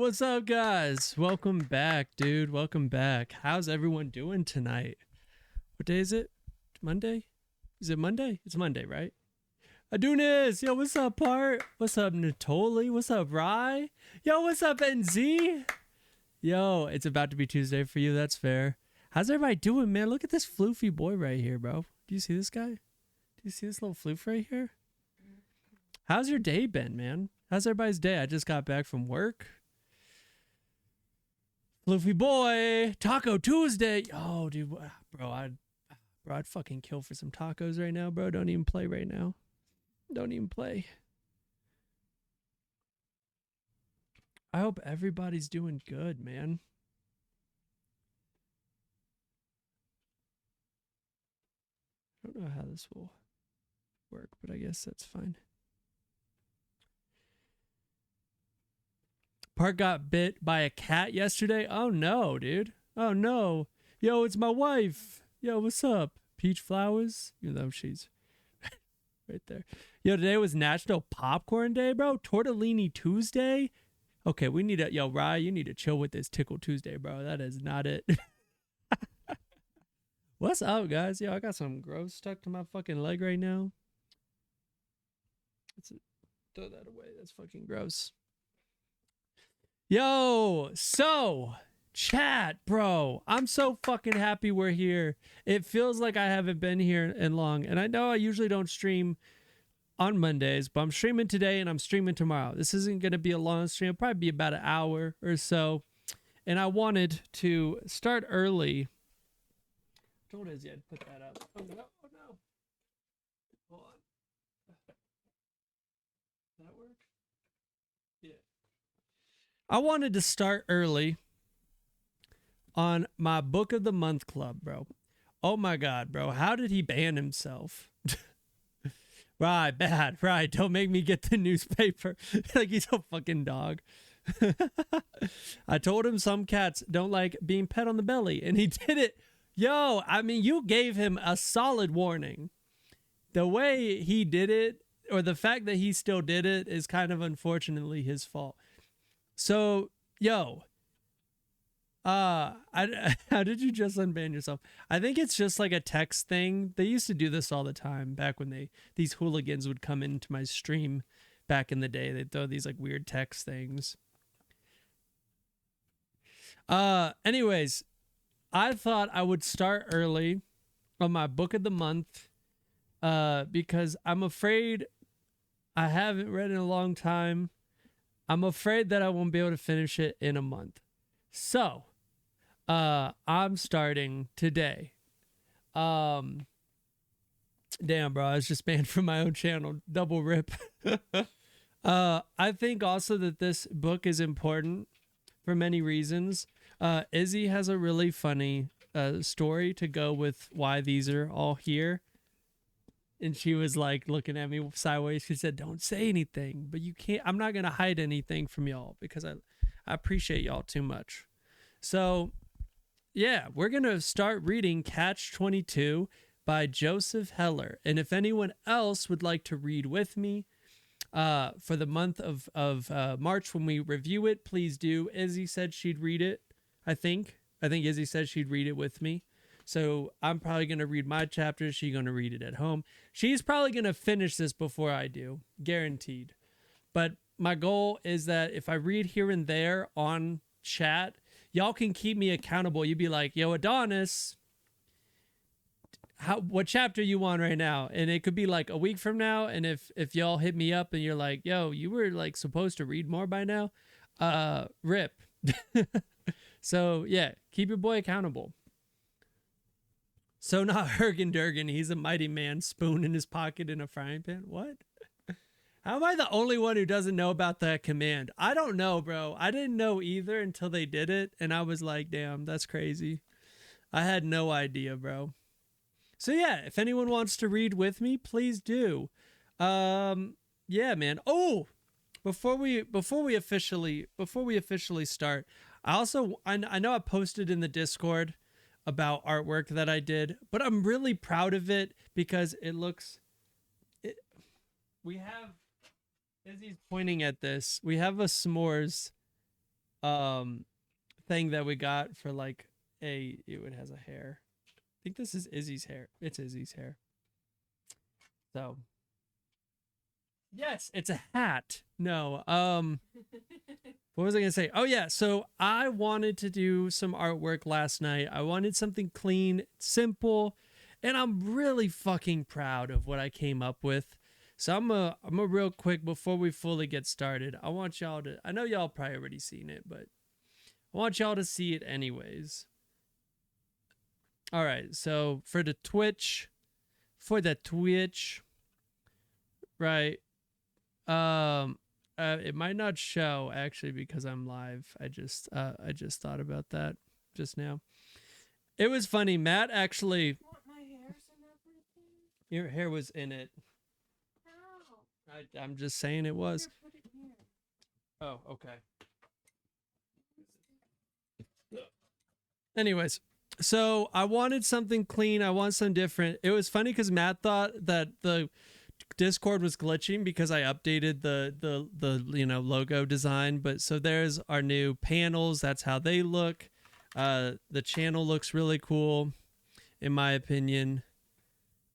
what's up, guys? Welcome back, dude. Welcome back. How's everyone doing tonight? What day is it? Monday? Is it Monday? It's Monday, right? Adonis! Yo, what's up, Part? What's up, Natoli? What's up, Rye? Yo, what's up, NZ? Yo, it's about to be Tuesday for you. That's fair. How's everybody doing, man? Look at this floofy boy right here, bro. Do you see this guy? Do you see this little floof right here? How's your day been, man? How's everybody's day? I just got back from work. Floofy boy, Taco Tuesday. Oh, dude, bro, I'd fucking kill for some tacos right now, bro. Don't even play right now. Don't even play. I hope everybody's doing good, man. I don't know how this will work, but I guess that's fine. Park got bit by a cat yesterday. Oh no, dude. Oh no. Yo, it's my wife. Yo, what's up? Peach Flowers? Even though she's right there. Yo, today was National Popcorn Day, bro. Tortellini Tuesday. Okay, we need to, yo, Rye, you need to chill with this Tickle Tuesday, bro. That is not it. What's up, guys? Yo, I got some gross stuck to my fucking leg right now. Let's throw that away. That's fucking gross. Yo, so chat, bro. I'm so fucking happy we're here. It feels like I haven't been here in long. And I know I usually don't stream on Mondays, but I'm streaming today and I'm streaming tomorrow. This isn't going to be a long stream. It'll probably be about an hour or so. And I wanted to start early. I told Izzy I'd put that up. Oh no, oh no. Hold on. Does that work? Yeah. I wanted to start early on my Book of the Month Club, bro. Oh my God, bro. How did he ban himself? Right, bad. Right. Don't make me get the newspaper. Like he's a fucking dog. I told him some cats don't like being pet on the belly, and he did it. Yo, I mean, you gave him a solid warning. The way he did it, or the fact that he still did it, is kind of unfortunately his fault. So, yo, how did you just unban yourself? I think it's just like a text thing. They used to do this all the time back when these hooligans would come into my stream back in the day. They'd throw these like weird text things. Anyways, I thought I would start early on my Book of the Month because I'm afraid I haven't read in a long time. I'm afraid that I won't be able to finish it in a month. So, I'm starting today. Damn, bro, I was just banned from my own channel. Double rip. I think also that this book is important for many reasons. Izzy has a really funny story to go with why these are all here. And she was like looking at me sideways. She said, don't say anything, but you can't, I'm not going to hide anything from y'all because I appreciate y'all too much. So yeah, we're going to start reading Catch-22 by Joseph Heller. And if anyone else would like to read with me for the month of March when we review it, please do. Izzy said she'd read it. I think Izzy said she'd read it with me. So I'm probably going to read my chapter. She's going to read it at home. She's probably going to finish this before I do. Guaranteed. But my goal is that if I read here and there on chat, y'all can keep me accountable. You'd be like, yo, Adonis, what chapter you on right now? And it could be like a week from now. And if y'all hit me up and you're like, yo, you were like supposed to read more by now, rip. So yeah, keep your boy accountable. So not Hergen Durgan, he's a mighty man, spoon in his pocket in a frying pan. What? How am I the only one who doesn't know about that command? I don't know, bro. I didn't know either until they did it, and I was like, damn, that's crazy. I had no idea, bro. So yeah, if anyone wants to read with me, please do. Yeah, man. Oh, before we officially start, I know I posted in the Discord about artwork that I did, but I'm really proud of it because we have, as he's pointing at this, we have a s'mores thing that we got for like it has a hair. I think this is Izzy's hair. It's Izzy's hair. So yes, it's a hat. No. What was I gonna say? Oh yeah, so I wanted to do some artwork last night. I wanted something clean, simple, and I'm really fucking proud of what I came up with. So I'm a real quick before we fully get started. I want y'all to. I know y'all probably already seen it, but I want y'all to see it anyways. All right, so for the Twitch, right? It might not show actually because I'm live. I just thought about that just now. It was funny. Matt actually. My hair's in everything. Your hair was in it. No. I'm just saying it was. Here, put it here. Oh, okay. Anyways, so I wanted something clean. I want something different. It was funny because Matt thought that the Discord was glitching because I updated the logo design. But so there's our new panels. That's how they look. The channel looks really cool, in my opinion.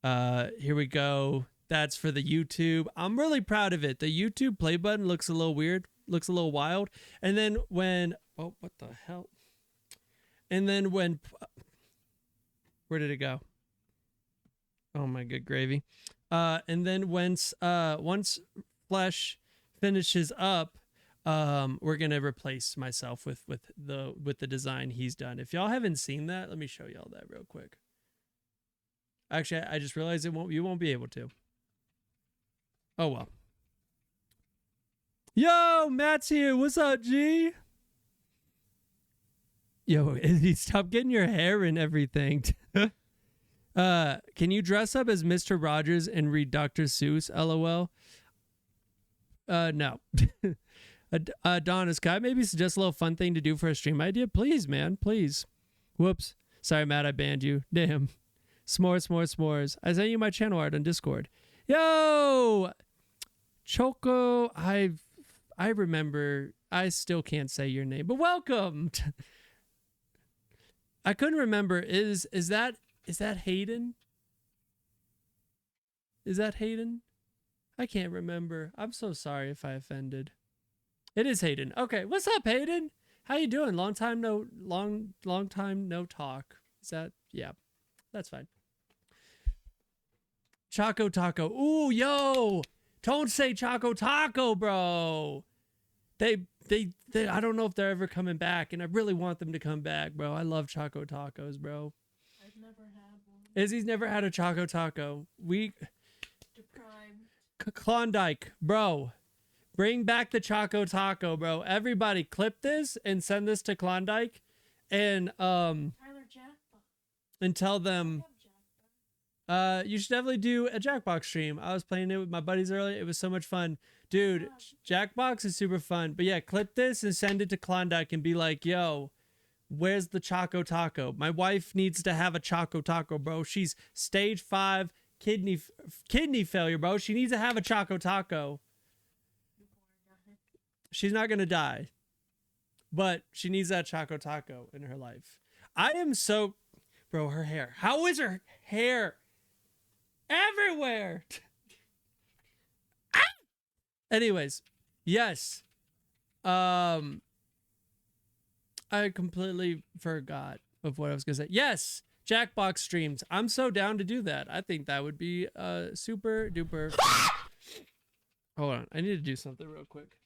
Here we go. That's for the YouTube. I'm really proud of it. The YouTube play button looks a little weird. Looks a little wild. And then when what the hell? And then when where did it go? Oh my good gravy. And then once Flesh finishes up, we're gonna replace myself with the design he's done. If y'all haven't seen that, let me show y'all that real quick. Actually, I just realized you won't be able to. Oh well. Yo, Matt's here. What's up, G? Yo, Izzy, stop getting your hair and everything. Can you dress up as Mr. Rogers and read Dr. Seuss? LOL. No. Adonis, can I maybe suggest a little fun thing to do for a stream idea? Please, man, please. Whoops. Sorry, Matt, I banned you. Damn. S'mores. I sent you my channel art on Discord. Yo! Choco, I remember. I still can't say your name, but welcome. I couldn't remember. Is that Hayden? Is that Hayden? I can't remember. I'm so sorry if I offended. It is Hayden. Okay, what's up, Hayden? How you doing? Long time no talk. Is that? Yeah, that's fine. Choco Taco. Ooh, yo! Don't say Choco Taco, bro. They I don't know if they're ever coming back, and I really want them to come back, bro. I love Choco Tacos, bro. I've never had one. Izzy's never had a Choco Taco. Deprived. Klondike, bro. Bring back the Choco Taco, bro. Everybody clip this and send this to Klondike and Tyler Jackbox. and tell them you should definitely do a Jackbox stream. I was playing it with my buddies earlier. It was so much fun. Dude, Jackbox is super fun. But yeah, clip this and send it to Klondike and be like, yo, where's the Choco Taco? My wife needs to have a Choco Taco, bro. She's stage 5 kidney failure, bro. She needs to have a Choco Taco. She's not going to die. But she needs that Choco Taco in her life. I am so... Bro, her hair. How is her hair everywhere? Ah! Anyways, yes. I completely forgot of what I was going to say. Yes, Jackbox streams. I'm so down to do that. I think that would be super duper. Hold on. I need to do something real quick.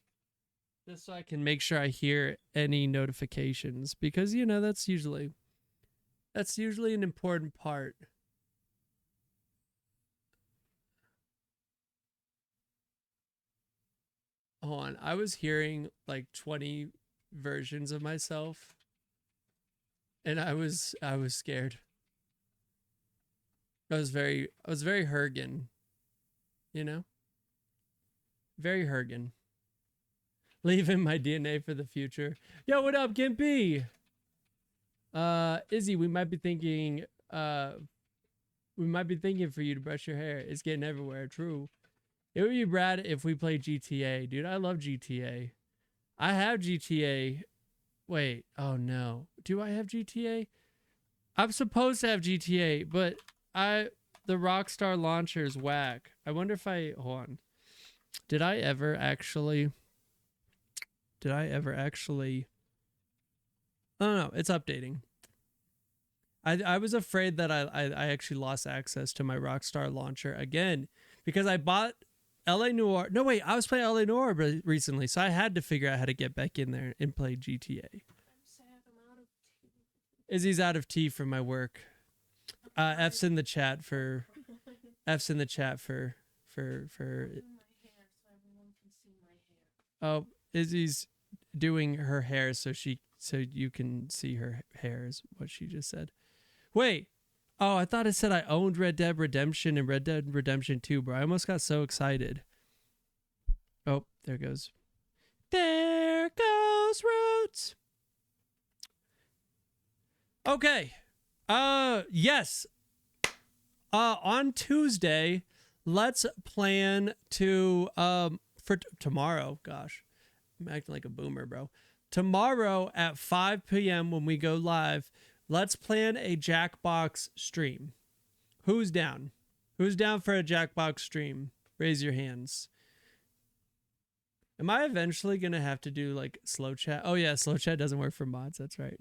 Just so I can make sure I hear any notifications. Because, you know, that's usually an important part. Hold on. I was hearing like 20 versions of myself. And I was scared. I was very Hergen. You know? Very Hergen. Leaving my DNA for the future. Yo, what up, Gimpy? Izzy, we might be thinking for you to brush your hair. It's getting everywhere. True. It would be rad if we played GTA, dude. I love GTA. I have GTA Wait. Oh no. Do I have GTA? I'm supposed to have GTA, but the Rockstar launcher is whack. I wonder if I hold on. Did I ever actually? I don't know. It's updating. I was afraid that I actually lost access to my Rockstar launcher again because I bought LA Noire. No, wait, I was playing LA Noire recently, so I had to figure out how to get back in there and play GTA. I'm sad I'm out of tea. Izzy's out of tea from my work. F's in the chat for F's in the chat for I'm doing my hair so everyone can see my hair. oh, Izzy's doing her hair so you can see her hair is what she just said. Wait. Oh, I thought it said I owned Red Dead Redemption and Red Dead Redemption 2, bro. I almost got so excited. Oh, there goes. There goes Roots. Okay. Yes. On Tuesday, let's plan to for tomorrow, gosh. I'm acting like a boomer, bro. Tomorrow at 5 p.m. when we go live, let's plan a Jackbox stream. Who's down? Who's down for a Jackbox stream? Raise your hands. Am I eventually going to have to do like slow chat? Oh yeah, slow chat doesn't work for mods. That's right.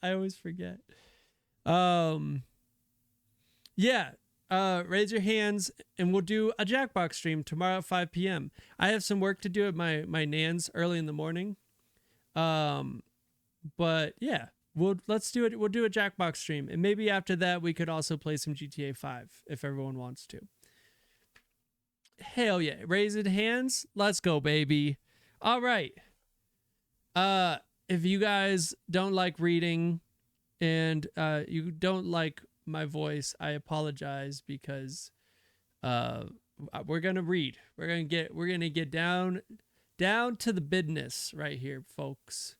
I always forget. Yeah. Raise your hands and we'll do a Jackbox stream tomorrow at 5 p.m. I have some work to do at my nan's early in the morning. But yeah, let's do it. We'll do a Jackbox stream, and maybe after that we could also play some GTA 5 if everyone wants to. Hell yeah! Raising hands, let's go, baby. All right. If you guys don't like reading, and you don't like my voice, I apologize because we're gonna read. We're gonna get down to the business right here, folks.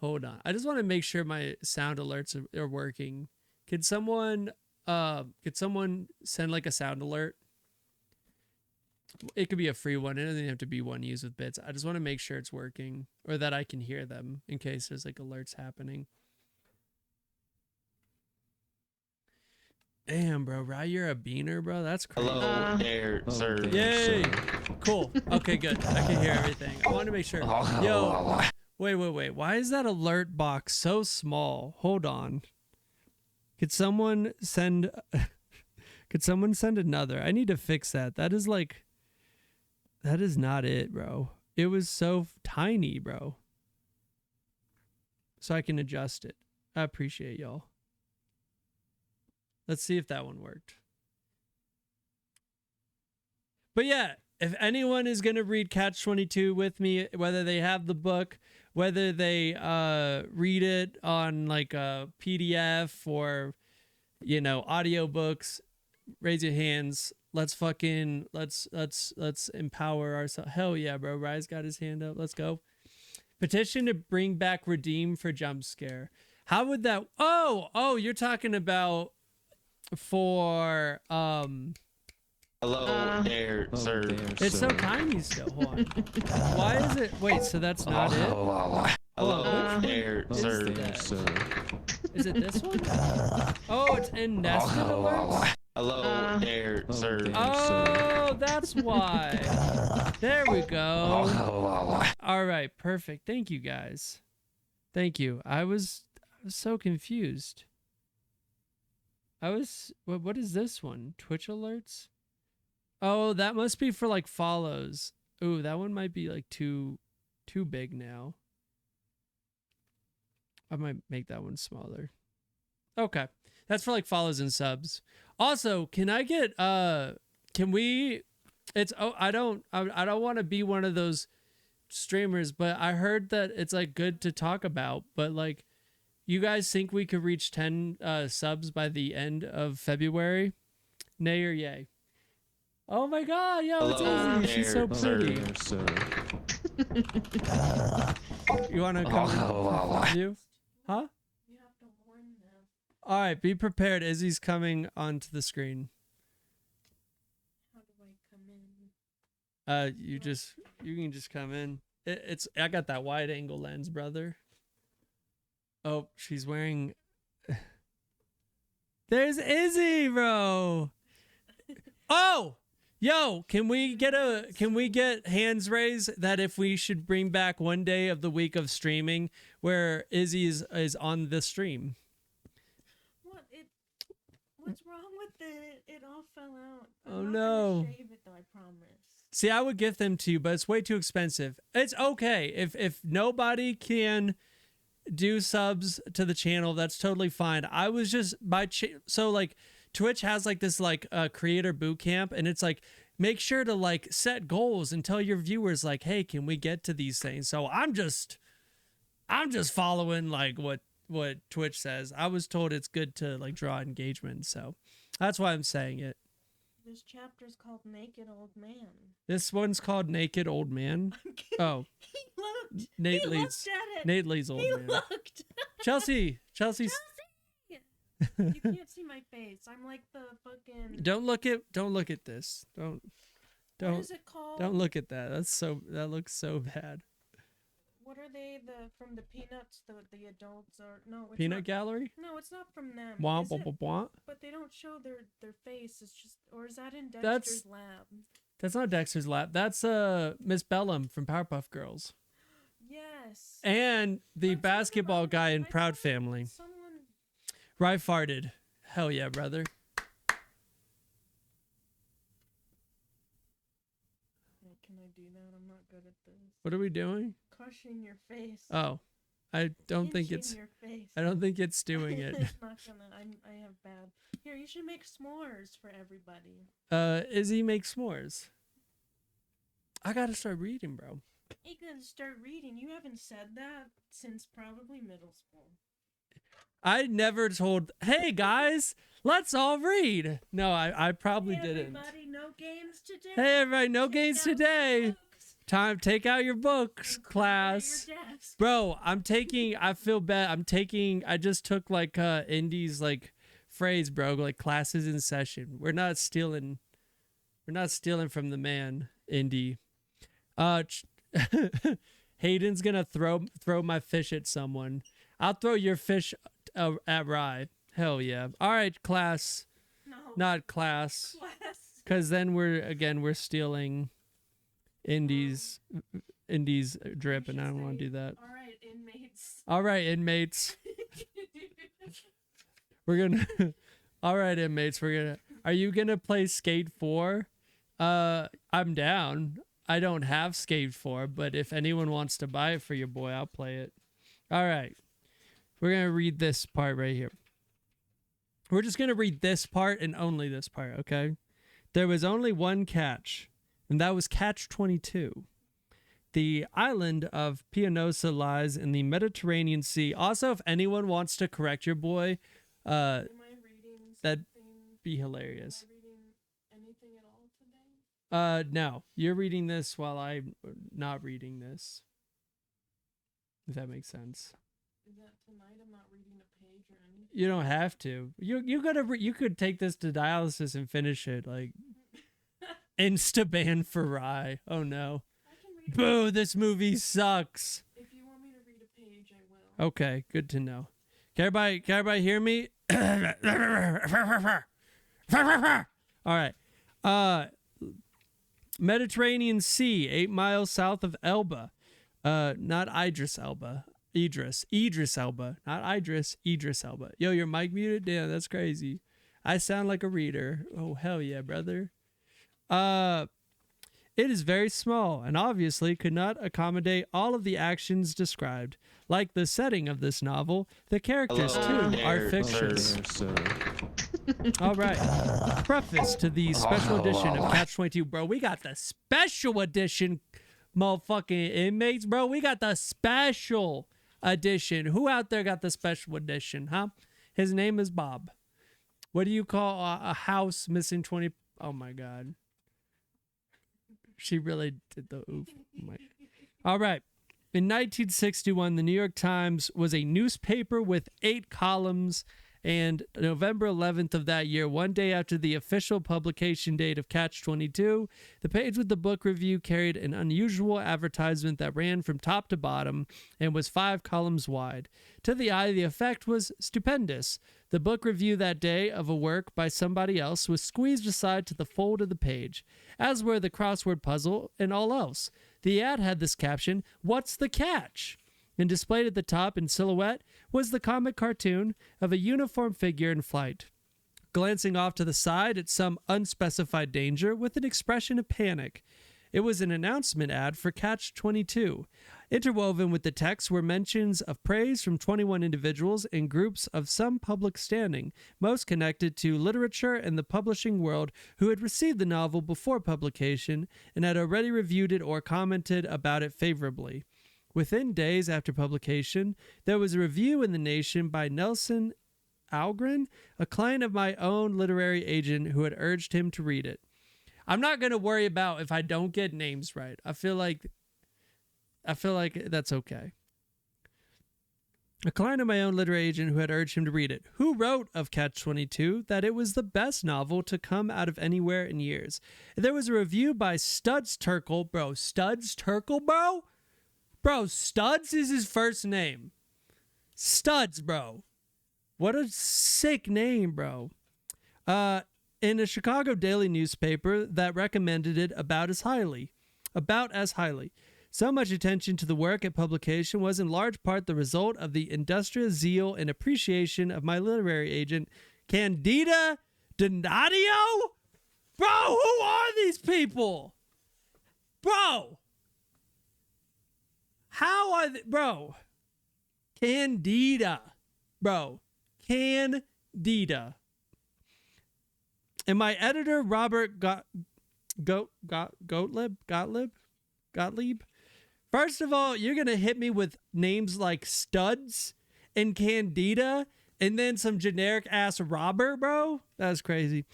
Hold on. I just want to make sure my sound alerts are working. Could someone send like a sound alert? It could be a free one. It doesn't have to be one used with bits. I just want to make sure it's working or that I can hear them in case there's like alerts happening. Damn, bro. Rye, you're a beaner, bro. That's crazy. Hello there, sir. Yay. Cool. Okay, good. I can hear everything. I want to make sure. Yo. Wait. Why is that alert box so small? Hold on. Could someone send another? I need to fix that. That is not it, bro. It was so tiny, bro. So I can adjust it. I appreciate y'all. Let's see if that one worked. But yeah, if anyone is going to read Catch-22 with me, whether they have the book, whether they read it on like a PDF or, audiobooks, raise your hands. Let's empower ourselves. Hell yeah, bro. Rise got his hand up. Let's go. Petition to bring back Redeem for jump scare. How would that? Oh, you're talking about for Hello there, sir. It's so tiny still. Hold on. Why is it? Wait, so that's not it? Hello there, sir. Is it this one? Oh, it's in nested alerts? Hello there, sir. Oh, that's why. There we go. All right, perfect. Thank you, guys. Thank you. I was so confused. What is this one? Twitch alerts? Oh, that must be for like follows. Ooh, that one might be like too big now. I might make that one smaller. Okay. That's for like follows and subs. Also, can I get I don't want to be one of those streamers, but I heard that it's like good to talk about, but like you guys think we could reach 10 subs by the end of February? Nay or yay? Oh my god, yo, it's Izzy. She's so pretty. You want to come in? You? Huh? You have to warn them. All right, be prepared. Izzy's coming onto the screen. How do I come in? You can just come in. I got that wide angle lens, brother. Oh, she's wearing. There's Izzy, bro. Oh, yo, can we get hands raised that if we should bring back one day of the week of streaming where Izzy is on the stream? What's wrong with it? It all fell out. Oh, I'm not no. gonna shave it though, I promise. See, I would gift them to you, but it's way too expensive. It's okay if nobody can do subs to the channel, that's totally fine. I was just so like Twitch has like this like creator boot camp, and it's like make sure to like set goals and tell your viewers like, hey, can we get to these things? So I'm just following like what Twitch says. I was told it's good to like draw engagement, so that's why I'm saying it. This chapter's called Naked Old Man. This one's called Naked Old Man. Oh, He looked. Nate he Lee's looked at it. Nate Lee's old He man. looked. Chelsea. You can't see my face. I'm like the fucking. Don't look at this. What Don't is it called? don't look at that. That looks so bad. What are they? From the Peanuts? The adults are no. It's Peanut not, Gallery? No, it's not from them. Womp Is womp it? womp womp. But they don't show their face. It's just, or is that in That's- Dexter's lab? That's not Dexter's Lap. That's Miss Bellum from Powerpuff Girls. Yes. And the But basketball guy in I Proud thought Family. Someone. Right farted. Hell yeah, brother. Wait, can I do that? I'm not good at this. What are we doing? Crushing your face. Oh. I don't think Pinching it's your face. I don't think it's doing it. It's not gonna. I have bad. Here, you should make s'mores for everybody. Izzy makes s'mores. I gotta start reading, bro. You gotta start reading. You haven't said that since probably middle school. I never told, hey guys, let's all read. No, I probably Hey, didn't. everybody, no games today. Hey everybody, no Take games out your today. books Take out your books, and clear out class. your desk. Bro, I feel bad. I just took like Indy's like phrase, bro, like classes in session. We're not stealing from the man, Indy. Hayden's gonna throw my fish at someone. I'll throw your fish at Rye. Hell yeah. All right, class. No. Not class. Class. Because then we're stealing Indy's drip, and I don't want to do that. All right, inmates. All right, inmates. We're gonna. All right, inmates. Are you gonna play Skate 4? I'm down. I don't have Skate 4, but if anyone wants to buy it for your boy, I'll play it. All right. We're gonna read this part right here. We're just gonna read this part and only this part, okay? There was only one catch, and that was Catch-22. The island of Pianosa lies in the Mediterranean Sea. Also, if anyone wants to correct your boy, Am I reading that'd something? be hilarious. Am I reading anything at all today? No. You're reading this while I'm not reading this. If that makes sense. Is that tonight? I'm not reading a page or anything. You don't have to. You could take this to dialysis and finish it. Like, insta ban for Rye. Oh no. I can read. Boo! This movie sucks. If you want me to read a page, I will. Okay, good to know. Can everybody hear me? All right. Mediterranean Sea, 8 miles south of Elba. Not Idris Elba. Idris Elba. Not Idris Elba. Yo, your mic muted? Damn, that's crazy. I sound like a reader. Oh, hell yeah, brother. It is very small and obviously could not accommodate all of the actions described. Like the setting of this novel, the characters Hello too are there, fictions. sir. All right. Preface to the special edition of Catch-22. Bro, we got the special edition, motherfucking inmates, bro. We got the special edition. Who out there got the special edition, huh? His name is Bob. What do you call a house missing 20? Oh, my God. She really did the oof. All right. In 1961, the New York Times was a newspaper with 8 columns And November 11th of that year, one day after the official publication date of Catch-22, the page with the book review carried an unusual advertisement that ran from top to bottom and was 5 columns wide. To the eye, the effect was stupendous. The book review that day of a work by somebody else was squeezed aside to the fold of the page, as were the crossword puzzle and all else. The ad had this caption, "What's the catch?" And displayed at the top in silhouette was the comic cartoon of a uniformed figure in flight, glancing off to the side at some unspecified danger with an expression of panic. It was an announcement ad for Catch-22. Interwoven with the text were mentions of praise from 21 individuals and groups of some public standing, most connected to literature and the publishing world, who had received the novel before publication and had already reviewed it or commented about it favorably. Within days after publication, there was a review in The Nation by Nelson Algren, a client of my own literary agent who had urged him to read it. I'm not going to worry about if I don't get names right. I feel like that's okay. A client of my own literary agent who had urged him to read it, who wrote of Catch-22 that it was the best novel to come out of anywhere in years. There was a review by Studs Terkel, bro. Studs Terkel, bro? Bro, Studs is his first name. Studs, bro. What a sick name, bro. In a Chicago daily newspaper that recommended it about as highly. So much attention to the work at publication was in large part the result of the industrious zeal and appreciation of my literary agent, Candida Donadio? Bro, who are these people? Bro! How are they? Bro. Candida. Bro. Candida. And my editor, Robert Gottlieb. First of all, you're going to hit me with names like Studs and Candida and then some generic ass Robert, bro? That's crazy.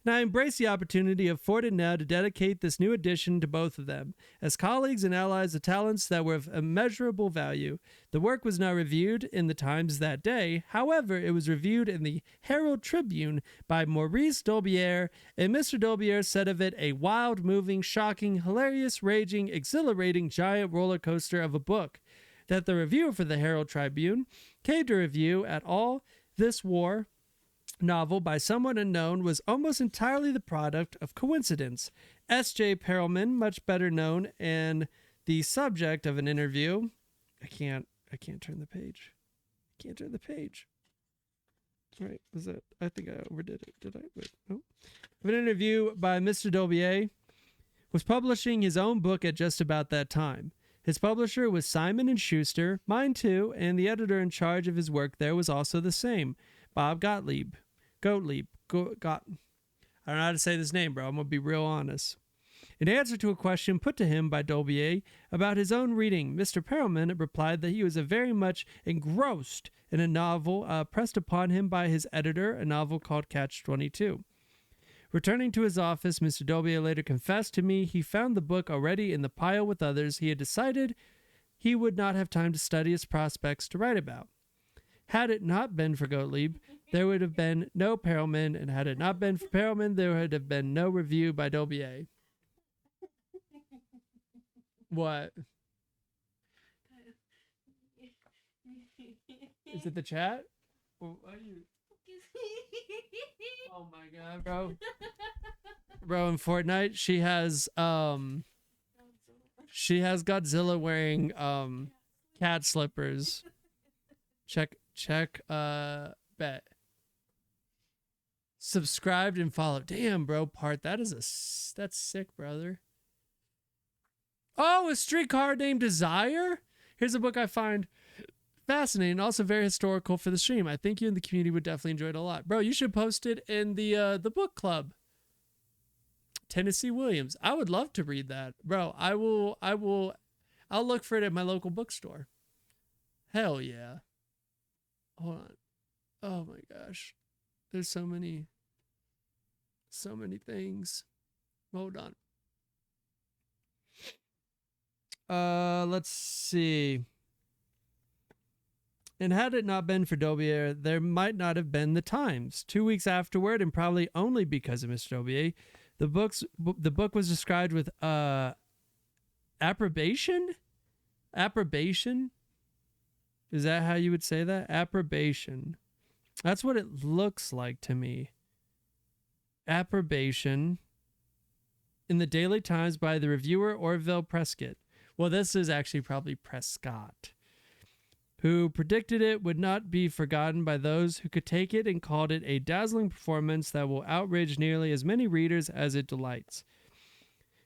And I embrace the opportunity afforded now to dedicate this new edition to both of them. As colleagues and allies of talents that were of immeasurable value, the work was not reviewed in the Times that day. However, it was reviewed in the Herald Tribune by Maurice Dolbier, and Mr. Dolbier said of it, a wild, moving, shocking, hilarious, raging, exhilarating giant roller coaster of a book. That the reviewer for the Herald Tribune came to review at all this war novel by someone unknown was almost entirely the product of coincidence. S.J. Perelman, much better known and the subject of an interview. I can't turn the page. All right, was that? I think I overdid it. Did I? Wait, no. Of an interview by Mr. Dolbier was publishing his own book at just about that time. His publisher was Simon & Schuster, mine too, and the editor in charge of his work there was also the same, Bob Gottlieb. I don't know how to say this name, bro. I'm going to be real honest. In answer to a question put to him by Dolbier about his own reading, Mr. Perelman replied that he was very much engrossed in a novel pressed upon him by his editor, a novel called Catch-22. Returning to his office, Mr. Dolbier later confessed to me he found the book already in the pile with others he had decided he would not have time to study its prospects to write about. Had it not been for Gottlieb, there would have been no Perelman, and had it not been for Perelman, there would have been no review by Dolbier. What? Is it the chat? Or are you? Oh my god, bro. Bro, in Fortnite, she has Godzilla wearing cat slippers. Check bet. Subscribed and followed. Damn, bro, that's sick, brother. Oh, a streetcar named Desire? Here's a book I find fascinating, also very historical for the stream. I think you and the community would definitely enjoy it a lot. Bro, you should post it in the book club. Tennessee Williams. I would love to read that. Bro, I'll look for it at my local bookstore. Hell yeah. Hold on. Oh my gosh. There's so many things. Hold on. Let's see. And had it not been for Daubier, there might not have been the Times. 2 weeks afterward, and probably only because of Mr. Daubier, the book was described with approbation. Approbation? Is that how you would say that? Approbation. That's what it looks like to me. Approbation in the Daily Times by the reviewer Orville Prescott. Well, this is actually probably Prescott, who predicted it would not be forgotten by those who could take it and called it a dazzling performance that will outrage nearly as many readers as it delights.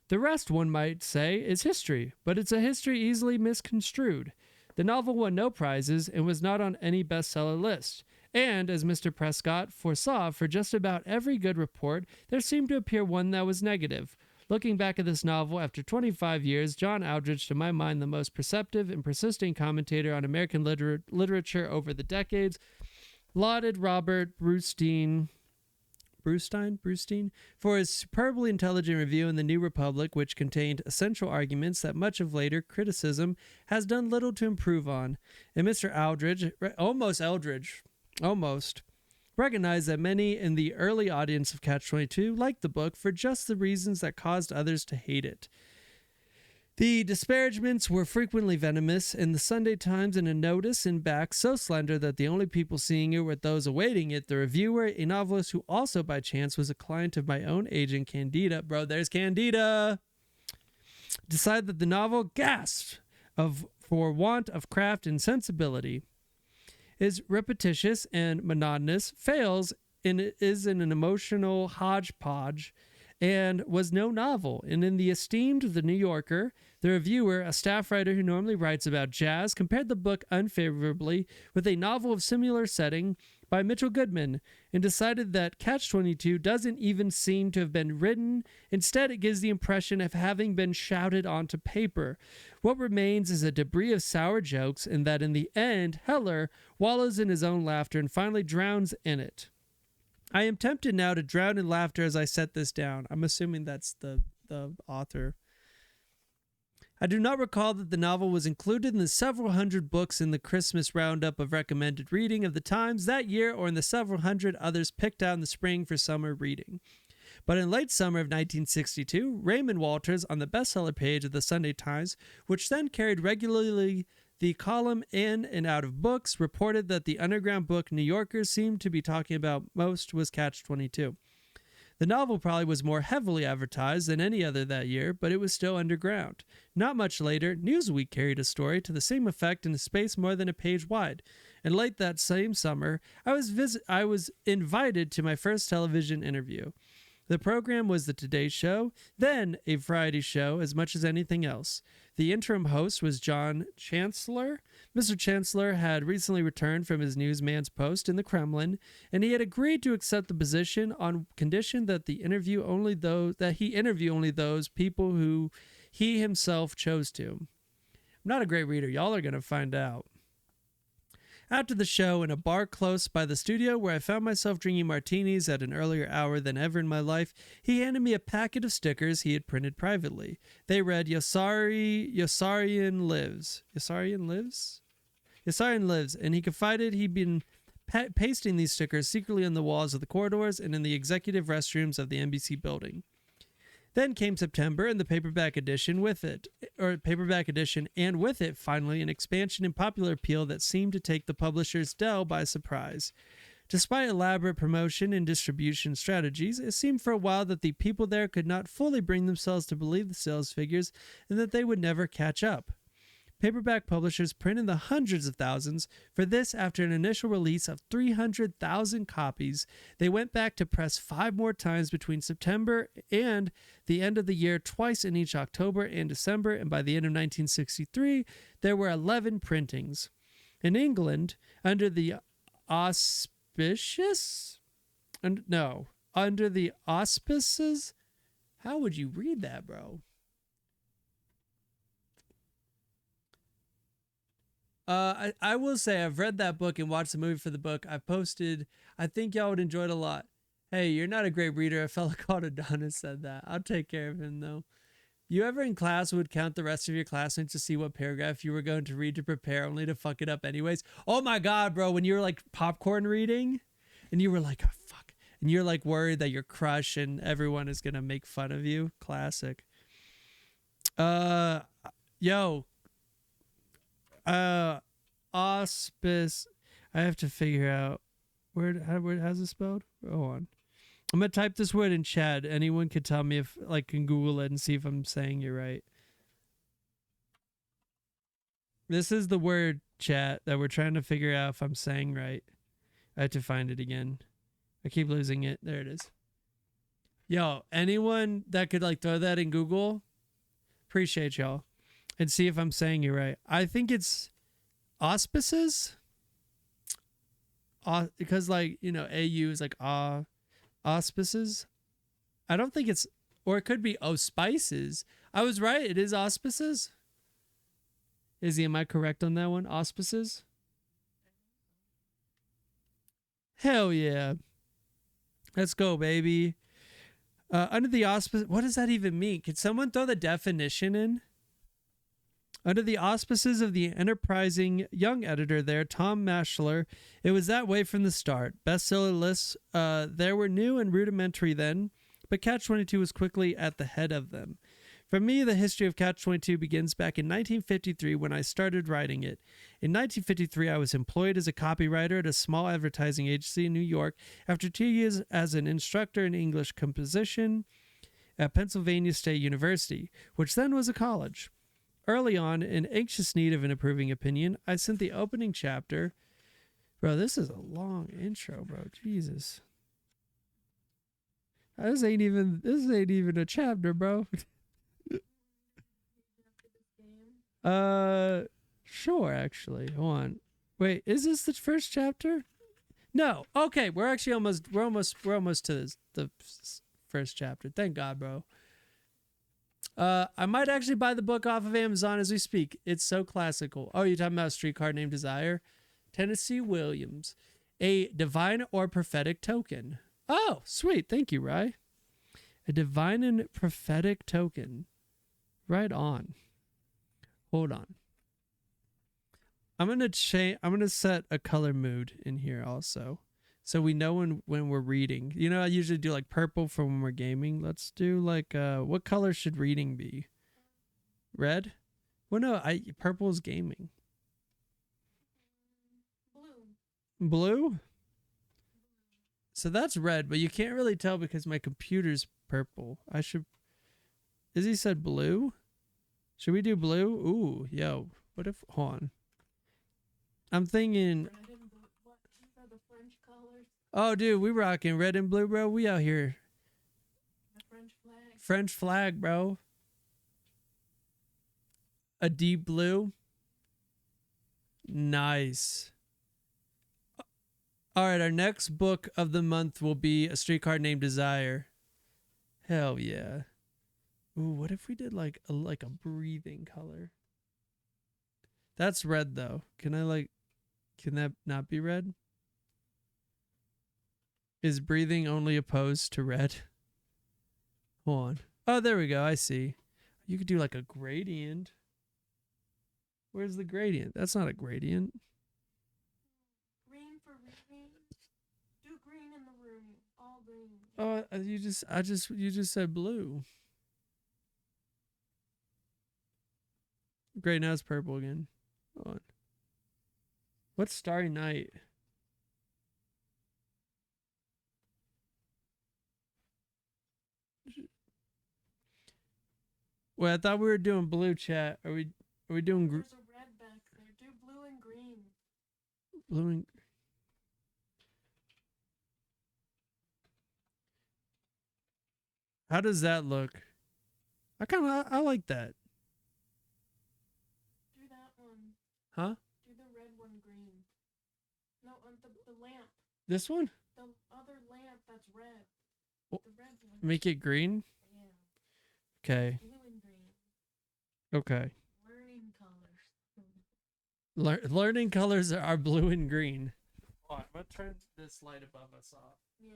The rest, one might say, is history, but it's a history easily misconstrued. The novel won no prizes and was not on any bestseller list. And, as Mr. Prescott foresaw, for just about every good report, there seemed to appear one that was negative. Looking back at this novel after 25 years, John Aldrich, to my mind the most perceptive and persisting commentator on American literature over the decades, lauded Robert Brustein for his superbly intelligent review in the New Republic, which contained essential arguments that much of later criticism has done little to improve on. And Mr. Aldrich, recognized that many in the early audience of Catch-22 liked the book for just the reasons that caused others to hate it. The disparagements were frequently venomous, and the Sunday Times in a notice in back so slender that the only people seeing it were those awaiting it. The reviewer, a novelist who also by chance was a client of my own agent Candida, bro, there's Candida, decided that the novel gasped for want of craft and sensibility, is repetitious and monotonous, fails and is in an emotional hodgepodge, and was no novel. And in the esteemed The New Yorker, the reviewer, a staff writer who normally writes about jazz, compared the book unfavorably with a novel of similar setting by Mitchell Goodman and decided that Catch-22 doesn't even seem to have been written. Instead, it gives the impression of having been shouted onto paper. What remains is a debris of sour jokes, and that in the end, Heller wallows in his own laughter and finally drowns in it. I am tempted now to drown in laughter as I set this down. I'm assuming that's the author. I do not recall that the novel was included in the several hundred books in the Christmas roundup of recommended reading of the Times that year or in the several hundred others picked out in the spring for summer reading. But in late summer of 1962, Raymond Walters, on the bestseller page of the Sunday Times, which then carried regularly the column in and out of books, reported that the underground book New Yorkers seemed to be talking about most was Catch-22. The novel probably was more heavily advertised than any other that year, but it was still underground. Not much later, Newsweek carried a story to the same effect in a space more than a page wide. And late that same summer, I was invited to my first television interview. The program was the Today Show, then a variety show as much as anything else. The interim host was John Chancellor. Mr. Chancellor had recently returned from his newsman's post in the Kremlin, and he had agreed to accept the position on condition that he interview only those people who he himself chose to. I'm not a great reader. Y'all are going to find out. After the show, in a bar close by the studio where I found myself drinking martinis at an earlier hour than ever in my life, he handed me a packet of stickers he had printed privately. They read, Yossarian lives. Yossarian lives? Yossarian lives, and he confided he'd been pasting these stickers secretly on the walls of the corridors and in the executive restrooms of the NBC building. Then came September and the paperback edition, and with it, finally, an expansion in popular appeal that seemed to take the publishers Dell by surprise. Despite elaborate promotion and distribution strategies, it seemed for a while that the people there could not fully bring themselves to believe the sales figures and that they would never catch up. Paperback publishers printed the hundreds of thousands. For this, after an initial release of 300,000 copies, they went back to press 5 more times between September and the end of the year, twice in each October and December, and by the end of 1963, there were 11 printings. In England, under the auspices? How would you read that, bro? I will say I've read that book and watched the movie for the book. I posted, I think y'all would enjoy it a lot. Hey, you're not a great reader. A fella called Adonis said that. I'll take care of him though. You ever in class would count the rest of your classmates to see what paragraph you were going to read to prepare only to fuck it up anyways? Oh my God, bro. When you were like popcorn reading and you were like, oh, fuck. And you're like worried that your crush and everyone is going to make fun of you. Classic. Yo. Auspice. I have to figure out how's it spelled? Hold on. I'm gonna type this word in chat. Anyone could tell me if like can Google it and see if I'm saying it right. This is the word, chat, that we're trying to figure out if I'm saying right. I have to find it again. I keep losing it. There it is. Yo, anyone that could like throw that in Google, appreciate y'all, and see if I'm saying it right. I think it's auspices. Because like, you know, AU is like auspices. I don't think it's, or it could be spices. I was right. It is auspices. Izzy, am I correct on that one? Auspices? Hell yeah. Let's go, baby. Under the auspices, what does that even mean? Could someone throw the definition in? Under the auspices of the enterprising young editor there, Tom Maschler, it was that way from the start. Bestseller lists, there were new and rudimentary then, but Catch-22 was quickly at the head of them. For me, the history of Catch-22 begins back in 1953 when I started writing it. In 1953, I was employed as a copywriter at a small advertising agency in New York after 2 years as an instructor in English composition at Pennsylvania State University, which then was a college. Early on, in anxious need of an approving opinion, I sent the opening chapter. Bro, this is a long intro, bro. Jesus. This ain't even a chapter, bro. Sure, actually. Hold on. Wait, is this the first chapter? No. Okay, we're almost to the first chapter. Thank God, bro. I might actually buy the book off of Amazon as we speak. It's so classical. Oh, you're talking about a streetcar named Desire? Tennessee Williams. A divine or prophetic token. Oh, sweet. Thank you, Rye. A divine and prophetic token. Right on. Hold on. I'm gonna set a color mood in here also, so we know when we're reading. You know, I usually do like purple for when we're gaming. Let's do like what color should reading be? Red? Well, no, purple is gaming. Blue? So that's red, but you can't really tell because my computer's purple. Izzy said blue? Should we do blue? Ooh, yo. What if, hold on. I'm thinking. What are the French colors? Oh, dude, we rocking red and blue, bro. We out here. The French flag. French flag, bro. A deep blue. Nice. All right, our next book of the month will be A Streetcar Named Desire. Hell yeah. Ooh, what if we did like a breathing color? That's red though. Can that not be red? Is breathing only opposed to red? Hold on. Oh, there we go. I see. You could do like a gradient. Where's the gradient? That's not a gradient. Green for reading. Do green in the room. All green. Oh, you just said blue. Great, now it's purple again. Hold on. What's Starry Night? Wait, I thought we were doing blue, chat. Are we doing There's a red back there. Do blue and green. blue and how does that look? I like that. Do that one. Huh? Do the red one green. No, the lamp. This one? The other lamp that's red. Oh, The red one. make it green? Yeah. Okay. Blue and green. Okay. Learning colors. Learning colors are blue and green. Hold on, I'm gonna turn this light above us off. Yeah.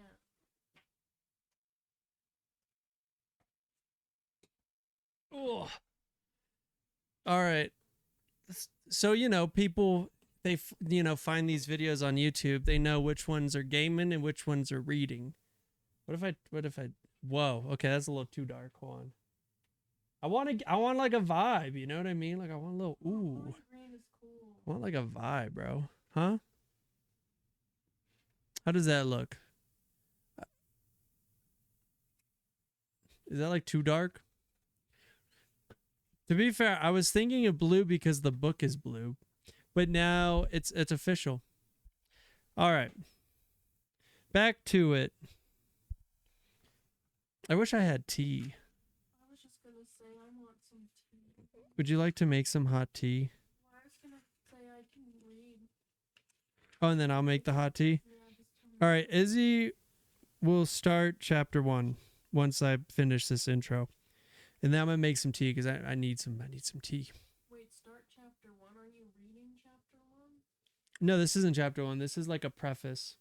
Ugh. All right. So, you know, people, find these videos on YouTube. They know which ones are gaming and which ones are reading. What if I, whoa, okay, that's a little too dark. Hold on. I want like a vibe, you know what I mean? Like I want a little, ooh. Lime green is cool. I want like a vibe, bro. Huh? How does that look? Is that like too dark? To be fair, I was thinking of blue because the book is blue, but now it's official. All right. Back to it. I wish I had tea. I was just gonna say I want some tea. Would you like to make some hot tea? Well, I was gonna say I can read. Oh, and then I'll make the hot tea. Yeah, just tell me. All right, Izzy will start chapter 1 once I finish this intro. And then I'm gonna make some tea because I need some tea. Wait, start chapter 1. Are you reading chapter 1? No, this isn't chapter 1. This is like a preface.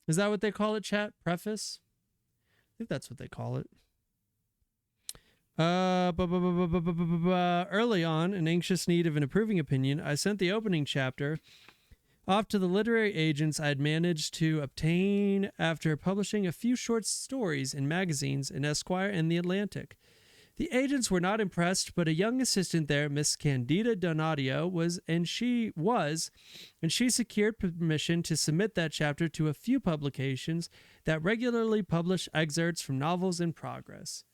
Is that what they call it, chat? Preface? I think that's what they call it. Early on, in anxious need of an approving opinion, I sent the opening chapter off to the literary agents I had managed to obtain after publishing a few short stories in magazines in Esquire and The Atlantic. The agents were not impressed, but a young assistant there, Miss CandidaDonDada, was, and she secured permission to submit that chapter to a few publications that regularly publish excerpts from novels in progress.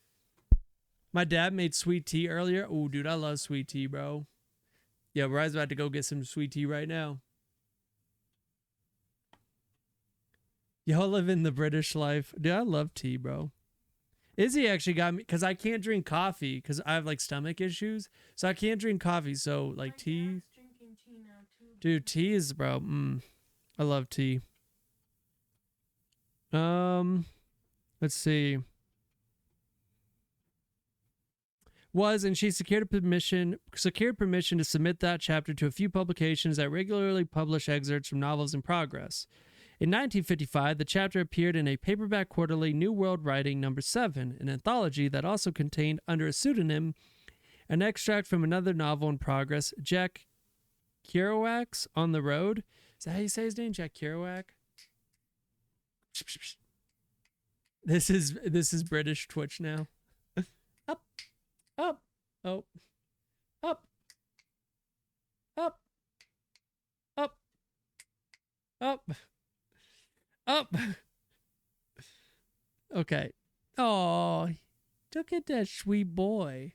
My dad made sweet tea earlier. Oh, dude, I love sweet tea, bro. Yeah, Ryan's about to go get some sweet tea right now. Y'all live in the British life. Dude, I love tea, bro. Izzy actually got me, because I can't drink coffee because I have like stomach issues. So I can't drink coffee. So like My tea. dad's drinking tea now too. Dude, tea is, bro. I love tea. Let's see. And she secured permission to submit that chapter to a few publications that regularly publish excerpts from novels in progress. In 1955, the chapter appeared in a paperback quarterly New World Writing No. 7, an anthology that also contained, under a pseudonym, an extract from another novel in progress, Jack Kerouac's On the Road. Is that how you say his name? Jack Kerouac? This is British Twitch now. Up. Oh. Up. Up. Okay. Oh, look at that sweet boy.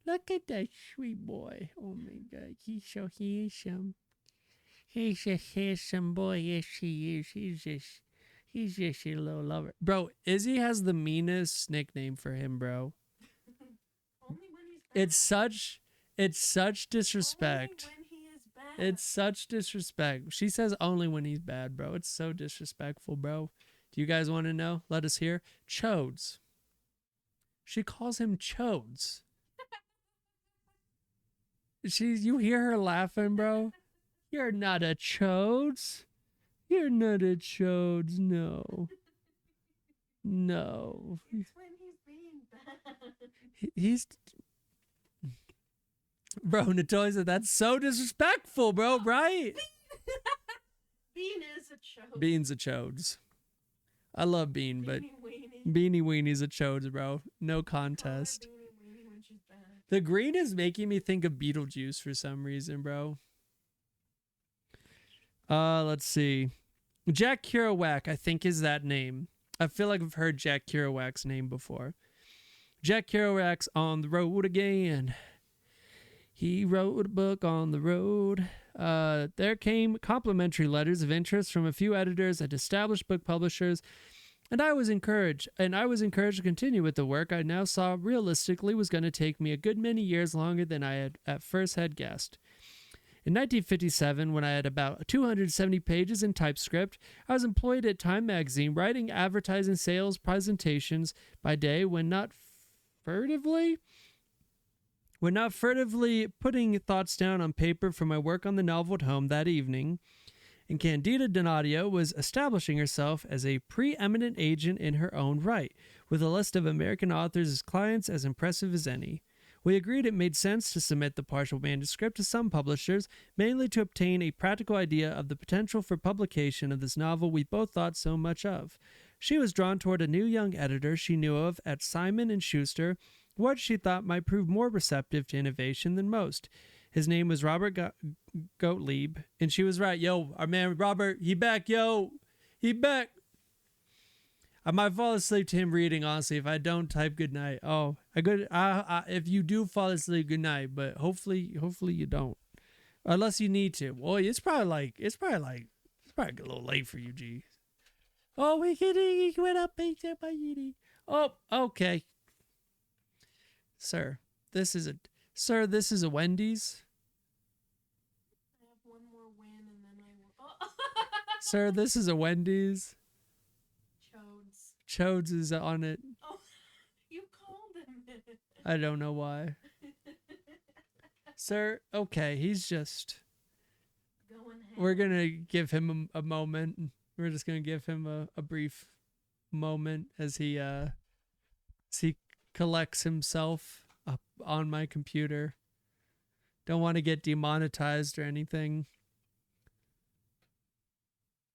Look at that sweet boy. Oh my God, he's so handsome. He's a handsome boy. Yes, he is. He's just a little lover. Bro, Izzy has the meanest nickname for him, bro. Only when he's bad. It's such disrespect. Only when he is bad. It's such disrespect. She says only when he's bad, bro. It's so disrespectful, bro. Do you guys want to know? Let us hear. Chodes. She calls him Chodes. You hear her laughing, bro? You're not a Chodes. You're not a Chodes, no. No. It's when he's being bad. He's... Bro, Natoya said that's so disrespectful, bro, right? Bean is a chode. Bean's a Chodes. I love Bean, but Beanie weenie. Beanie Weenie's a Chodes, bro. No contest. Call her Beanie weenie when she's bad. The green is making me think of Beetlejuice for some reason, bro. Let's see. Jack Kerouac, I think, is that name. I feel like I've heard Jack Kerouac's name before. Jack Kerouac's On the Road Again. He wrote a book on the road. There came complimentary letters of interest from a few editors at established book publishers, and I was encouraged to continue with the work I now saw realistically was going to take me a good many years longer than I had at first had guessed. In 1957, when I had about 270 pages in TypeScript, I was employed at Time magazine writing advertising sales presentations by day when not furtively putting thoughts down on paper for my work on the novel at home that evening. And CandidaDonDada was establishing herself as a preeminent agent in her own right, with a list of American authors as clients as impressive as any. We agreed it made sense to submit the partial manuscript to some publishers, mainly to obtain a practical idea of the potential for publication of this novel we both thought so much of. She was drawn toward a new young editor she knew of at Simon & Schuster, what she thought might prove more receptive to innovation than most. His name was Robert Gottlieb, and she was right. Yo, our man Robert, he back, yo. He back. I might fall asleep to him reading, honestly, if I don't type good night. Oh, if you do fall asleep, good night, but hopefully you don't. Unless you need to. Boy, it's probably a little late for you, G. Oh, he went up. Oh, okay. Sir, this is a Wendy's. I have one more win and then I will. Oh. Sir, this is a Wendy's. Chodes. Chodes is on it. Oh, you called him. I don't know why. Sir, okay, he's just... Going ahead. We're going to give him a moment. We're just going to give him a brief moment as he collects himself up on my computer. Don't want to get demonetized or anything.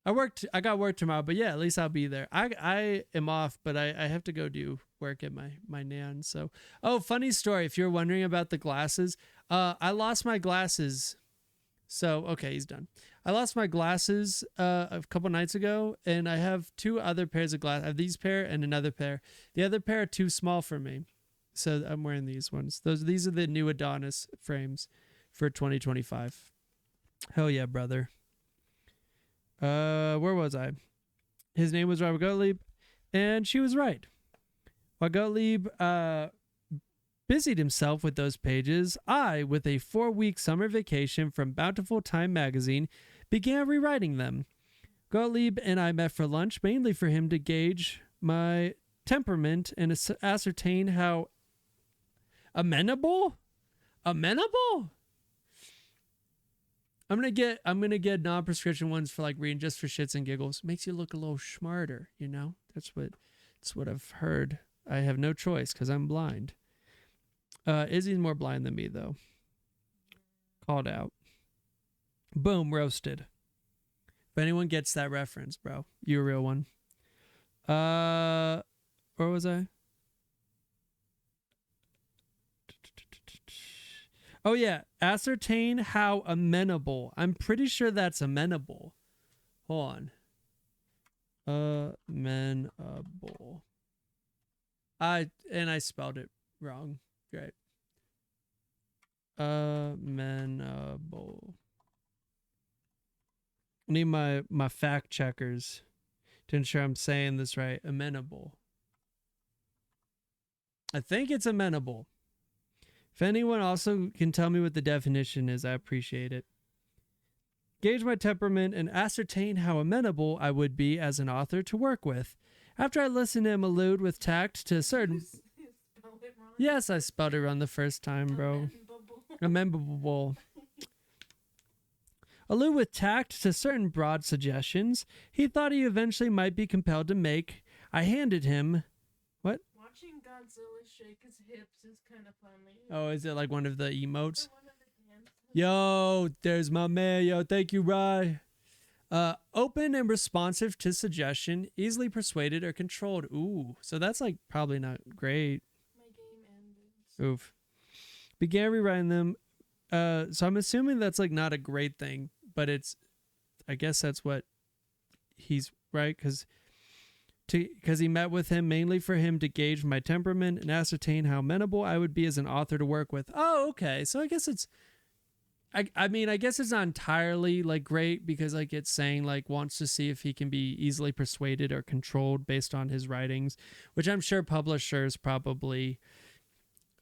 I got work tomorrow, but yeah, at least I'll be there. I am off, but I have to go do work at my nan. So, oh, funny story. If you're wondering about the glasses, I lost my glasses. So, okay, he's done. I lost my glasses a couple nights ago, and I have two other pairs of glasses. I have these pair and another pair. The other pair are too small for me, so I'm wearing these ones. These are the new Adonis frames for 2025. Hell yeah, brother. Where was I? His name was Robert Gottlieb, and she was right. While Gottlieb busied himself with those pages, I, with a 4-week summer vacation from Bountiful Time magazine, began rewriting them. Gottlieb and I met for lunch, mainly for him to gauge my temperament and ascertain how amenable? I'm gonna get non-prescription ones for like reading just for shits and giggles. Makes you look a little smarter, you know? That's what I've heard. I have no choice because I'm blind. Izzy's more blind than me though. Called out. Boom, roasted. If anyone gets that reference, bro, you a real one. Where was I? Oh yeah, ascertain how amenable. I'm pretty sure that's amenable. Hold on. Amenable. I spelled it wrong. Great. Amenable. I need my fact checkers to ensure I'm saying this right. Amenable. I think it's amenable. If anyone also can tell me what the definition is, I appreciate it. Gauge my temperament and ascertain how amenable I would be as an author to work with. After I listened to him allude with tact to certain... You spelled it wrong. Yes, I spelled it wrong the first time, bro. Amenable. Allude with tact to certain broad suggestions he thought he eventually might be compelled to make. I handed him... What? Watching Godzilla shake his hips is kind of funny. Oh, is it like one of the emotes? One of the hands. Yo, there's my man. Yo, thank you, Rye. Open and responsive to suggestion, easily persuaded or controlled. Ooh, so that's like probably not great. My game ended. Oof. Began rewriting them. So I'm assuming that's like not a great thing, but I guess that's what he's right because he met with him mainly for him to gauge my temperament and ascertain how amenable I would be as an author to work with. Oh, okay. So I guess I mean, I guess it's not entirely like great because like it's saying like wants to see if he can be easily persuaded or controlled based on his writings, which I'm sure publishers probably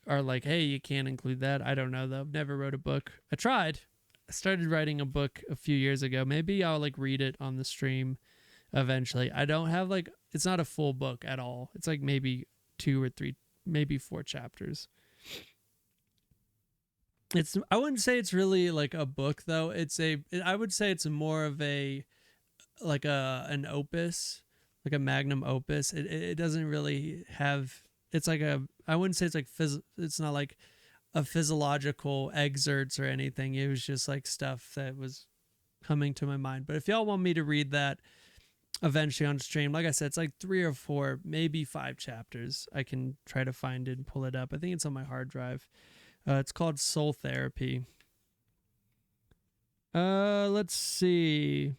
are like, hey, you can't include that. I don't know though. I've never wrote a book. I tried. I started writing a book a few years ago. Maybe I'll like read it on the stream eventually. I don't have like, it's not a full book at all. It's like maybe 2 or 3, maybe 4 chapters. I wouldn't say it's really like a book though. I would say it's more of an opus, like a magnum opus. It doesn't really have, it's like I wouldn't say it's like, it's not like of physiological excerpts or anything. It was just like stuff that was coming to my mind. But if y'all want me to read that eventually on stream, like I said, it's like 3 or 4, maybe 5 chapters. I can try to find it and pull it up. I think it's on my hard drive. It's called Soul Therapy. Let's see.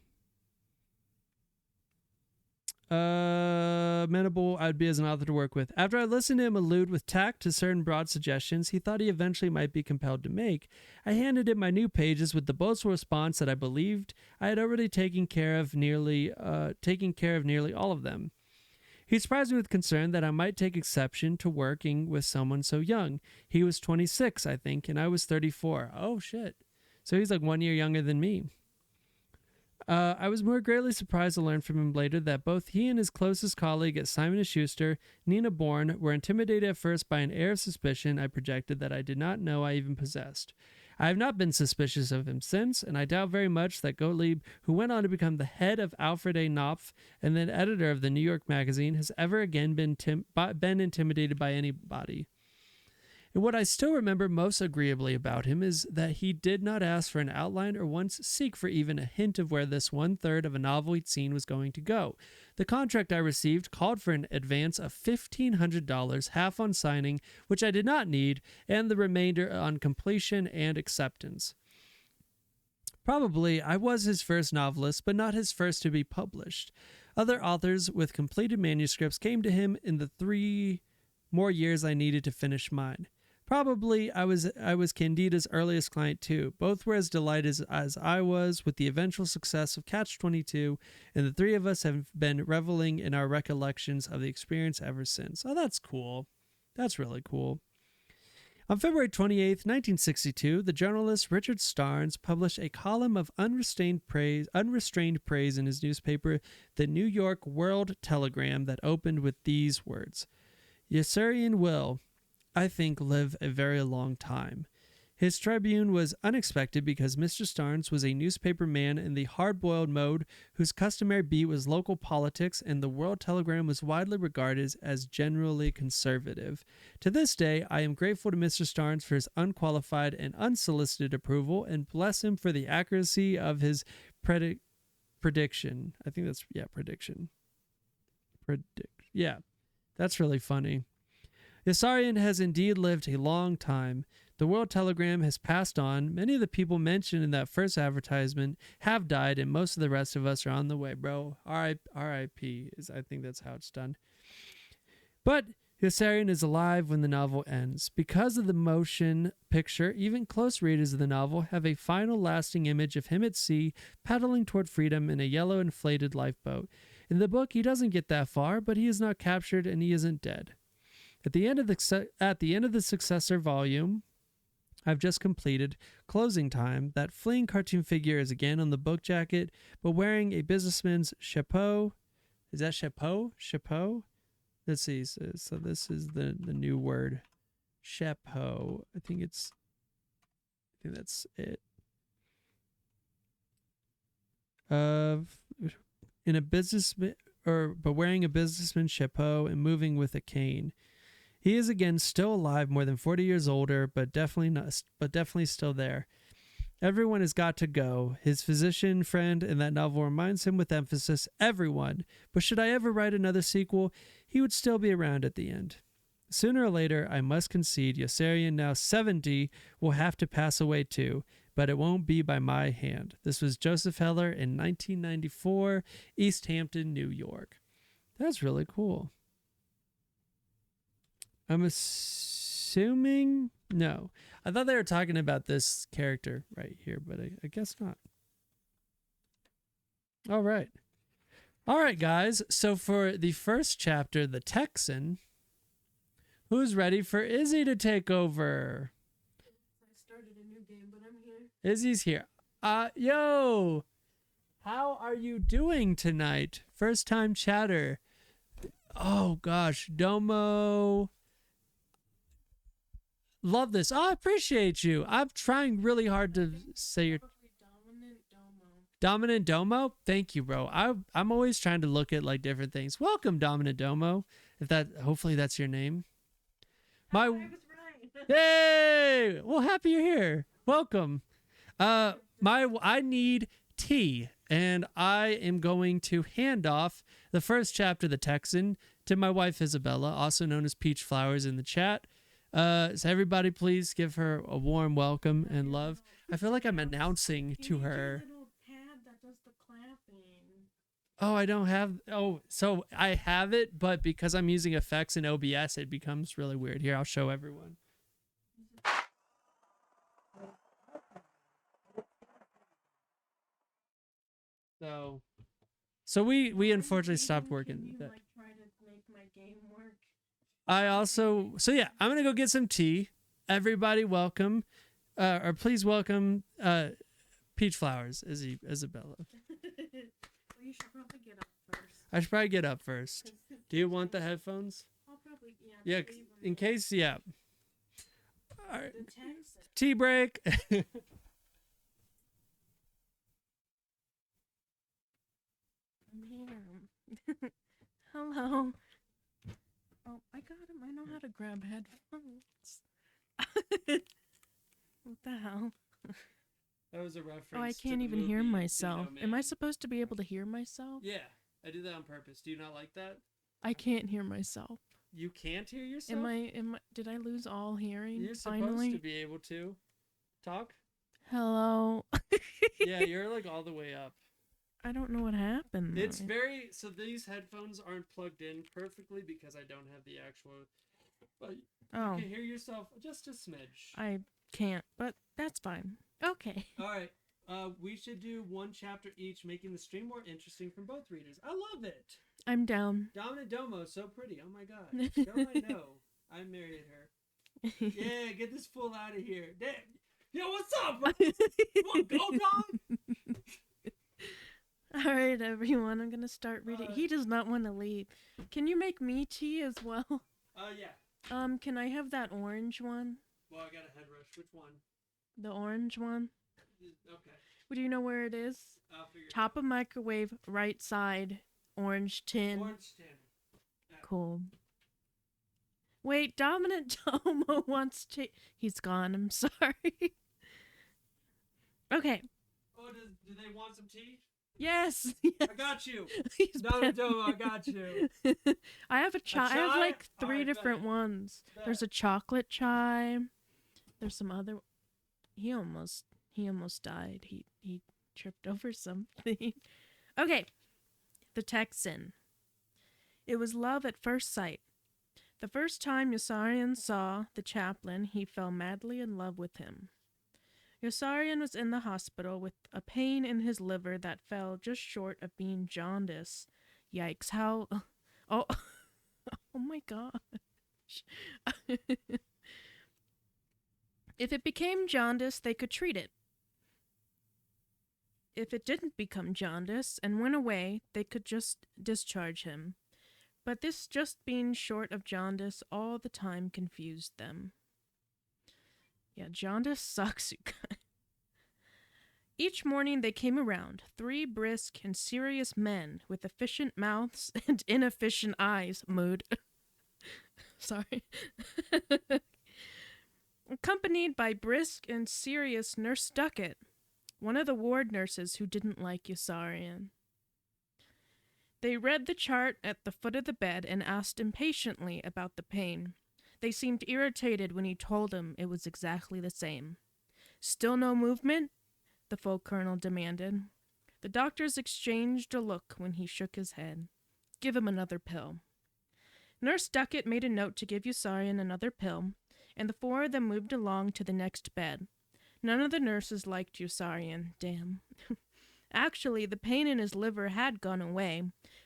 Amenable I'd be as an author to work with. After I listened to him allude with tact to certain broad suggestions he thought he eventually might be compelled to make, I handed him my new pages with the boastful response that I believed I had already taken care of nearly all of them. He surprised me with concern that I might take exception to working with someone so young. He was 26, I think, and I was 34. Oh, shit. So he's like 1 year younger than me. I was more greatly surprised to learn from him later that both he and his closest colleague at Simon & Schuster, Nina Bourne, were intimidated at first by an air of suspicion I projected that I did not know I even possessed. I have not been suspicious of him since, and I doubt very much that Gottlieb, who went on to become the head of Alfred A. Knopf and then editor of the New York Magazine, has ever again been intimidated by anybody. And what I still remember most agreeably about him is that he did not ask for an outline or once seek for even a hint of where this 1/3 of a novel he'd seen was going to go. The contract I received called for an advance of $1,500, half on signing, which I did not need, and the remainder on completion and acceptance. Probably I was his first novelist, but not his first to be published. Other authors with completed manuscripts came to him in the 3 more years I needed to finish mine. Probably I was Candida's earliest client too. Both were as delighted as I was with the eventual success of Catch-22, and the 3 of us have been reveling in our recollections of the experience ever since. Oh, that's cool. That's really cool. On February 28th, 1962, the journalist Richard Starnes published a column of unrestrained praise in his newspaper, the New York World Telegram, that opened with these words: "Yossarian will, I think, live a very long time." His tribune was unexpected because Mr. Starnes was a newspaper man in the hard-boiled mode whose customary beat was local politics, and the World Telegram was widely regarded as generally conservative. To this day, I am grateful to Mr. Starnes for his unqualified and unsolicited approval and bless him for the accuracy of his prediction. I think that's, prediction. Yeah, that's really funny. Yossarian has indeed lived a long time. The World Telegram has passed on. Many of the people mentioned in that first advertisement have died, and most of the rest of us are on the way, bro. R.I.P. I think that's how it's done. But Yossarian is alive when the novel ends. Because of the motion picture, even close readers of the novel have a final lasting image of him at sea, paddling toward freedom in a yellow inflated lifeboat. In the book, he doesn't get that far, but he is not captured and he isn't dead. At the end of the successor volume I've just completed, Closing Time, that fleeing cartoon figure is again on the book jacket, but wearing a businessman's chapeau. Is that chapeau? Chapeau? Let's see. So this is the new word. Chapeau. I think that's it. In a businessman, but wearing a businessman's chapeau and moving with a cane. He is again still alive, more than 40 years older, but definitely still there. Everyone has got to go. His physician friend in that novel reminds him with emphasis, everyone. But should I ever write another sequel, he would still be around at the end. Sooner or later, I must concede, Yossarian, now 70, will have to pass away too, but it won't be by my hand. This was Joseph Heller in 1994, East Hampton, New York. That's really cool. I'm assuming... No. I thought they were talking about this character right here, but I guess not. All right. All right, guys. So for the first chapter, The Texan, who's ready for Izzy to take over? I started a new game, but I'm here. Izzy's here. Yo! How are you doing tonight? First time chatter. Oh, gosh. Domo... Love this. Oh, I appreciate you. I'm trying really hard to say your Dominant Domo. Thank you, bro. I'm always trying to look at like different things. Welcome, Dominant Domo. Hopefully that's your name. I was right. Yay! Well, happy you're here. Welcome. I need tea, and I am going to hand off the first chapter of The Texan to my wife Isabella, also known as Peach Flowers in the chat. So everybody, please give her a warm welcome and love. I feel like I'm announcing to her. Little pad that does the clapping. Oh, I don't have. Oh, so I have it, but because I'm using effects in OBS, it becomes really weird. Here, I'll show everyone. So we unfortunately stopped working. Can you like try to make my game work? I'm gonna go get some tea. Everybody, welcome, or please welcome, Peach Flowers, Isabella. Well, you should probably get up first. I should probably get up first. Do you want the headphones? I'll probably Yeah, in case. Yeah. All right. The Texan. Tea break. I'm here. Hello. Oh, I got him. I know how to grab headphones. What the hell? That was a reference. Oh, I to can't the even hear movie, myself. You know, Am I Man. supposed to be able to hear myself? Yeah, I did that on purpose. Do you not like that? I can't hear myself. You can't hear yourself? Am I did I lose all hearing You're supposed finally? to be able to talk. Hello. Yeah, you're like all the way up. I don't know what happened. It's though. very so these headphones aren't plugged in perfectly because I don't have the actual. But Oh, you can hear yourself just a smidge. I can't, but that's fine. Okay. All right. We should do one chapter each, making the stream more interesting from both readers. I love it. I'm down. Domina Domo, so pretty. Oh my god. Don't I know? I married her. Yeah, get this fool out of here. Damn. Yo, what's up, bro? You want to go, Dom? All right, everyone. I'm gonna start reading. Uh, He does not want to leave. Can you make me tea as well? Yeah. Can I have that orange one? Well, I got a head rush. Which one? The orange one. Okay. Do you know where it is? I'll figure it Top of microwave, right side, orange tin. out. Orange tin. Cool. Wait, Dominant Domo wants to. He's gone. I'm sorry. Okay. Oh, do they want some tea? Yes. I got you. He's Domina been- Domo, I got you. I have a chai. I have chai? like 3 Alright, different bet. ones. Bet. There's a chocolate chai. There's some other. He almost died. He tripped over something. Okay. The Texan. It was love at first sight. The first time Yossarian saw the chaplain, he fell madly in love with him. Yossarian was in the hospital with a pain in his liver that fell just short of being jaundice. Yikes, how... Oh, oh my gosh. If it became jaundice, they could treat it. If it didn't become jaundice and went away, they could just discharge him. But this just being short of jaundice all the time confused them. Yeah, jaundice sucks, you guys. Each morning they came around, 3 brisk and serious men with efficient mouths and inefficient eyes. Mood. Sorry. Accompanied by brisk and serious Nurse Duckett, one of the ward nurses who didn't like Yossarian. They read the chart at the foot of the bed and asked impatiently about the pain. They seemed irritated when he told them it was exactly the same. Still no movement? The full colonel demanded. The doctors exchanged a look when he shook his head. Give him another pill. Nurse Duckett made a note to give Yossarian another pill, and the 4 of them moved along to the next bed. None of the nurses liked Yossarian. Damn. Actually, the pain in his liver had gone away,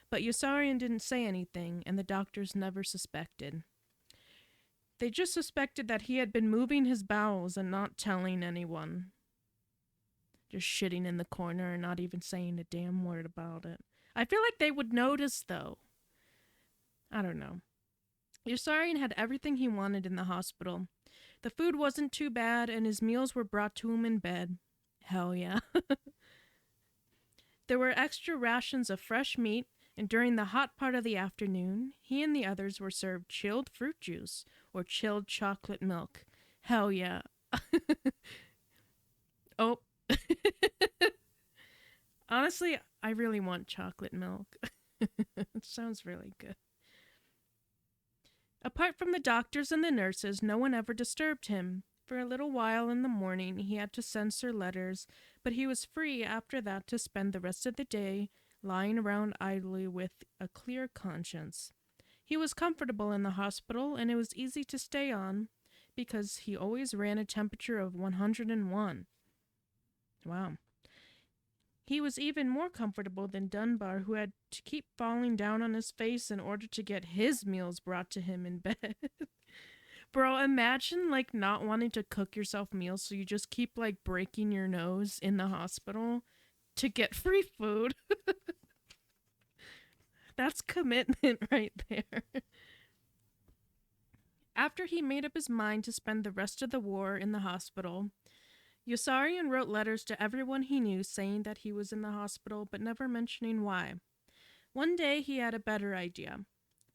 but Yossarian didn't say anything, and the doctors never suspected. They just suspected that he had been moving his bowels and not telling anyone. Just shitting in the corner and not even saying a damn word about it. I feel like they would notice, though. I don't know. Yossarian had everything he wanted in the hospital. The food wasn't too bad, and his meals were brought to him in bed. Hell yeah. There were extra rations of fresh meat, and during the hot part of the afternoon, he and the others were served chilled fruit juice or chilled chocolate milk. Hell yeah. Oh. Honestly, I really want chocolate milk. It sounds really good. Apart from the doctors and the nurses, no one ever disturbed him. For a little while in the morning, he had to censor letters, but he was free after that to spend the rest of the day lying around idly with a clear conscience. He was comfortable in the hospital, and it was easy to stay on because he always ran a temperature of 101. Wow. He was even more comfortable than Dunbar, who had to keep falling down on his face in order to get his meals brought to him in bed. Bro, imagine like not wanting to cook yourself meals, so you just keep like breaking your nose in the hospital to get free food. That's commitment right there. After he made up his mind to spend the rest of the war in the hospital, Yossarian wrote letters to everyone he knew saying that he was in the hospital but never mentioning why. One day he had a better idea.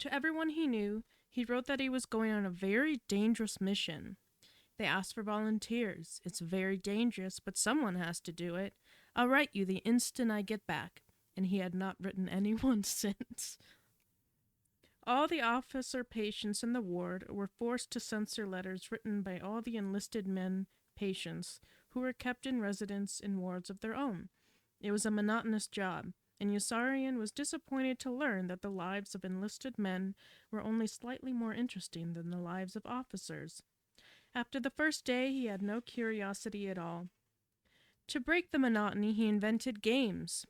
To everyone he knew, he wrote that he was going on a very dangerous mission. They asked for volunteers. It's very dangerous, but someone has to do it. I'll write you the instant I get back. And he had not written anyone since. All the officer patients in the ward were forced to censor letters written by all the enlisted men patients who were kept in residence in wards of their own. It was a monotonous job, and Yossarian was disappointed to learn that the lives of enlisted men were only slightly more interesting than the lives of officers. After the first day, he had no curiosity at all. To break the monotony, he invented games.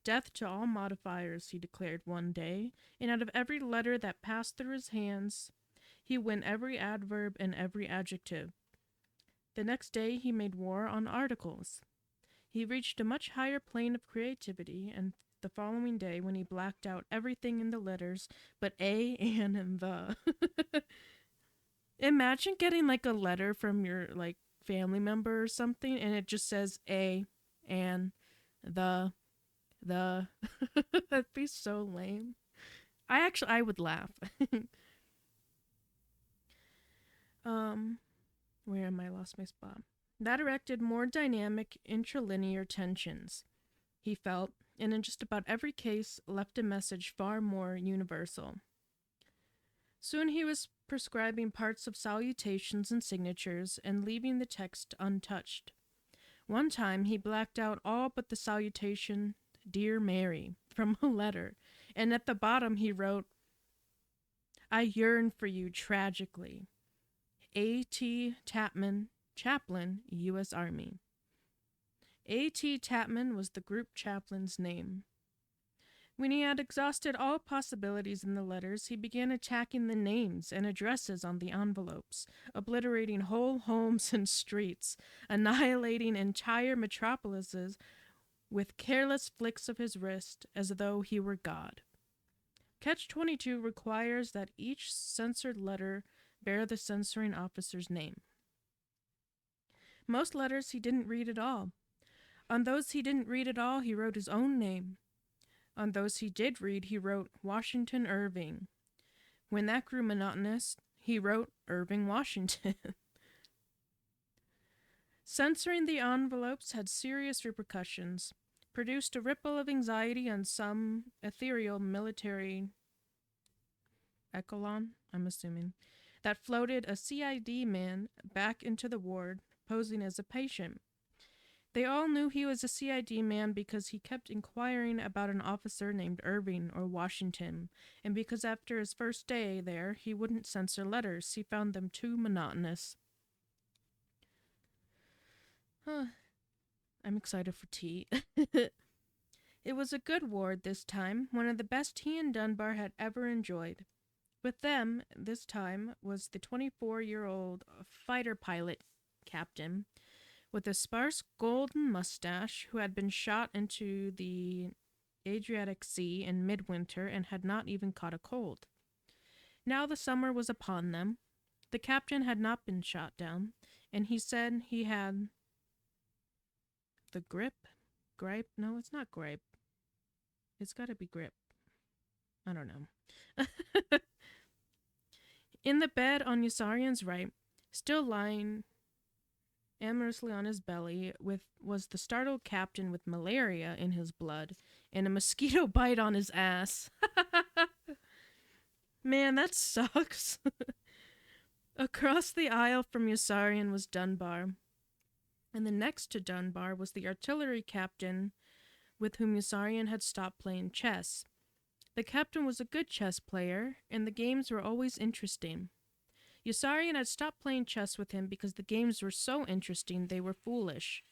Death to all modifiers, he declared one day, and out of every letter that passed through his hands, he went every adverb and every adjective. The next day, he made war on articles. He reached a much higher plane of creativity, and the following day, when he blacked out everything in the letters but a, an, and the. Imagine getting like a letter from your like family member or something, and it just says a, an, the. That'd be so lame. I would laugh. Where am I? Lost my spot. That erected more dynamic intralinear tensions, he felt, and in just about every case left a message far more universal. Soon he was prescribing parts of salutations and signatures and leaving the text untouched. One time he blacked out all but the salutation, Dear Mary, from a letter, and at the bottom he wrote, I yearn for you tragically. A.T. Tapman, Chaplain, U.S. Army. A.T. Tapman was the group chaplain's name. When he had exhausted all possibilities in the letters, he began attacking the names and addresses on the envelopes, obliterating whole homes and streets, annihilating entire metropolises with careless flicks of his wrist as though he were God. Catch-22 requires that each censored letter bear the censoring officer's name. Most letters he didn't read at all. On those he didn't read at all, he wrote his own name. On those he did read, he wrote Washington Irving. When that grew monotonous, he wrote Irving Washington. Censoring the envelopes had serious repercussions, produced a ripple of anxiety on some ethereal military echelon, I'm assuming, that floated a CID man back into the ward, posing as a patient. They all knew he was a CID man because he kept inquiring about an officer named Irving or Washington, and because after his first day there, he wouldn't censor letters. He found them too monotonous. I'm excited for tea. It was a good ward this time, one of the best he and Dunbar had ever enjoyed. With them, this time, was the 24-year-old fighter pilot captain with a sparse golden mustache who had been shot into the Adriatic Sea in midwinter and had not even caught a cold. Now the summer was upon them. The captain had not been shot down, and he said he had the gripe? No, it's not gripe. It's gotta be grip. I don't know. In the bed on Yossarian's right, Still lying amorously on his belly was the startled captain with malaria in his blood and a mosquito bite on his ass. Man, that sucks. Across the aisle from Yossarian was Dunbar, and then next to Dunbar was the artillery captain with whom Yossarian had stopped playing chess. The captain was a good chess player, and the games were always interesting. Yossarian had stopped playing chess with him because the games were so interesting they were foolish.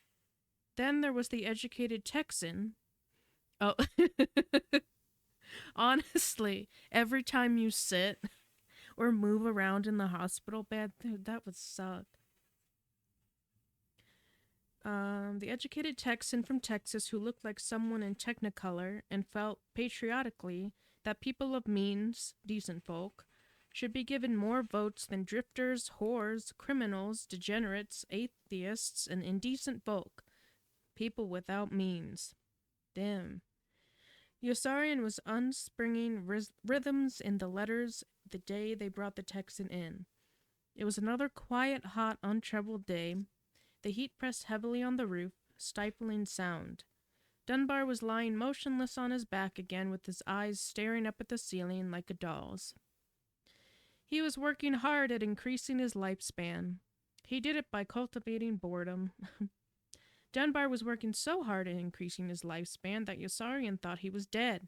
Then there was the educated Texan. Oh, honestly, every time you sit or move around in the hospital bed, dude, that would suck. The educated Texan from Texas who looked like someone in Technicolor and felt patriotically that people of means, decent folk, should be given more votes than drifters, whores, criminals, degenerates, atheists, and indecent folk. People without means. Damn. Yossarian was unspringing rhythms in the letters the day they brought the Texan in. It was another quiet, hot, untroubled day. The heat pressed heavily on the roof, stifling sound. Dunbar was lying motionless on his back again with his eyes staring up at the ceiling like a doll's. He was working hard at increasing his lifespan. He did it by cultivating boredom. Dunbar was working so hard at increasing his lifespan that Yossarian thought he was dead.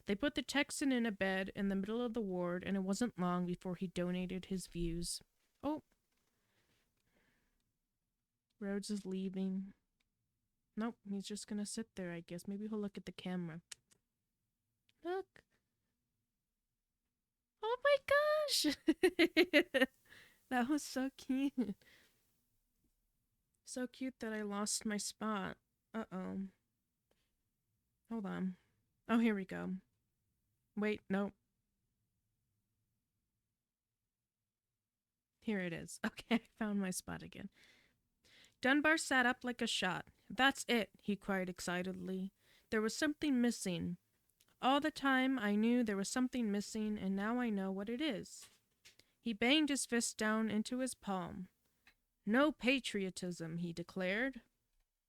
They put the Texan in a bed in the middle of the ward, and it wasn't long before he donated his views. Oh. Rhodes is leaving. Nope, he's just gonna sit there, I guess. Maybe he'll look at the camera. Look. Oh my gosh! That was so cute. So cute that I lost my spot. Uh-oh. Hold on. Oh, here we go. Wait, no. Here it is. Okay, I found my spot again. Dunbar sat up like a shot. That's it, he cried excitedly. There was something missing. All the time I knew there was something missing, and now I know what it is. He banged his fist down into his palm. No patriotism, he declared.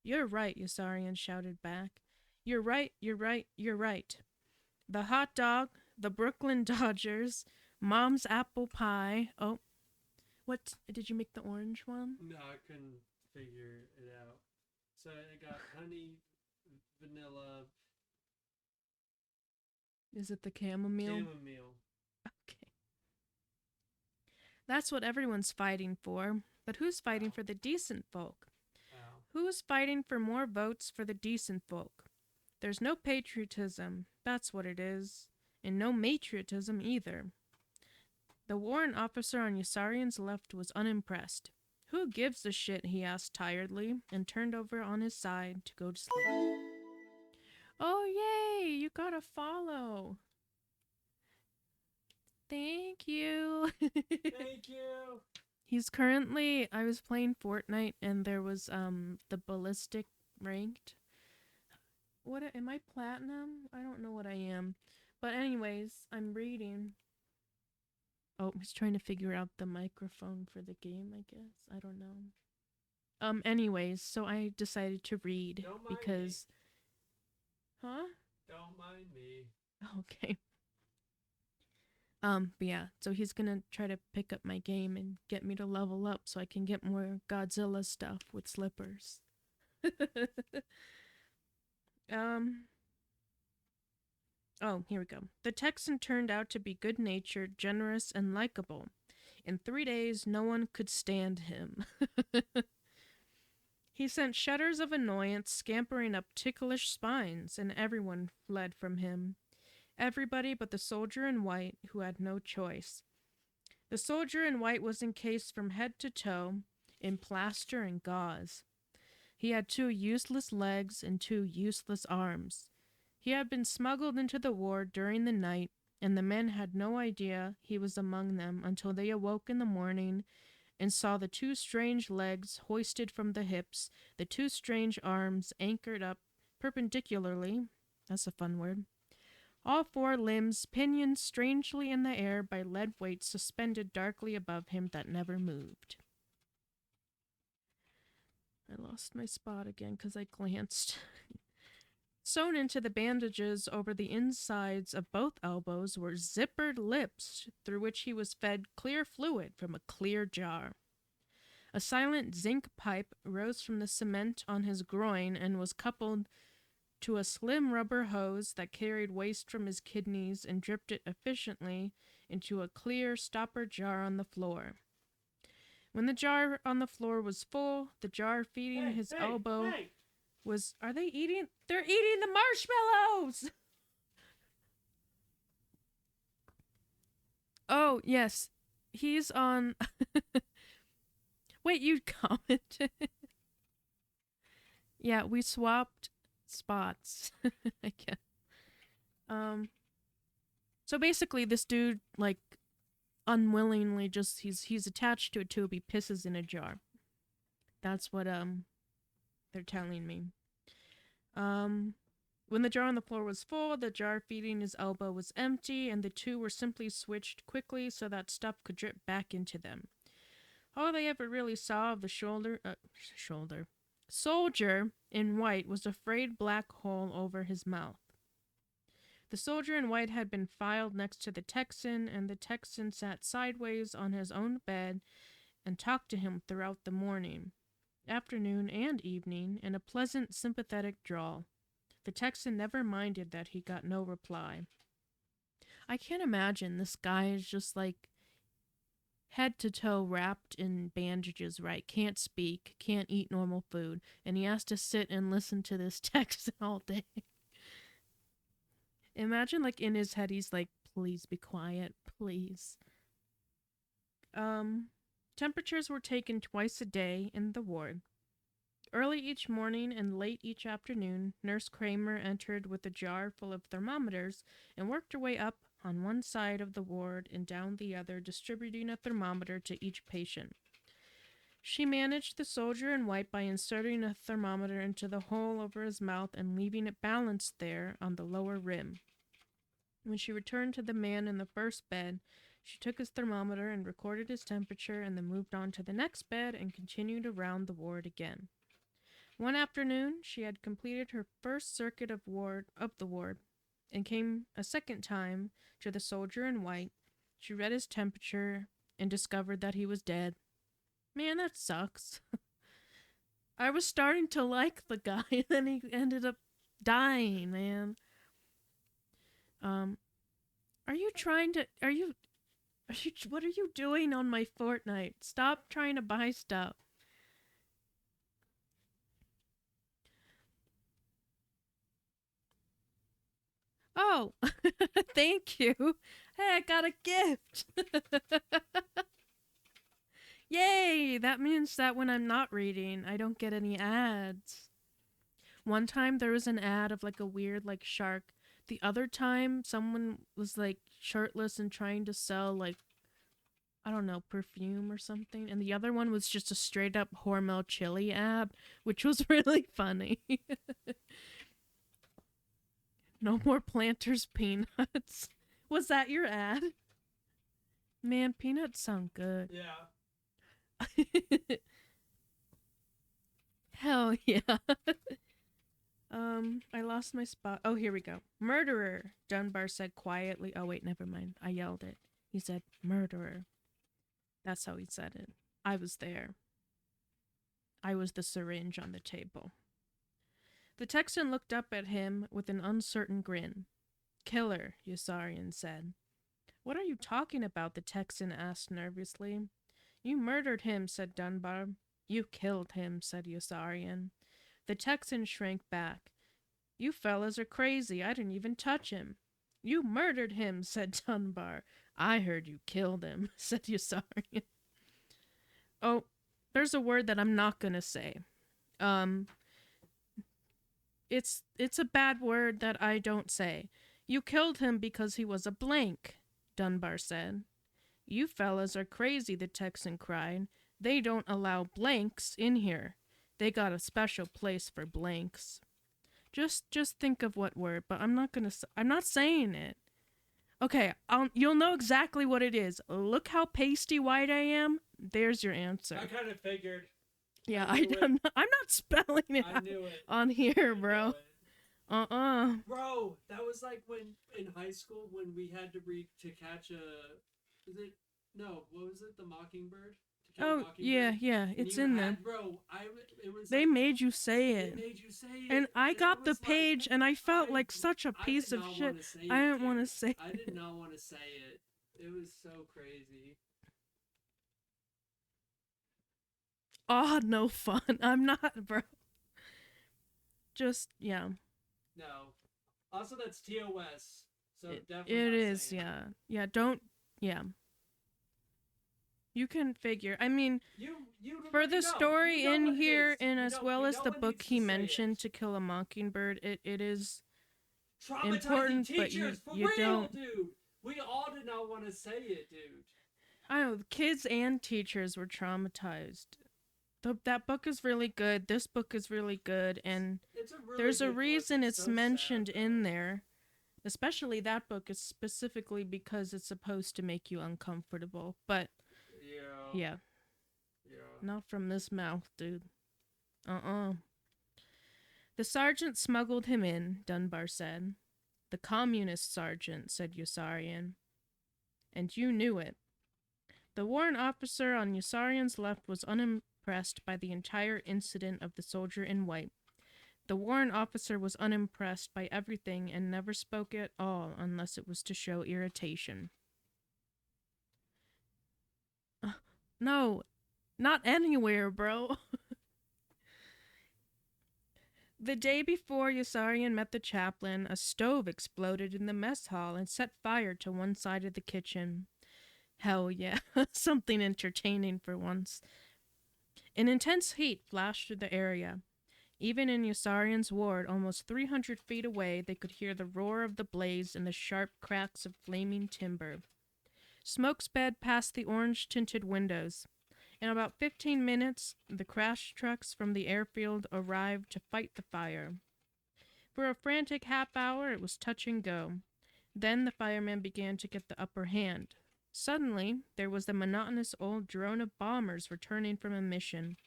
You're right, Yossarian shouted back. You're right, you're right, you're right. The hot dog, the Brooklyn Dodgers, Mom's apple pie. Oh, what? Did you make the orange one? No, I couldn't figure it out. So I got honey, vanilla. Is it the chamomile? Chamomile. Okay. That's what everyone's fighting for. But who's fighting for the decent folk? Wow. Who's fighting for more votes for the decent folk? There's no patriotism, that's what it is. And no matriotism either. The warrant officer on Yossarian's left was unimpressed. Who gives a shit, he asked tiredly, and turned over on his side to go to sleep. Oh, yay! You got a follow. Thank you. Thank you. He's currently, I was playing Fortnite and there was the ballistic ranked. What am I, platinum? I don't know what I am. But anyways, I'm reading. Oh, he's trying to figure out the microphone for the game, I guess. I don't know. Anyways, so I decided to read Don't mind because Huh? Don't mind me. Okay. But yeah, so he's gonna try to pick up my game and get me to level up so I can get more Godzilla stuff with slippers. Oh, here we go. The Texan turned out to be good-natured, generous, and likable. In 3 days, no one could stand him. He sent shudders of annoyance scampering up ticklish spines, and everyone fled from him. Everybody but the soldier in white, who had no choice. The soldier in white was encased from head to toe in plaster and gauze. He had 2 useless legs and 2 useless arms. He had been smuggled into the ward during the night, and the men had no idea he was among them until they awoke in the morning and saw the 2 strange legs hoisted from the hips, the 2 strange arms anchored up perpendicularly. That's a fun word. All 4 limbs pinioned strangely in the air by lead weights suspended darkly above him that never moved. I lost my spot again because I glanced. Sewn into the bandages over the insides of both elbows were zippered lips through which he was fed clear fluid from a clear jar. A silent zinc pipe rose from the cement on his groin and was coupled to a slim rubber hose that carried waste from his kidneys and dripped it efficiently into a clear stopper jar on the floor. When the jar on the floor was full, the jar feeding his elbow was... Are they eating? They're eating the marshmallows! Oh, yes. He's on... Wait, you commented? Yeah, we swapped spots. I guess. So basically this dude, like, unwillingly just... He's attached to a tube. He pisses in a jar. That's what, they're telling me. When the jar on the floor was full, the jar feeding his elbow was empty, and the two were simply switched quickly so that stuff could drip back into them. All they ever really saw of the soldier in white was a frayed black hole over his mouth. The soldier in white had been filed next to the Texan, and the Texan sat sideways on his own bed and talked to him throughout the morning, afternoon, and evening in a pleasant, sympathetic drawl. The Texan never minded that he got no reply. I can't imagine this guy is just like head to toe wrapped in bandages, right? Can't speak, can't eat normal food, and he has to sit and listen to this Texan all day. Imagine, like, in his head he's like, please be quiet, please. Temperatures were taken twice a day in the ward. Early each morning and late each afternoon, Nurse Kramer entered with a jar full of thermometers and worked her way up on one side of the ward and down the other, distributing a thermometer to each patient. She managed the soldier in white by inserting a thermometer into the hole over his mouth and leaving it balanced there on the lower rim. When she returned to the man in the first bed, she took his thermometer and recorded his temperature and then moved on to the next bed and continued around the ward again. One afternoon, she had completed her first circuit of the ward and came a second time to the soldier in white. She read his temperature and discovered that he was dead. Man, that sucks. I was starting to like the guy, and then he ended up dying, man. What are you doing on my Fortnite? Stop trying to buy stuff. Oh, thank you. Hey, I got a gift. Yay! That means that when I'm not reading, I don't get any ads. One time there was an ad of like a weird like shark. The other time someone was like shirtless and trying to sell like, I don't know, perfume or something. And the other one was just a straight up Hormel chili ad, which was really funny. No more Planters peanuts. Was that your ad? Man, peanuts sound good. Yeah. Hell yeah. I lost my spot. Oh, here we go. Murderer, Dunbar said quietly. Oh, wait, never mind. I yelled it. He said, murderer. That's how he said it. I was there. I was the syringe on the table. The Texan looked up at him with an uncertain grin. Killer, Yossarian said. What are you talking about? The Texan asked nervously. You murdered him, said Dunbar. You killed him, said Yossarian. The Texan shrank back. You fellas are crazy. I didn't even touch him. You murdered him, said Dunbar. I heard you killed him, said Yossarian. Oh, there's a word that I'm not gonna say. It's a bad word that I don't say. You killed him because he was a blank, Dunbar said. You fellas are crazy, the Texan cried. They don't allow blanks in here. They got a special place for blanks. Just think of what word, but I'm not saying it. Okay, you'll know exactly what it is. Look how pasty white I am. There's your answer. I kind of figured. Yeah, I knew I'm not spelling it I out knew it. on here, bro. Bro, that was like when in high school when we had to read To Catch a. Is it? No, what was it? The Mockingbird. To Kill a Oh, Mockingbird. yeah, And it's you in had, there. bro. It was. They like, made you say They it. made you say it. And I got the was page and I felt I- like such a I piece did of not shit. want to say I it, didn't want to dude. say I did not want to say it. It was so crazy. Oh, no fun. I'm not, bro. Just, yeah. No. Also, that's TOS. So It definitely not is, saying yeah. Yeah, don't, yeah. You can figure. I mean, You for the know. story You know in what it here, is. and You as know- well we as know the what book needs he to say mentioned, it. To Kill a Mockingbird, it is Traumatizing important, but teachers for you real, don't. dude. We all did not want to say it, dude. I know, the kids and teachers were traumatized. That book is really good. This book is really good, and It's a really there's a good book. reason it's so mentioned sad, in though. there. Especially that book is specifically because it's supposed to make you uncomfortable. But yeah, Yeah. not from this mouth, dude. The sergeant smuggled him in, Dunbar said. The communist sergeant, said Yossarian. And you knew it. The warrant officer on Yossarian's left was unimpressed by the entire incident of the soldier in white. The warrant officer was unimpressed by everything and never spoke at all unless it was to show irritation. No, not anywhere, bro. The day before Yossarian met the chaplain, a stove exploded in the mess hall and set fire to one side of the kitchen. Hell yeah, something entertaining for once. An intense heat flashed through the area. Even in Yossarian's ward, almost 300 feet away, they could hear the roar of the blaze and the sharp cracks of flaming timber. Smoke sped past the orange-tinted windows. In about 15 minutes, the crash trucks from the airfield arrived to fight the fire. For a frantic half hour, it was touch and go. Then the firemen began to get the upper hand. Suddenly, there was the monotonous old drone of bombers returning from a mission,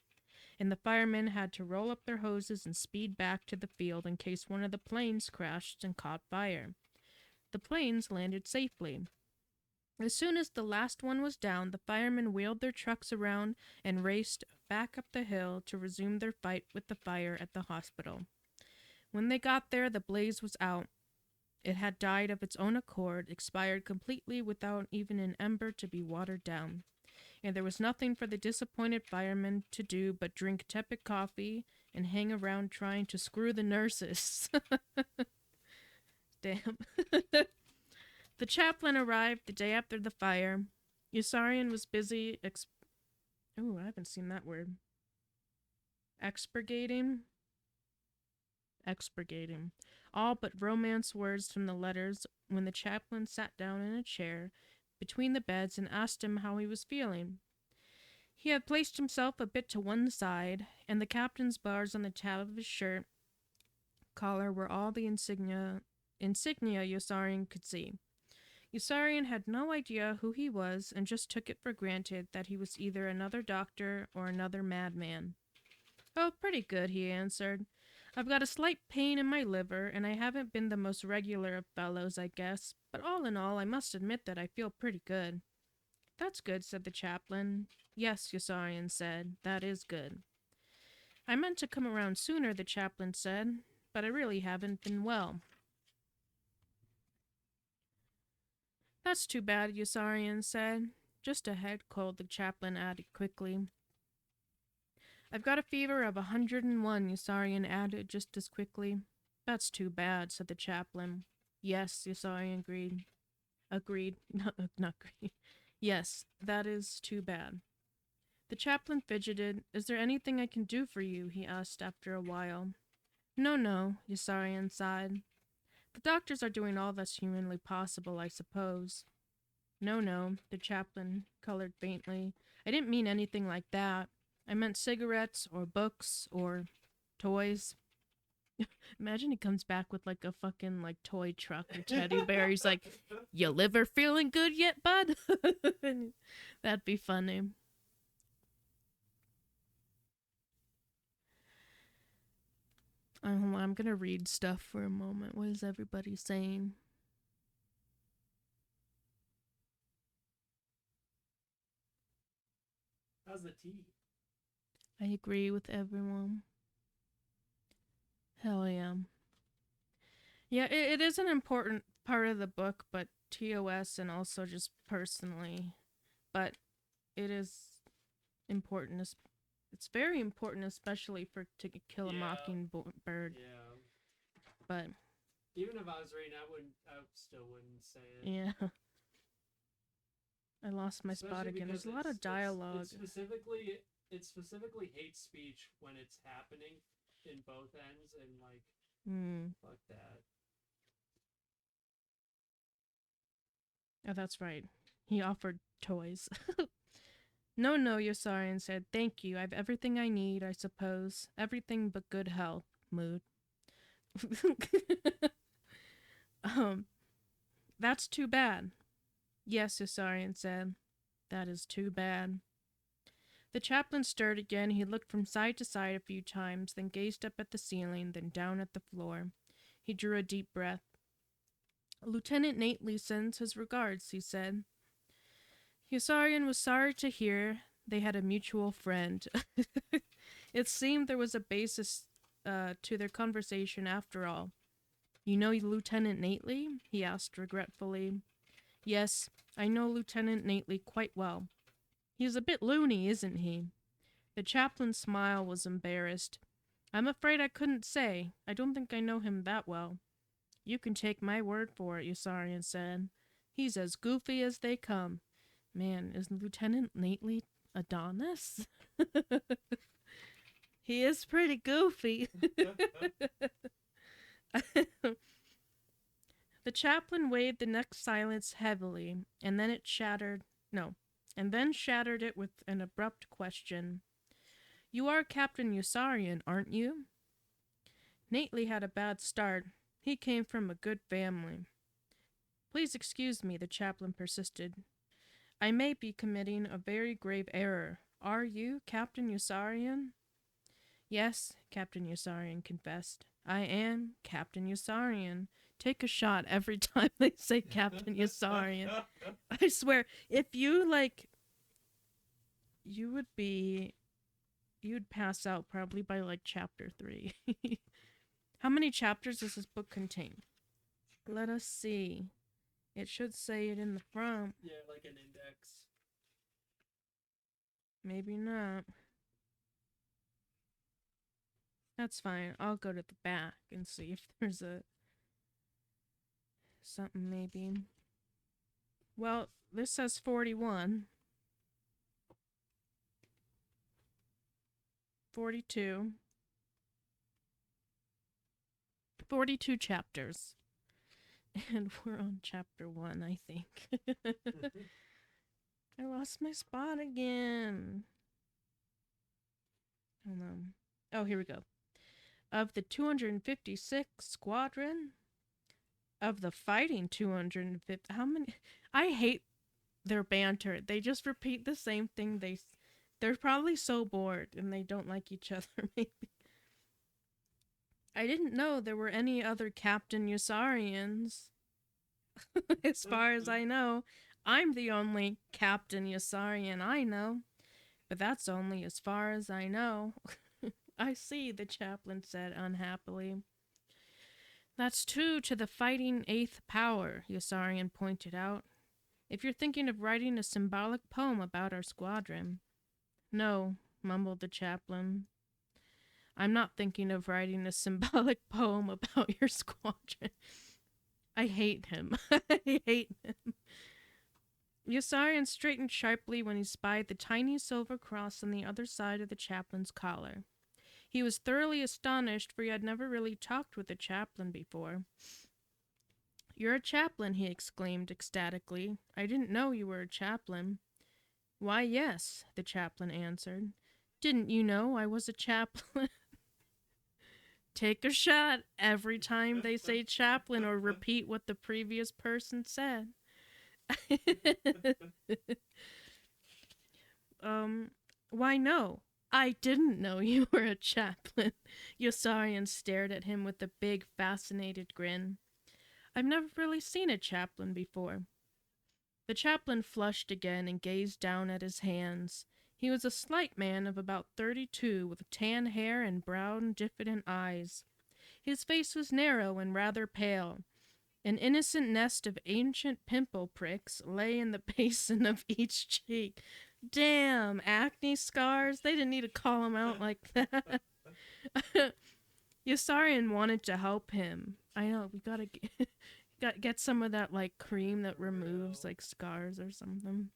and the firemen had to roll up their hoses and speed back to the field in case one of the planes crashed and caught fire. The planes landed safely. As soon as the last one was down, the firemen wheeled their trucks around and raced back up the hill to resume their fight with the fire at the hospital. When they got there, the blaze was out. It had died of its own accord, expired completely without even an ember to be watered down. And there was nothing for the disappointed firemen to do but drink tepid coffee and hang around trying to screw the nurses. Damn. The chaplain arrived the day after the fire. Yossarian was busy Ooh, I haven't seen that word. Expurgating? Expurgating. All but romance words from the letters when the chaplain sat down in a chair between the beds and asked him how he was feeling. He had placed himself a bit to one side, and the captain's bars on the tab of his shirt collar were all the insignia Yossarian could see. Yossarian had no idea who he was and just took it for granted that he was either another doctor or another madman. Oh, pretty good, he answered. I've got a slight pain in my liver, and I haven't been the most regular of fellows, I guess, but all in all, I must admit that I feel pretty good. That's good, said the chaplain. Yes, Yossarian said, that is good. I meant to come around sooner, the chaplain said, but I really haven't been well. That's too bad, Yossarian said. Just a head cold, the chaplain added quickly. I've got a fever of 101, Yossarian added just as quickly. That's too bad, said the chaplain. Yes, Yossarian agreed. Agreed. Not agreed. Yes, that is too bad. The chaplain fidgeted. Is there anything I can do for you? He asked after a while. No, Yossarian sighed. The doctors are doing all that's humanly possible, I suppose. No, the chaplain colored faintly. I didn't mean anything like that. I meant cigarettes or books or toys. Imagine he comes back with like a fucking like toy truck or teddy bear. He's like, "Your liver feeling good yet, bud?" That'd be funny. I'm gonna read stuff for a moment. What is everybody saying? How's the tea? I agree with everyone. Hell yeah. Yeah, it is an important part of the book, but TOS and also just personally. But it is important. It's very important, especially for To Kill a Yeah. Mockingbird. Yeah. But Even if I was reading, I still wouldn't say it. yeah. I lost my spot again. There's a lot of dialogue. It specifically hates speech when it's happening in both ends, and like, fuck that. Oh, that's right. He offered toys. No, Yosarian said, thank you. I have everything I need, I suppose. Everything but good health. Mood. That's too bad. Yes, Yosarian said. That is too bad. The chaplain stirred again. He looked from side to side a few times, then gazed up at the ceiling, then down at the floor. He drew a deep breath. Lieutenant Nately sends his regards, he said. Yosarian was sorry to hear they had a mutual friend. It seemed there was a basis to their conversation after all. You know Lieutenant Nately? He asked regretfully. Yes, I know Lieutenant Nately quite well. He's a bit loony, isn't he? The chaplain's smile was embarrassed. I'm afraid I couldn't say. I don't think I know him that well. You can take my word for it, Yosarian said. He's as goofy as they come. Man, is Lieutenant Nately Adonis? He is pretty goofy. The chaplain waved the next silence heavily, and then shattered it with an abrupt question. You are Captain Yosarian, aren't you? Nately had a bad start. He came from a good family. Please excuse me, the chaplain persisted. I may be committing a very grave error. Are you Captain Yosarian? Yes, Captain Yosarian confessed. I am Captain Yosarian. Take a shot every time they say Captain Yosarian. I swear, if you, you'd pass out probably by, chapter 3. How many chapters does this book contain? Let us see. It should say it in the front. Yeah, like an index. Maybe not. That's fine. I'll go to the back and see if there's something maybe. Well, this says 41. 42. 42 chapters. And we're on chapter 1, I think. I lost my spot again. Hold on. Oh, here we go. Of the 256th Squadron, of the fighting 250, how many? I hate their banter. They just repeat the same thing. They're probably so bored and they don't like each other, maybe. I didn't know there were any other Captain Yosarians. As far as I know, I'm the only Captain Yosarian I know. But that's only as far as I know. I see, the chaplain said unhappily. That's 2 to the fighting 8th power, Yosarian pointed out. If you're thinking of writing a symbolic poem about our squadron. No, mumbled the chaplain. I'm not thinking of writing a symbolic poem about your squadron. I hate him. I hate him. Yosarian straightened sharply when he spied the tiny silver cross on the other side of the chaplain's collar. He was thoroughly astonished, for he had never really talked with a chaplain before. You're a chaplain, he exclaimed ecstatically. I didn't know you were a chaplain. Why, yes, the chaplain answered. Didn't you know I was a chaplain? Take a shot every time they say chaplain or repeat what the previous person said. Why no. I didn't know you were a chaplain. Yosarian stared at him with a big, fascinated grin. I've never really seen a chaplain before. The chaplain flushed again and gazed down at his hands. He was a slight man of about 32, with tan hair and brown, diffident eyes. His face was narrow and rather pale. An innocent nest of ancient pimple pricks lay in the basin of each cheek. Damn, acne scars? They didn't need to call him out like that. Yosarian wanted to help him. I know, we gotta get some of that, like, cream that removes, like, scars or something.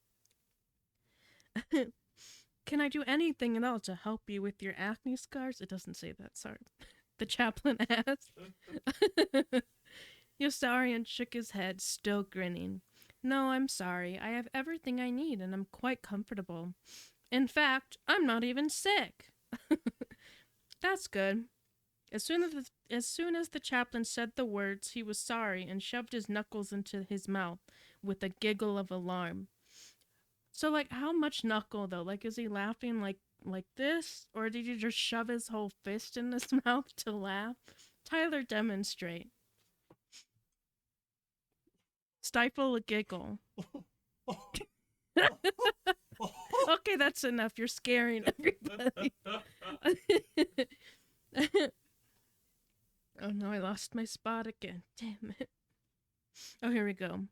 Can I do anything at all to help you with your acne scars? It doesn't say that, sorry. The chaplain asked. Yosarian shook his head, still grinning. No, I'm sorry. I have everything I need, and I'm quite comfortable. In fact, I'm not even sick. That's good. As soon as the chaplain said the words, he was sorry and shoved his knuckles into his mouth with a giggle of alarm. So, like, how much knuckle, though? Like, is he laughing like this? Or did he just shove his whole fist in his mouth to laugh? Tyler, demonstrate. Stifle a giggle. Okay, that's enough. You're scaring everybody. Oh no, I lost my spot again. Damn it. Oh, here we go.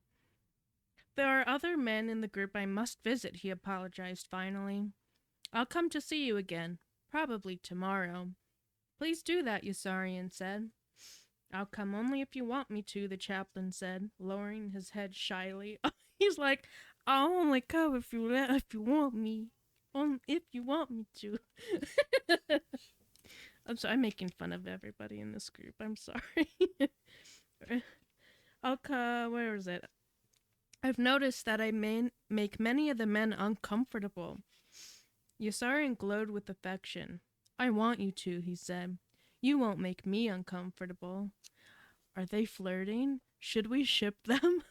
There are other men in the group I must visit, he apologized finally. I'll come to see you again. Probably tomorrow. Please do that, Yosarian said. I'll come only if you want me to, the chaplain said, lowering his head shyly. He's like, I'll only come if you want me. If you want me to. I'm sorry, I'm making fun of everybody in this group. I'm sorry. Where is it? I've noticed that I make many of the men uncomfortable. Yosarian glowed with affection. I want you to, he said. You won't make me uncomfortable. Are they flirting? Should we ship them?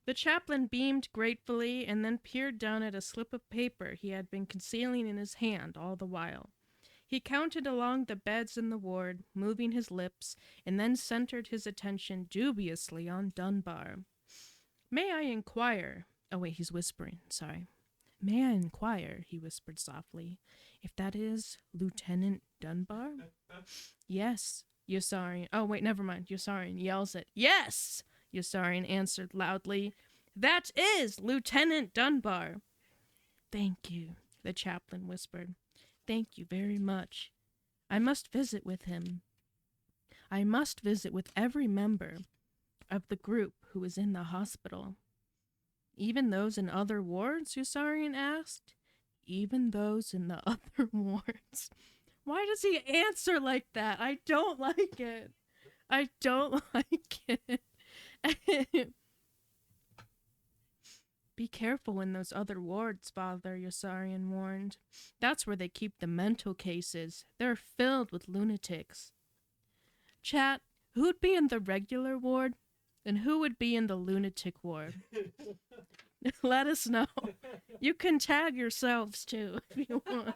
The chaplain beamed gratefully and then peered down at a slip of paper he had been concealing in his hand all the while. He counted along the beds in the ward, moving his lips, and then centered his attention dubiously on Dunbar. May I inquire? Oh wait, he's whispering, sorry. May I inquire, he whispered softly, if that is Lieutenant Dunbar? Yes, Yosarian. Oh wait, never mind. Yosarian yells it. Yes! Yosarian answered loudly. That is Lieutenant Dunbar. Thank you, the chaplain whispered. Thank you very much. I must visit with him. I must visit with every member of the group who is in the hospital. Even those in other wards? Yosarian asked. Even those in the other wards. Why does he answer like that? I don't like it. I don't like it. Be careful in those other wards, Father, Yosarian warned. That's where they keep the mental cases. They're filled with lunatics. Chat, who'd be in the regular ward? And who would be in the lunatic ward? Let us know. You can tag yourselves, too, if you want.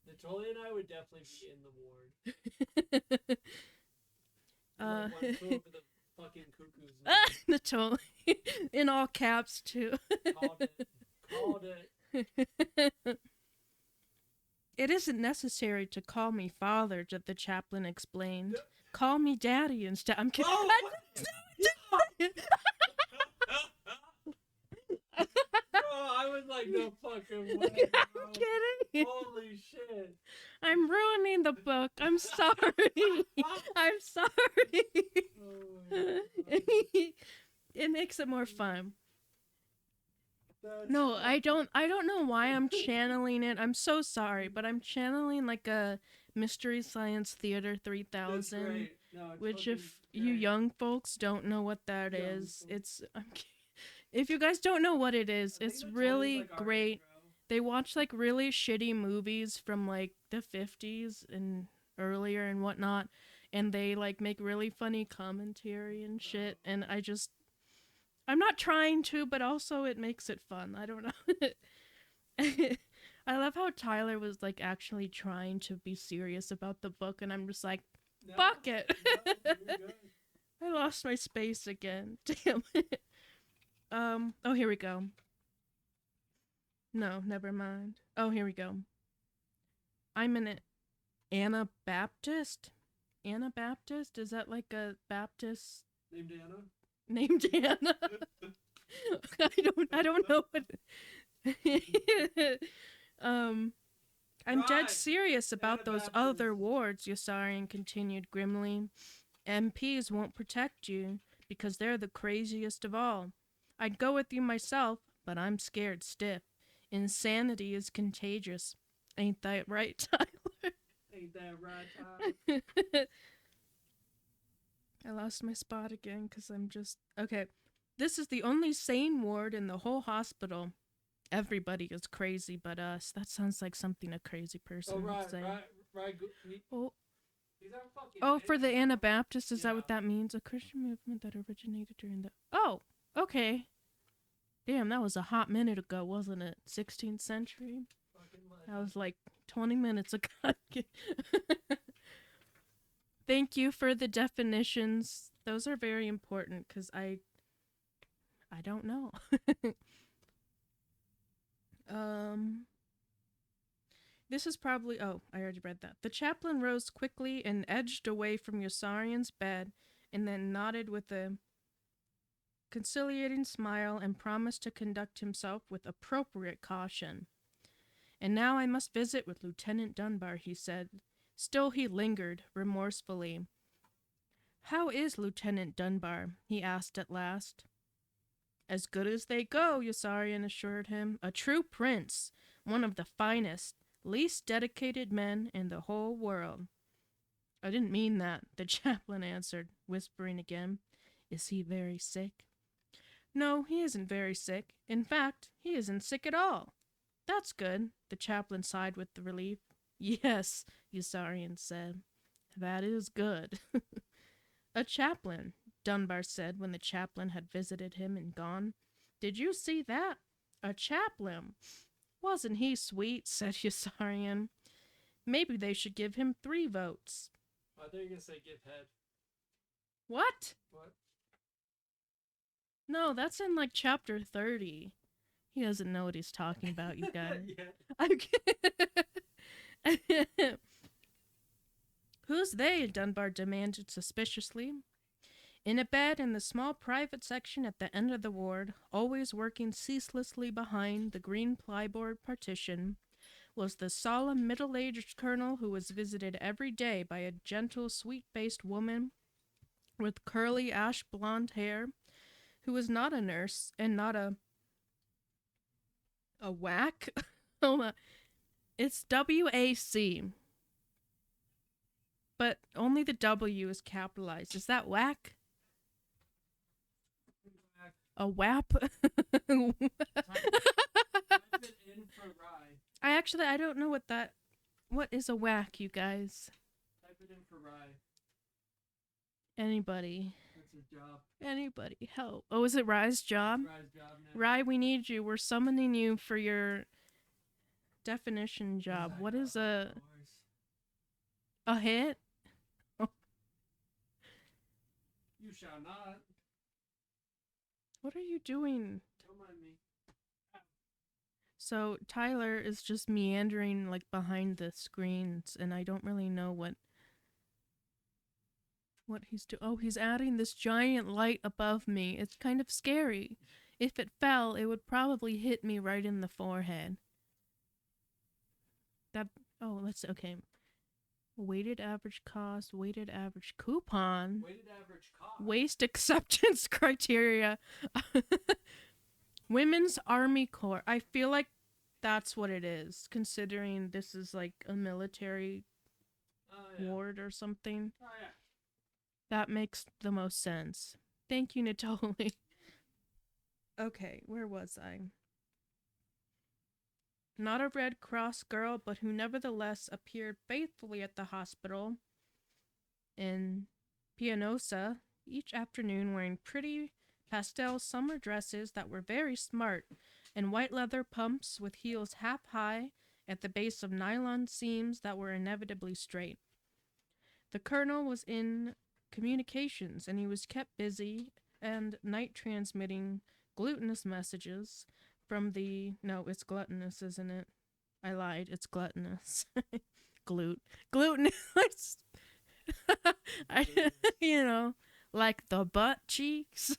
Natalia and I would definitely be in the ward. One flew over the fucking cuckoo's nest. Natalia. In all caps, too. Called it. It isn't necessary to call me father, the chaplain explained. Call me daddy instead. I'm kidding. Oh, I was like, no fucking way. I'm kidding. Holy shit. I'm ruining the book. I'm sorry. I'm sorry. Oh It makes it more fun. That's No, I don't know why I'm channeling it. I'm so sorry, but I'm channeling like a Mystery Science Theater 3000, great. No, it's which fucking if you great. young folks don't know what that Young is, folks. it's if you guys don't know what it is, I think it's Natalia's really like our great. hero. They watch like really shitty movies from like the 50s and earlier and whatnot, and they like make really funny commentary and shit, and I'm not trying to, but also it makes it fun. I don't know. I love how Tyler was like actually trying to be serious about the book, and I'm just like, fuck it. I lost my space again. Damn it. Oh, here we go. No, never mind. Oh, here we go. I'm an Anabaptist. Anabaptist? Is that like a Baptist Named Anna? named Anna? I don't know what. I'm dead Right. serious about those Anabaptist. other wards, Yossarian continued grimly. MPs won't protect you because they're the craziest of all. I'd go with you myself, but I'm scared stiff. Insanity is contagious. Ain't that right, Tyler? Ain't that right, Tyler? I lost my spot again because I'm just. Okay. This is the only sane ward in the whole hospital. Everybody is crazy but us. That sounds like something a crazy person would say. Oh, oh, for the Anabaptist, is that what that means? A Christian movement that originated during the. Oh, okay. Damn, that was a hot minute ago, wasn't it? 16th century? That was like 20 minutes ago. Thank you for the definitions. Those are very important because I don't know. This is probably. Oh, I already read that. The chaplain rose quickly and edged away from Yossarian's bed, and then nodded with a conciliating smile and promised to conduct himself with appropriate caution. And now I must visit with Lieutenant Dunbar, he said. Still he lingered, remorsefully. How is Lieutenant Dunbar? He asked at last. As good as they go, Yossarian assured him. A true prince, one of the finest, least dedicated men in the whole world. I didn't mean that, the chaplain answered, whispering again. Is he very sick? No, he isn't very sick. In fact, he isn't sick at all. That's good, the chaplain sighed with relief. Yes, Yossarian said. That is good. A chaplain, Dunbar said when the chaplain had visited him and gone. Did you see that? A chaplain. Wasn't he sweet, said Yossarian. Maybe they should give him 3 votes. I thought you were going to say give head. What? What? No, that's in like chapter 30. He doesn't know what he's talking about, you guys. Yeah. Who's they? Dunbar demanded suspiciously. In a bed in the small private section at the end of the ward, always working ceaselessly behind the green plyboard partition, was the solemn middle-aged colonel who was visited every day by a gentle, sweet-faced woman with curly ash-blonde hair, who was not a nurse and not a whack. It's WAC. But only the W is capitalized. Is that whack? A WAP? I don't know what is a whack, you guys? Type it in for Rye. Anybody? That's his job. Anybody, help. Oh, is it Rye's job? Rye's job now. Rye, we need you. We're summoning you for your definition job. What is a hit? You shall not. What are you doing? Don't mind me. So Tyler is just meandering like behind the screens, and I don't really know what he's doing. Oh, he's adding this giant light above me. It's kind of scary. If it fell, it would probably hit me right in the forehead. Okay. Weighted average cost, weighted average coupon, Weighted average cost. waste acceptance criteria. Women's Army Corps. I feel like that's what it is, considering this is like a military ward or something. Oh, yeah. That makes the most sense. Thank you, Natoli. Okay, where was I? Not a Red Cross girl, but who nevertheless appeared faithfully at the hospital in Pianosa each afternoon wearing pretty pastel summer dresses that were very smart, and white leather pumps with heels half high at the base of nylon seams that were inevitably straight. The colonel was in communications, and he was kept busy and night transmitting glutinous messages from the... No, it's gluttonous, isn't it? I lied. It's gluttonous. Glutinous. You know, like the butt cheeks.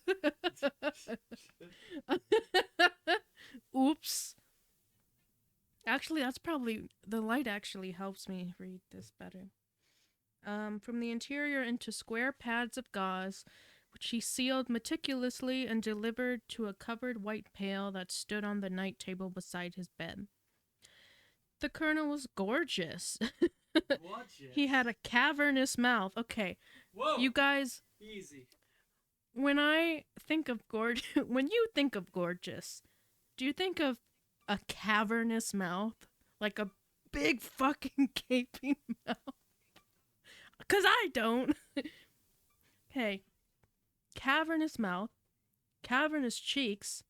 Oops. Actually, that's probably... The light actually helps me read this better. From the interior into square pads of gauze, which he sealed meticulously and delivered to a covered white pail that stood on the night table beside his bed. The colonel was gorgeous. He had a cavernous mouth. Okay, Whoa. you guys, Easy. when I think of when you think of gorgeous, do you think of a cavernous mouth? Like a big fucking gaping mouth? 'Cause I don't. Okay. Cavernous mouth, cavernous cheeks,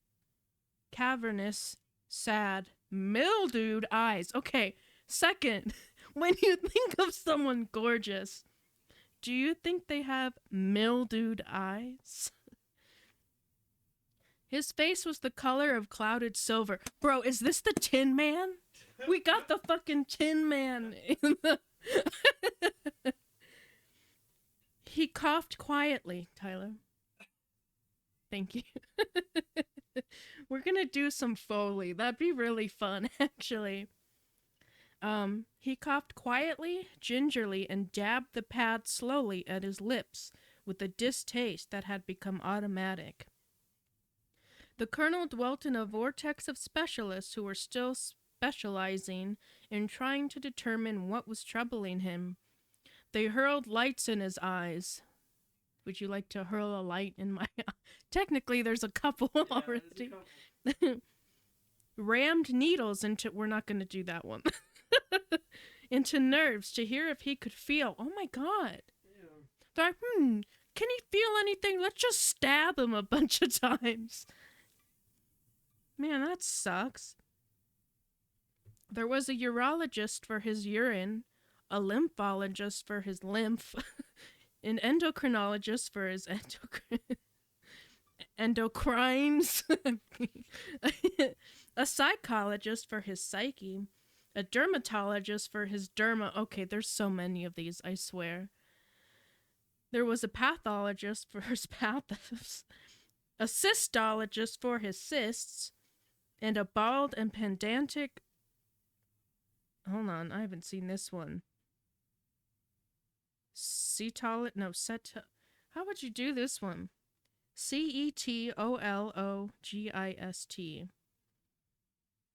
cavernous, sad, mildewed eyes. Okay, second, when you think of someone gorgeous, do you think they have mildewed eyes? His face was the color of clouded silver. Bro, is this the Tin Man? We got the fucking Tin Man in the... He coughed quietly, Tyler. Thank you. We're gonna do some Foley. That'd be really fun, actually. He coughed quietly, gingerly, and dabbed the pad slowly at his lips with a distaste that had become automatic. The colonel dwelt in a vortex of specialists who were still specializing in trying to determine what was troubling him. They hurled lights in his eyes. Would you like to hurl a light in my eye? Technically, there's a couple already. Rammed needles into... We're not going to do that one. Into nerves to hear if he could feel. Oh my god. Yeah. They're like, can he feel anything? Let's just stab him a bunch of times. Man, that sucks. There was a urologist for his urine, a lymphologist for his lymph, an endocrinologist for his endocrines, a psychologist for his psyche, a dermatologist for his derma. Okay, there's so many of these, I swear. There was a pathologist for his pathos, a cystologist for his cysts, and a bald and pedantic... Hold on, I haven't seen this one. How would you do this one? Cetologist.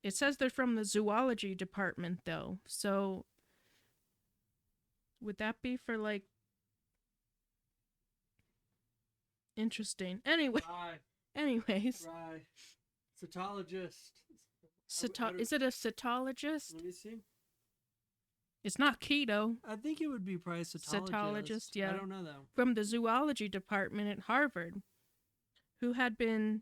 It says they're from the zoology department, though. So, would that be for, like... Interesting. Anyway. Anyways. Right. Cetologist. Is it a cetologist? Let me see. It's not keto. I think it would be probably Cetologist, yeah. I don't know, though. From the zoology department at Harvard, who had been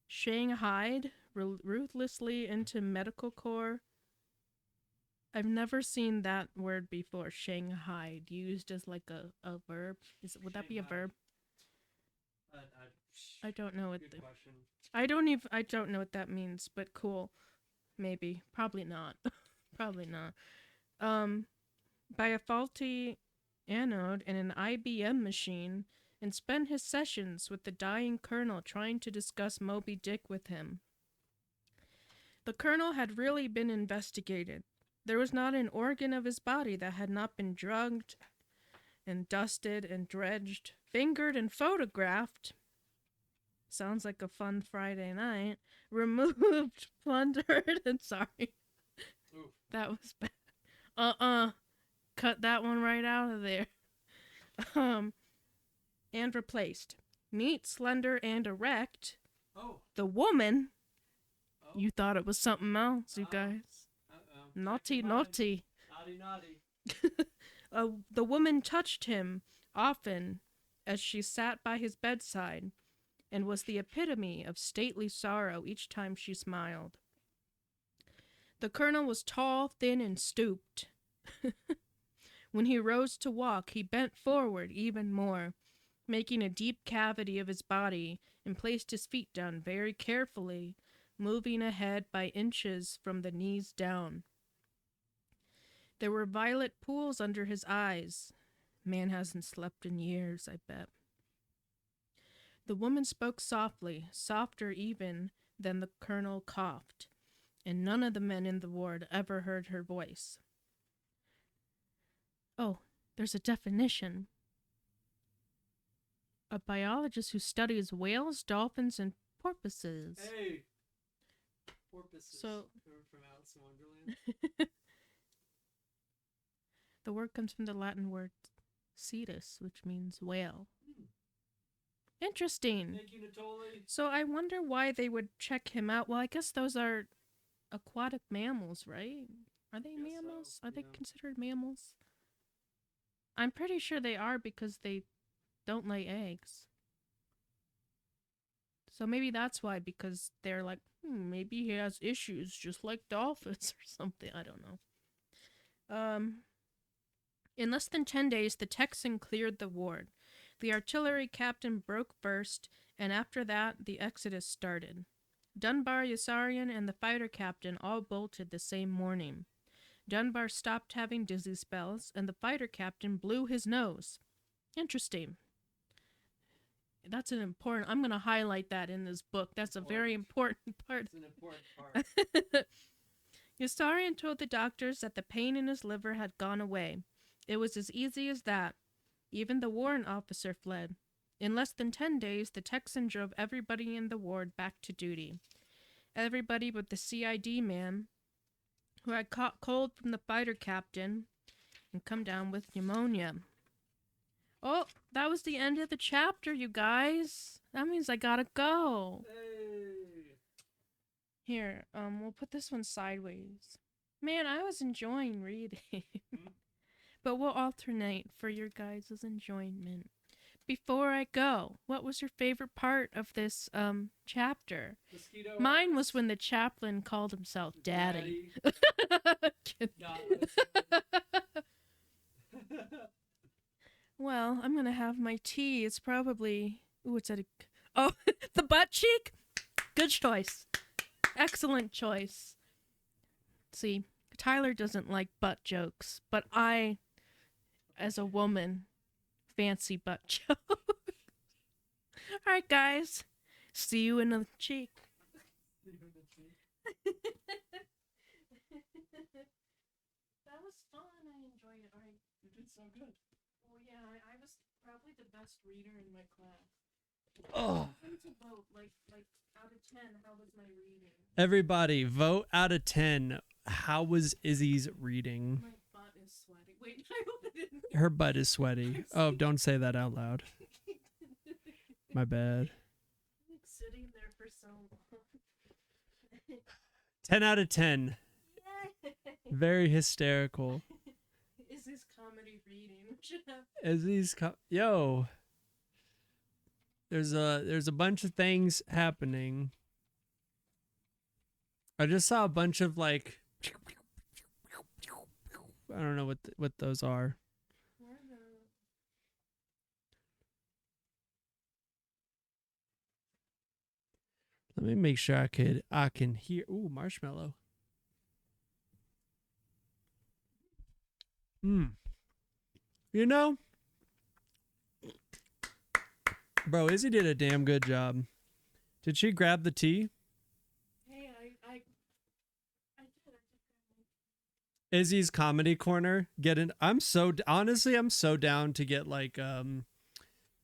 shanghaied ruthlessly into medical corps. I've never seen that word before, shanghaied, used as like a verb. Would that be a verb? I don't know what I don't know what that means, but cool. Maybe. Probably not. Probably not. By a faulty anode in an IBM machine, and spent his sessions with the dying colonel trying to discuss Moby Dick with him. The colonel had really been investigated. There was not an organ of his body that had not been drugged and dusted and dredged, fingered and photographed. Sounds like a fun Friday night. Removed, plundered, and sorry. Ooh. That was bad. Cut that one right out of there. And replaced. Neat, slender, and erect. Oh. The woman. Oh. You thought it was something else, you guys. Naughty. Naughty. The woman touched him often as she sat by his bedside, and was the epitome of stately sorrow each time she smiled. The colonel was tall, thin, and stooped. When he rose to walk, he bent forward even more, making a deep cavity of his body, and placed his feet down very carefully, moving ahead by inches from the knees down. There were violet pools under his eyes. Man hasn't slept in years, I bet. The woman spoke softly, softer even than the colonel coughed, and none of the men in the ward ever heard her voice. Oh, there's a definition. A biologist who studies whales, dolphins, and porpoises. Hey! Porpoises. So- From Alice in Wonderland. The word comes from the Latin word cetus, which means whale. Interesting. Thank you, Natoli. So I wonder why they would check him out. Well, I guess those are aquatic mammals, right? Are they Guess mammals? so, Are they yeah. considered mammals? I'm pretty sure they are because they don't lay eggs. So maybe that's why, because they're like, maybe he has issues just like dolphins or something. I don't know. In less than 10 days, the Texan cleared the ward. The artillery captain broke first, and after that, the exodus started. Dunbar, Yossarian, and the fighter captain all bolted the same morning. Dunbar stopped having dizzy spells, and the fighter captain blew his nose. Interesting. That's an important... I'm going to highlight that in this book. That's a very important part. It's an important part. Yossarian told the doctors that the pain in his liver had gone away. It was as easy as that. Even the warrant officer fled. In less than 10 days, the Texan drove everybody in the ward back to duty. Everybody but the CID man, who had caught cold from the fighter captain and come down with pneumonia. Oh, that was the end of the chapter, you guys. That means I gotta go. Hey! Here, we'll put this one sideways. Man, I was enjoying reading. But we'll alternate for your guys' enjoyment. Before I go, what was your favorite part of this chapter? Mosquito Mine was when the chaplain called himself Daddy. Well, I'm gonna have my tea. It's probably... Ooh, it's at a... Oh, the butt cheek? Good choice. Excellent choice. See, Tyler doesn't like butt jokes, but I, as a woman, fancy butt jokes. Alright, guys. See you in the cheek. That was fun. I enjoyed it. Alright. You did so good. Well, yeah, I was probably the best reader in my class. Oh. To vote, like out of 10, how was my reading? Everybody, vote out of 10. How was Izzy's reading? My butt is sweaty. Wait, I hope it didn't. Her butt is sweaty. Oh, don't say that out loud. My bad. Like sitting there for so long. 10 out of 10. Yay! Very hysterical. Is this comedy reading? Should have... Izzy's yo. There's a bunch of things happening. I just saw a bunch of like I don't know what those are. Where the... Let me make sure I can hear. Ooh, marshmallow. You know, bro, Izzy did a damn good job. Did she grab the tea? Hey, I did. Izzy's comedy corner. I'm so down to get like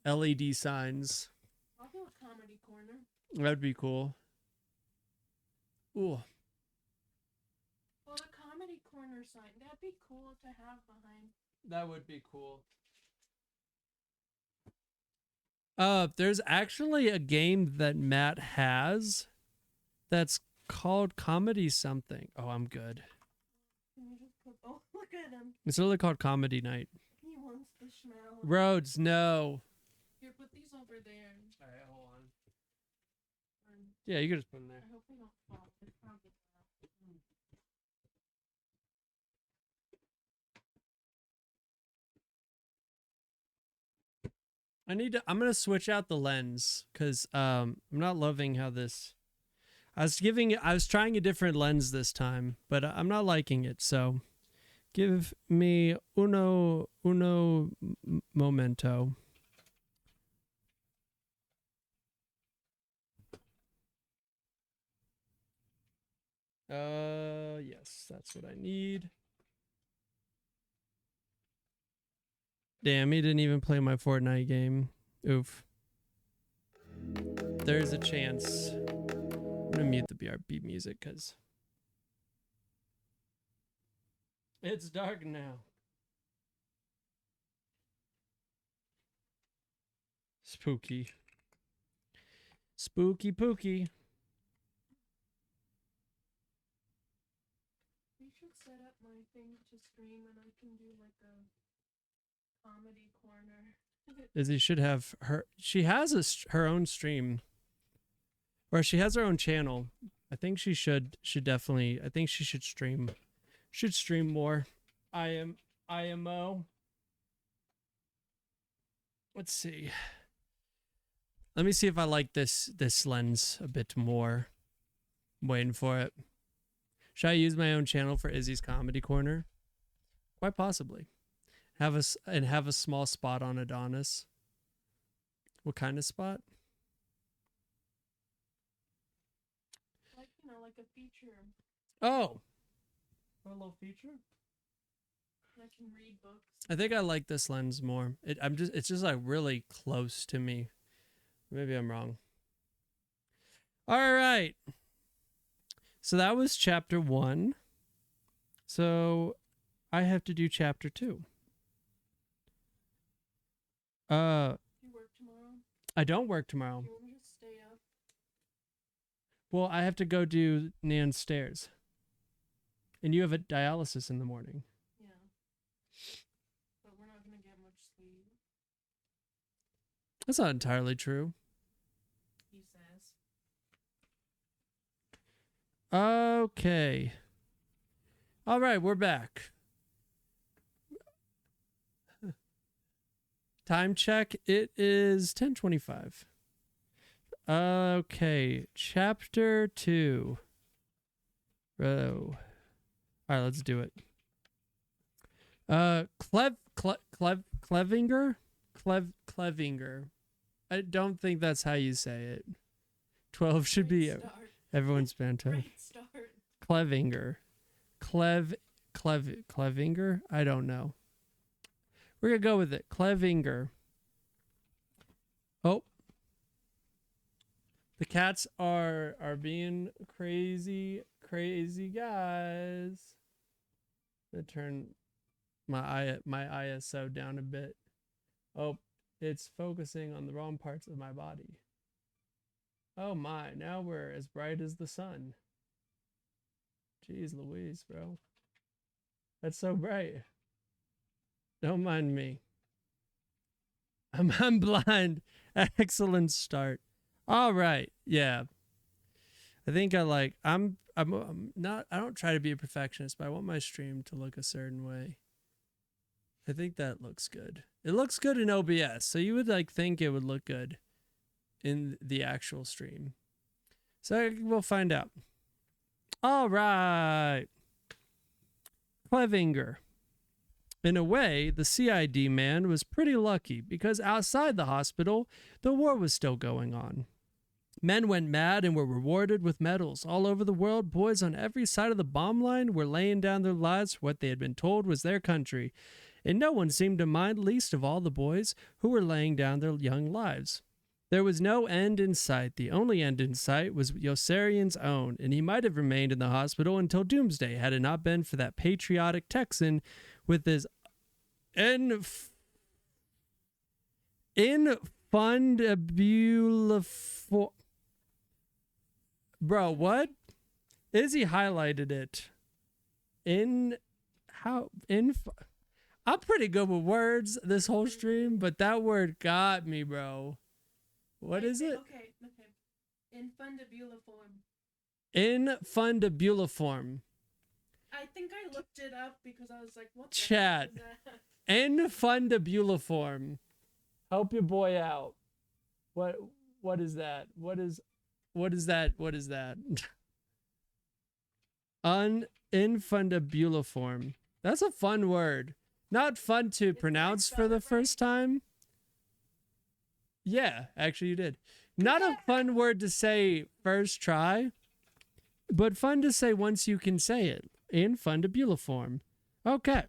LED signs. I'll do a comedy corner. That'd be cool. Ooh. Well, the comedy corner sign, that'd be cool to have behind. That would be cool. There's actually a game that Matt has that's called Comedy something. Oh, I'm good. Can you just put... Oh, look at him. It's really called Comedy Night. He wants the smell. Rhodes, no. Here, put these over there. All right, hold on. Yeah, you could just put them there. I hope they don't fall. They're probably I'm gonna switch out the lens because I'm not loving how this. I was trying a different lens this time, but I'm not liking it. So, give me uno momento. Yes, that's what I need. Damn, he didn't even play my Fortnite game. Oof. There's a chance. I'm gonna mute the BRB music because it's dark now. Spooky. Spooky pooky. You should set up my thing to stream and I can do like a comedy corner. Izzy should have her. She has her own stream, or she has her own channel. I think she should definitely. I think she should stream. Should stream more. IMO. Let's see. Let me see if I like this lens a bit more. I'm waiting for it. Should I use my own channel for Izzy's Comedy Corner? Quite possibly. Have a small spot on Adonis. What kind of spot? Like, like a feature. Oh. A little feature? I can read books. I think I like this lens more. It's just like really close to me. Maybe I'm wrong. All right. So that was chapter 1. So I have to do chapter 2. You work tomorrow? I don't work tomorrow. You want to just stay up? Well, I have to go do Nan's stairs. And you have a dialysis in the morning. Yeah. But we're not going to get much sleep. That's not entirely true. He says. Okay. All right, we're back. Time check. It is 10:25. Okay, chapter 2. Oh. All right, let's do it. Clevinger. I don't think that's how you say it. 12 should be everyone's banter. Great start. Clevinger. Clevinger? I don't know. We're going to go with it. Clevinger. Oh. The cats are being crazy guys. I'm going to turn my ISO down a bit. Oh, it's focusing on the wrong parts of my body. Oh my, now we're as bright as the sun. Jeez Louise, bro. That's so bright. Don't mind me. I'm blind. Excellent start. All right. Yeah. I think I'm not, I don't try to be a perfectionist, but I want my stream to look a certain way. I think that looks good. It looks good in OBS, so you would think it would look good in the actual stream. So we'll find out. All right. Clevinger. In a way, the CID man was pretty lucky because outside the hospital, the war was still going on. Men went mad and were rewarded with medals. All over the world, boys on every side of the bomb line were laying down their lives for what they had been told was their country. And no one seemed to mind, least of all the boys who were laying down their young lives. There was no end in sight. The only end in sight was Yossarian's own, and he might have remained in the hospital until doomsday had it not been for that patriotic Texan with his infundibulous... Bro, what? Izzy highlighted it. I'm pretty good with words this whole stream, but that word got me, bro. What is it? Okay. Infundibuliform. Infundibuliform. I think I looked it up because I was like, what the Chat. heck is that? Infundibuliform. Help your boy out. What is that? What is that? What is that? Infundibuliform. That's a fun word. Not fun to pronounce for the first time. Yeah, actually you did. Not a fun word to say first try, but fun to say once you can say it. Infundibuliform. Okay.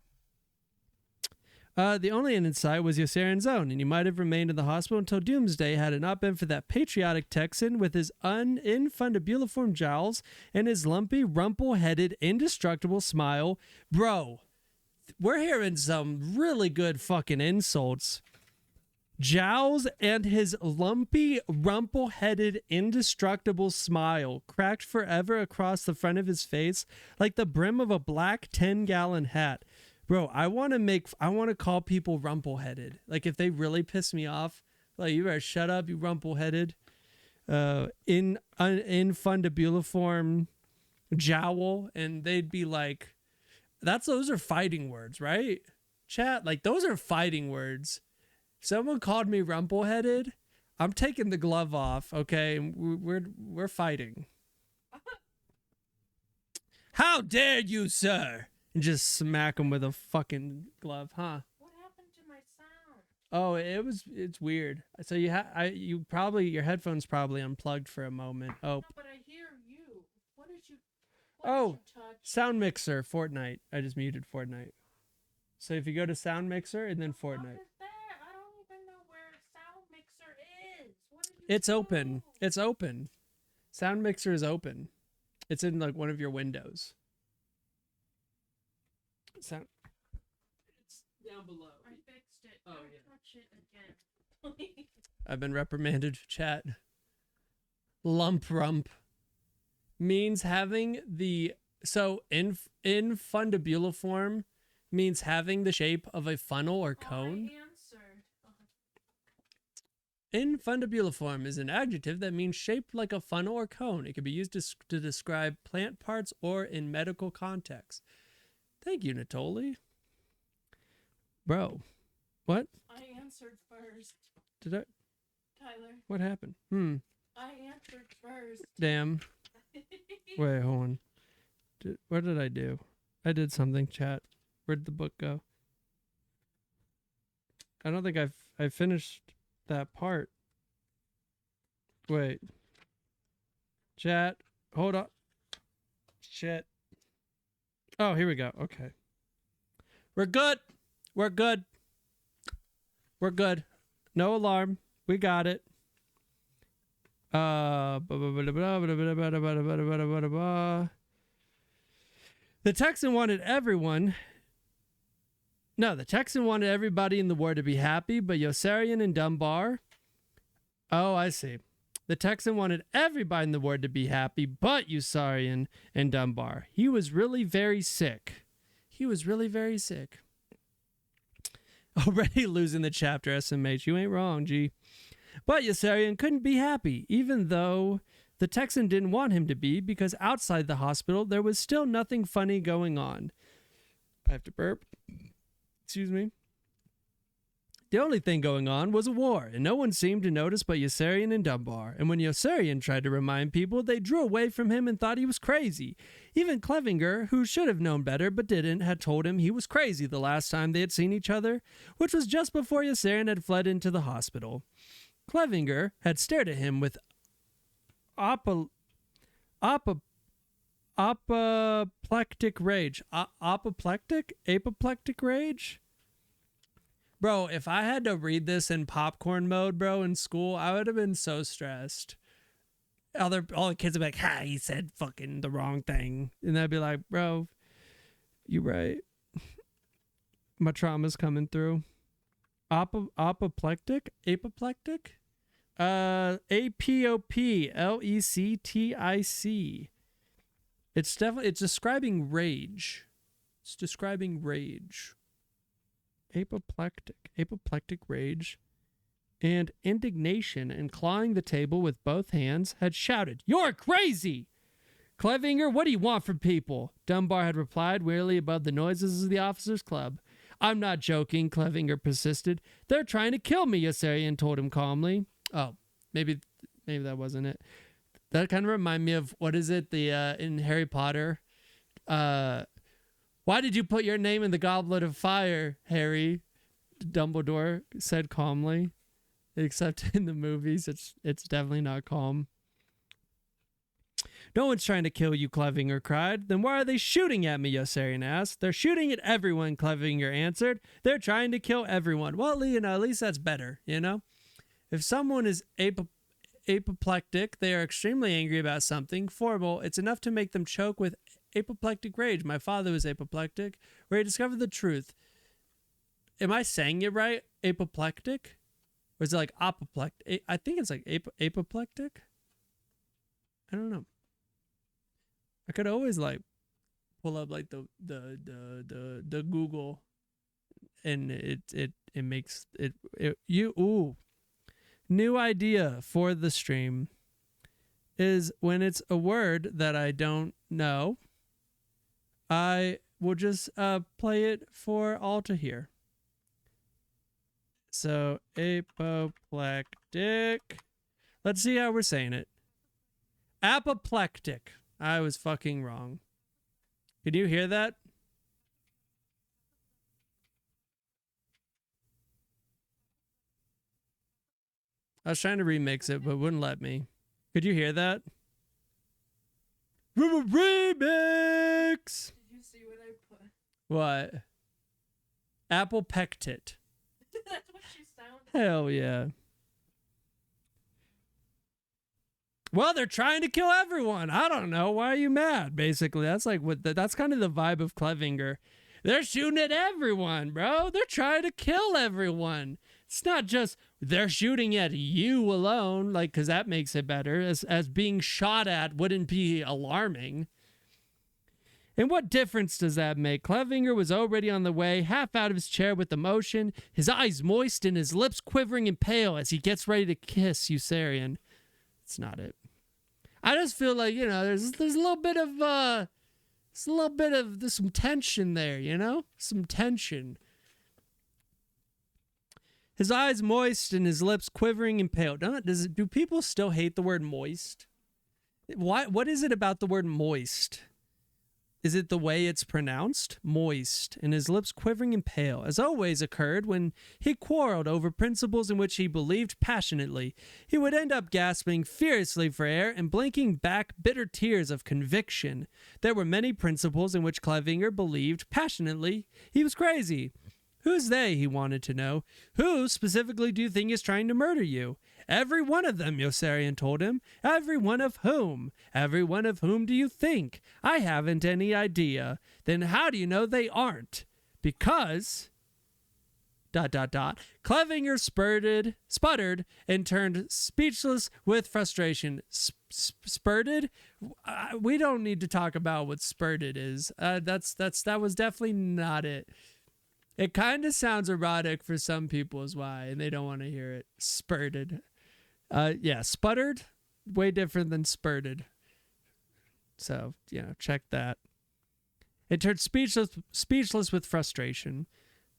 The only end in sight was Yossarian's own, and he might have remained in the hospital until doomsday had it not been for that patriotic Texan with his infundibuliform jowls and his lumpy, rumple-headed, indestructible smile. Bro, we're hearing some really good fucking insults. Jowls and his lumpy, rumple-headed, indestructible smile cracked forever across the front of his face like the brim of a black 10-gallon hat. Bro, I want to call people rumple-headed. Like, if they really piss me off, like, you better shut up, you rumple-headed. Infundibuliform jowl, and they'd be like, those are fighting words, right? Chat, like, those are fighting words. Someone called me rumple-headed. I'm taking the glove off, okay? We're fighting. How dare you, sir? And just smack him with a fucking glove, huh? What happened to my sound? Oh, it's weird. So your headphones probably unplugged for a moment. Oh. No, but I hear you. What did you touch? Sound mixer, Fortnite. I just muted Fortnite. So if you go to sound mixer and then Fortnite. What is that? I don't even know where sound mixer is. What did you It's open. It's open. Sound mixer is open. It's in like one of your windows. It's down below. I fixed it. Oh, Don't yeah. touch it again. Please. I've been reprimanded, chat. Lump rump means having the infundibuliform means having the shape of a funnel or cone. I answered. Infundibuliform is an adjective that means shaped like a funnel or cone. It can be used to describe plant parts or in medical contexts. Thank you, Natoli. Bro, what? I answered first. Did I? Tyler. What happened? I answered first. Damn. Wait, hold on. What did I do? I did something, chat. Where'd the book go? I don't think I finished that part. Wait. Chat. Hold on. Shit. Oh, here we go. Okay. We're good. We're good. We're good. No alarm. We got it. The Texan wanted everybody in the war to be happy, but Yossarian and Dunbar. Oh, I see. The Texan wanted everybody in the war to be happy, but Yossarian and Dunbar. He was really very sick. Already losing the chapter, SMH. You ain't wrong, G. But Yossarian couldn't be happy, even though the Texan didn't want him to be, because outside the hospital, there was still nothing funny going on. I have to burp. Excuse me. The only thing going on was a war, and no one seemed to notice but Yossarian and Dunbar. And when Yossarian tried to remind people, they drew away from him and thought he was crazy. Even Clevinger, who should have known better but didn't, had told him he was crazy the last time they had seen each other, which was just before Yossarian had fled into the hospital. Clevinger had stared at him with apoplectic rage. Apoplectic rage? Bro, if I had to read this in popcorn mode, bro, in school, I would have been so stressed. All the kids would be like, ha, he said fucking the wrong thing. And I'd be like, bro, you right. My trauma's coming through. Apoplectic? Apoplectic. It's describing rage. It's describing rage. Apoplectic rage. and indignation and clawing the table with both hands, had shouted, "You're crazy!" "Clevinger, what do you want from people?" Dunbar had replied, wearily above the noises of the officers' club. "I'm not joking," Clevinger persisted. "They're trying to kill me," Yossarian told him calmly. Oh, maybe that wasn't it. That kind of reminded me of, what is it, the in Harry Potter? Why did you put your name in the Goblet of Fire, Harry? Dumbledore said calmly. Except in the movies, it's definitely not calm. "No one's trying to kill you," Clevinger cried. "Then why are they shooting at me?" Yossarian asked. "They're shooting at everyone," Clevinger answered. "They're trying to kill everyone." Well, at least that's better, If someone is apoplectic, they are extremely angry about something formal. It's enough to make them choke with apoplectic rage. My father was apoplectic, where he discovered the truth. Am I saying it right? Apoplectic? Or is it like apoplectic? I think it's like apoplectic. I don't know. I could always like pull up like the Google, and it makes it new idea for the stream is when it's a word that I don't know, I will just play it for all to hear. So, apoplectic. Let's see how we're saying it. Apoplectic. I was fucking wrong. Can you hear that? I was trying to remix it, but it wouldn't let me. Could you hear that? Remix! Did you see what I put? What? Apoplectic. That's what she sounded. Hell yeah. Well, they're trying to kill everyone. I don't know. Why are you mad? Basically, that's like that's kind of the vibe of Clevinger. They're shooting at everyone, bro. They're trying to kill everyone. It's not just they're shooting at you alone, like, because that makes it better. As being shot at wouldn't be alarming. And what difference does that make? Clevinger was already on the way, half out of his chair with emotion, his eyes moist and his lips quivering and pale as he gets ready to kiss Yossarian. It's not it. I just feel like, there's a little bit of there's some tension there, some tension. His eyes moist and his lips quivering and pale. Do people still hate the word moist? What is it about the word moist? Is it the way it's pronounced? Moist, and his lips quivering and pale, as always occurred when he quarreled over principles in which he believed passionately. He would end up gasping furiously for air and blinking back bitter tears of conviction. There were many principles in which Clevinger believed passionately. He was crazy. Who's they, he wanted to know. Who specifically do you think is trying to murder you? Every one of them, Yossarian told him. Every one of whom? Every one of whom do you think? I haven't any idea. Then how do you know they aren't? Because... ... Clevinger sputtered, and turned speechless with frustration. Spurted? We don't need to talk about what spurted is. That was definitely not it. It kind of sounds erotic for some people is why, and they don't want to hear it. Spurted. Yeah, sputtered, way different than spurted. So, check that. It turned speechless with frustration.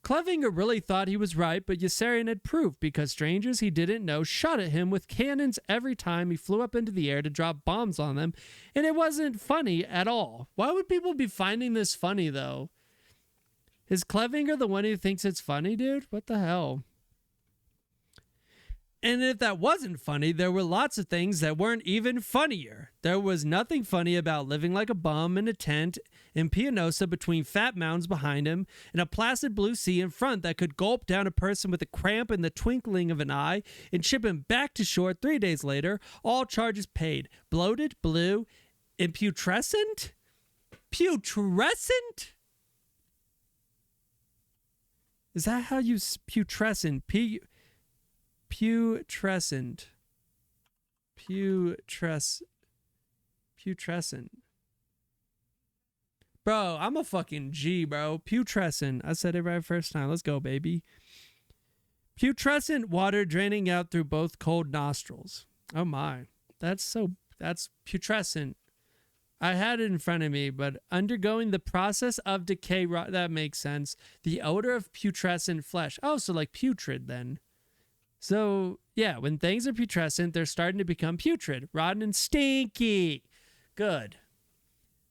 Clevinger really thought he was right, but Yossarian had proved because strangers he didn't know shot at him with cannons every time he flew up into the air to drop bombs on them, and it wasn't funny at all. Why would people be finding this funny, though? Is Clevinger the one who thinks it's funny, dude? What the hell? And if that wasn't funny, there were lots of things that weren't even funnier. There was nothing funny about living like a bum in a tent in Pianosa between fat mounds behind him and a placid blue sea in front that could gulp down a person with a cramp in the twinkling of an eye and ship him back to shore 3 days later, all charges paid. Bloated, blue, and putrescent? Putrescent? Is that how you... Putrescent. Putrescent. Bro, I'm a fucking G, bro. Putrescent. I said it right first time. Let's go, baby. Putrescent water draining out through both cold nostrils. Oh my. That's putrescent. I had it in front of me, but undergoing the process of decay, that makes sense. The odor of putrescent flesh. Oh, so like putrid then. So, yeah, when things are putrescent, they're starting to become putrid, rotten and stinky. Good.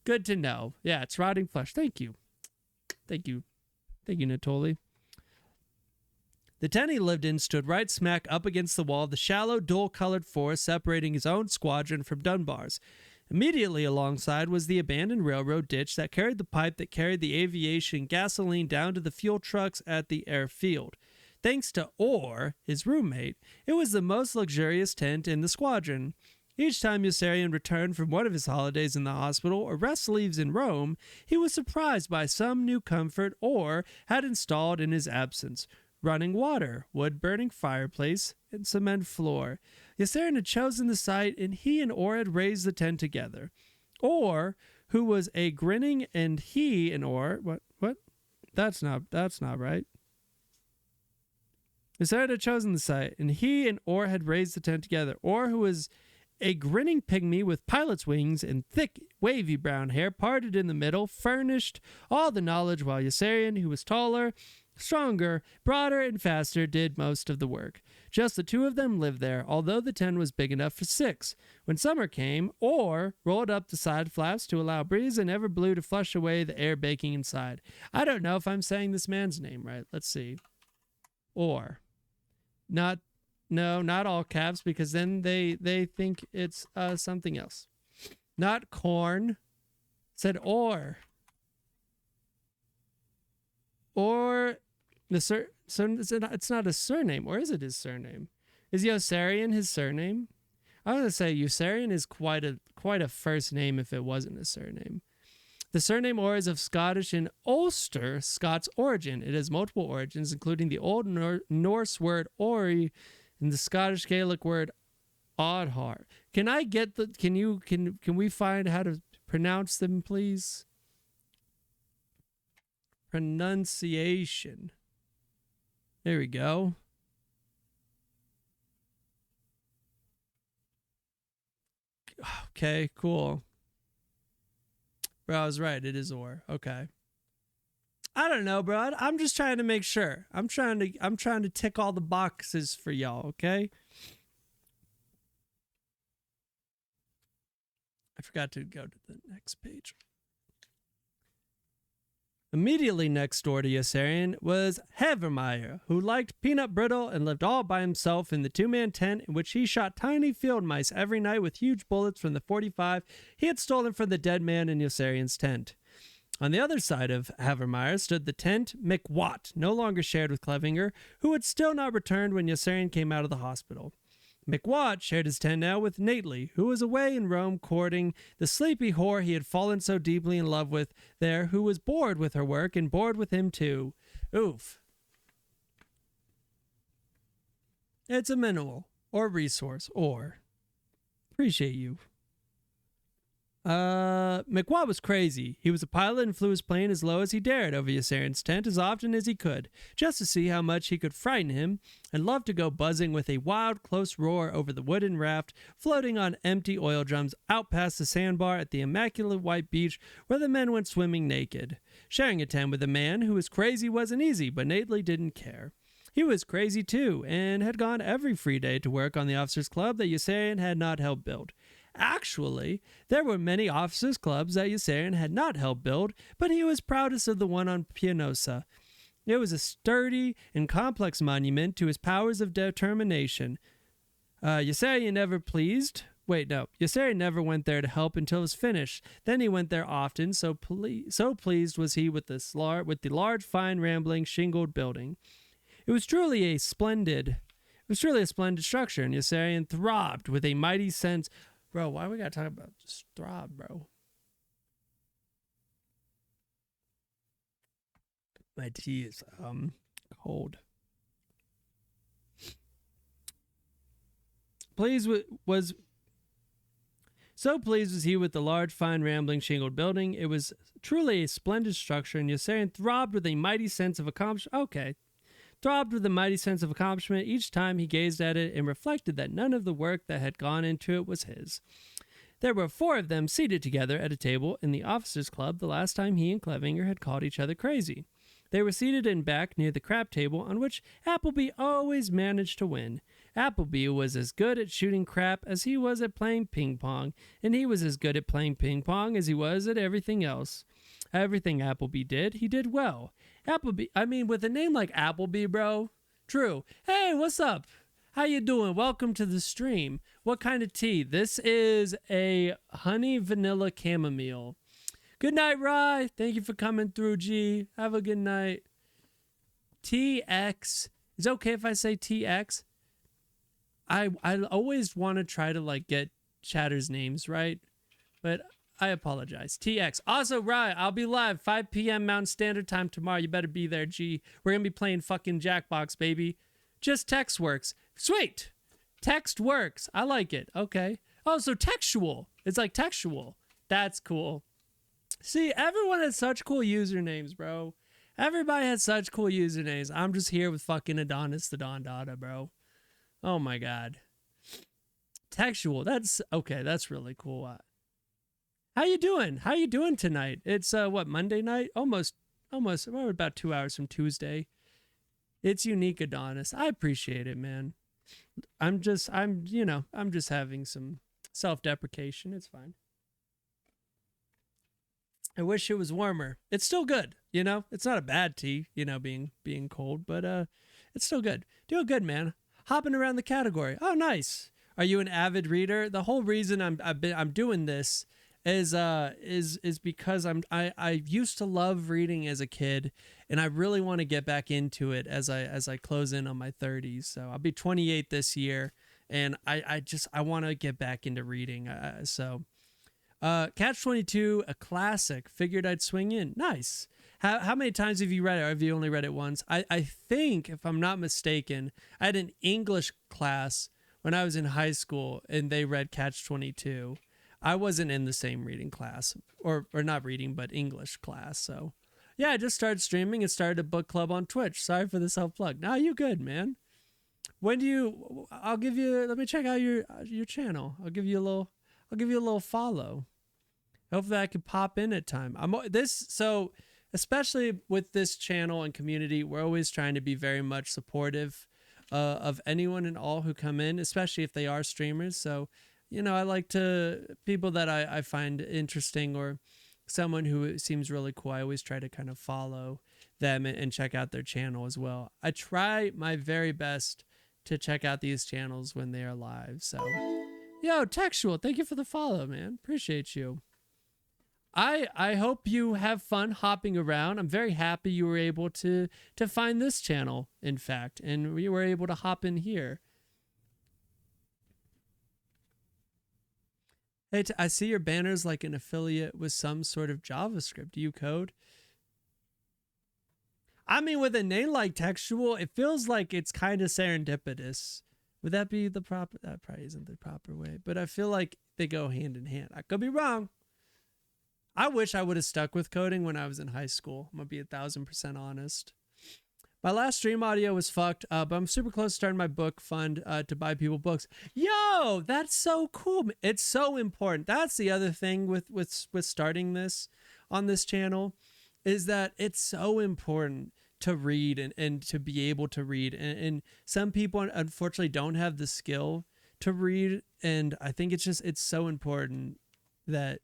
Good to know. Yeah, it's rotting flesh. Thank you. Thank you. Thank you, Natoli. The tent he lived in stood right smack up against the wall of the shallow, dull-colored forest separating his own squadron from Dunbar's. Immediately alongside was the abandoned railroad ditch that carried the pipe that carried the aviation gasoline down to the fuel trucks at the airfield. Thanks to Orr, his roommate, it was the most luxurious tent in the squadron. Each time Yossarian returned from one of his holidays in the hospital or rest leaves in Rome, he was surprised by some new comfort Orr had installed in his absence. Running water, wood-burning fireplace, and cement floor. Yossarian had chosen the site, and he and Orr had raised the tent together. Orr, who was a grinning, and he and Orr... What? That's not right. Yossarian had chosen the site, and he and Orr had raised the tent together. Orr, who was a grinning pygmy with pilot's wings and thick, wavy brown hair parted in the middle, furnished all the knowledge, while Yossarian, who was taller, stronger, broader, and faster, did most of the work. Just the two of them lived there, although the tent was big enough for 6. When summer came, Orr rolled up the side flaps to allow breeze and ever blew to flush away the air baking inside. I don't know if I'm saying this man's name right. Let's see. Orr. Not all caps, because then they think it's something else. Not corn. Said Orr. Or it's not a surname, or is it his surname? Is Yossarian his surname? I was gonna say Yossarian is quite a first name if it wasn't a surname. The surname Orr is of Scottish and Ulster Scots origin. It has multiple origins, including the Old Norse word Ori and the Scottish Gaelic word Odhar. Can we find how to pronounce them, please? Pronunciation. There we go. Okay, cool. Bro, I was right. It is Orr. Okay. I don't know, bro. I'm just trying to make sure. I'm trying to tick all the boxes for y'all, okay? I forgot to go to the next page. Immediately next door to Yossarian was Havermeyer, who liked peanut brittle and lived all by himself in the 2-man tent in which he shot tiny field mice every night with huge bullets from the .45 he had stolen from the dead man in Yossarian's tent. On the other side of Havermeyer stood the tent McWatt, no longer shared with Clevinger, who had still not returned when Yossarian came out of the hospital. McWatt shared his tent now with Nately, who was away in Rome courting the sleepy whore he had fallen so deeply in love with there, who was bored with her work and bored with him too. Oof. It's a mineral, or resource, or... Appreciate you. McWatt was crazy. He was a pilot and flew his plane as low as he dared over Yossarian's tent as often as he could, just to see how much he could frighten him, and loved to go buzzing with a wild, close roar over the wooden raft floating on empty oil drums out past the sandbar at the immaculate white beach where the men went swimming naked. Sharing a tent with a man who was crazy wasn't easy, but Nately didn't care. He was crazy too, and had gone every free day to work on the officers' club that Yossarian had not helped build. Actually, there were many officers' clubs that Yossarian had not helped build, but he was proudest of the one on Pianosa. It was a sturdy and complex monument to his powers of determination. Yossarian never went there to help until it was finished. Then he went there often, so pleased was he with the large, fine, rambling, shingled building. It was truly a splendid structure, and Yossarian throbbed with a mighty sense. Bro, why we gotta talk about just throb, bro? My tea is cold. So pleased was he with the large, fine, rambling, shingled building. It was truly a splendid structure, and Yossarian throbbed with a mighty sense of accomplishment. Okay. throbbed with a mighty sense of accomplishment each time he gazed at it and reflected that none of the work that had gone into it was his. There were 4 of them seated together at a table in the officers' club the last time he and Clevinger had called each other crazy. They were seated in back near the crap table on which Appleby always managed to win. Appleby was as good at shooting crap as he was at playing ping pong, and he was as good at playing ping pong as he was at everything else. Everything Appleby did, he did well. With a name like Appleby, bro. True. Hey, what's up? How you doing? Welcome to the stream. What kind of tea? This is a honey vanilla chamomile. Good night, Rye. Thank you for coming through, G. Have a good night. TX. Is it okay if I say TX? I always want to try to like get chatters' names right, but I apologize. TX. Also, Rye, I'll be live 5 p.m. Mountain Standard Time tomorrow. You better be there, G. We're going to be playing fucking Jackbox, baby. Just text works. Sweet. Text works. I like it. Okay. Oh, so textual. It's like textual. That's cool. See, everyone has such cool usernames, bro. Everybody has such cool usernames. I'm just here with fucking AdonisTheDonDada, bro. Oh my god. Textual. That's okay. That's really cool. How you doing? How you doing tonight? It's Monday night? Almost. We're about 2 hours from Tuesday. It's unique, Adonis. I appreciate it, man. I'm just having some self-deprecation. It's fine. I wish it was warmer. It's still good, It's not a bad tea, being cold, but it's still good. Doing good, man. Hopping around the category. Oh, nice. Are you an avid reader? The whole reason I'm doing this is because I used to love reading as a kid, and I really want to get back into it as I close in on my 30s. So I'll be 28 this year, and I want to get back into reading. Catch-22, a classic. Figured I'd swing in. Nice. How many times have you read it, or have you only read it once? I think, if I'm not mistaken, I had an English class when I was in high school, and they read Catch-22. I wasn't in the same reading class, or not reading, but English class. So, yeah, I just started streaming and started a book club on Twitch. Sorry for the self-plug. Nah, you good, man. Let me check out your channel. I'll give you a little follow. Hopefully I could pop in at time. Especially with this channel and community, we're always trying to be very much supportive of anyone and all who come in, especially if they are streamers. So, I like people that I find interesting or someone who seems really cool. I always try to kind of follow them and check out their channel as well. I try my very best to check out these channels when they are live. So, yo, Textual, thank you for the follow, man. Appreciate you. I hope you have fun hopping around. I'm very happy you were able to find this channel, in fact, and we were able to hop in here. Hey, I see your banner's like an affiliate with some sort of JavaScript. Do you code? With a name like Textual, it feels like it's kind of serendipitous. Would that be the proper? That probably isn't the proper way, but I feel like they go hand in hand. I could be wrong. I wish I would have stuck with coding when I was in high school. I'm gonna be 1,000% honest. My last stream audio was fucked, but I'm super close to starting my book fund to buy people books. Yo, that's so cool. It's so important. That's the other thing with starting this on this channel, is that it's so important to read and to be able to read. And some people, unfortunately, don't have the skill to read. And I think it's so important that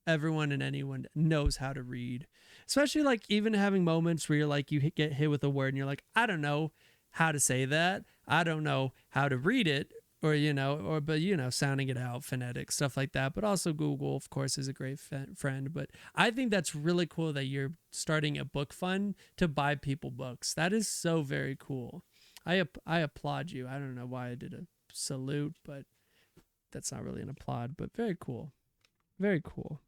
everyone and anyone knows how to read, especially like even having moments where you're like, you get hit with a word and you're like, I don't know how to say that. I don't know how to read it, or, sounding it out, phonetics, stuff like that. But also Google, of course, is a great friend. But I think that's really cool that you're starting a book fund to buy people books. That is so very cool. I applaud you. I don't know why I did a salute, but that's not really an applaud, but very cool. Very cool.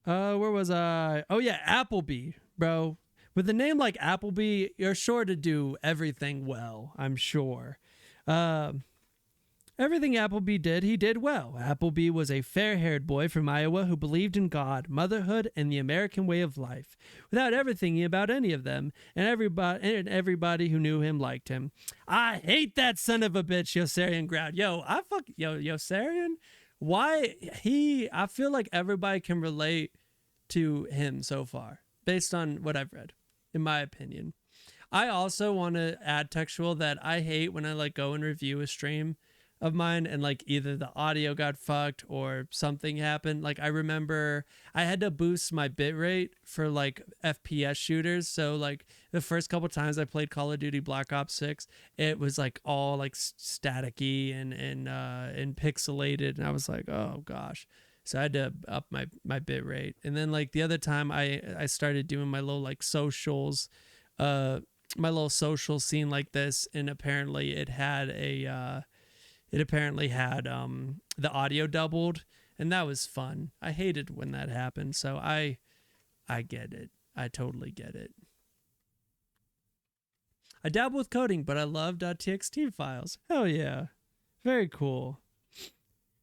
Where was I? Oh yeah, Appleby, bro. With a name like Appleby, you're sure to do everything well, I'm sure. Everything Appleby did, he did well. Appleby was a fair-haired boy from Iowa who believed in God, motherhood, and the American way of life, without ever thinking about any of them, and everybody who knew him liked him. I hate that son of a bitch, Yossarian growled. Yossarian? Why I feel like everybody can relate to him so far, based on what I've read, in my opinion. I also want to add textual that I hate when I like go and review a stream of mine and like either the audio got fucked or something happened. Like I remember I had to boost my bitrate for like FPS shooters. So like the first couple times I played Call of Duty Black Ops 6, it was like all like staticky and pixelated, and I was like, oh gosh. So I had to up my bit rate. And then like the other time I started doing my little like socials, my little social scene like this, and apparently it had the audio doubled, and that was fun. I hated when that happened, so I get it. I totally get it. I dabble with coding, but I love .txt files. Hell yeah. Very cool.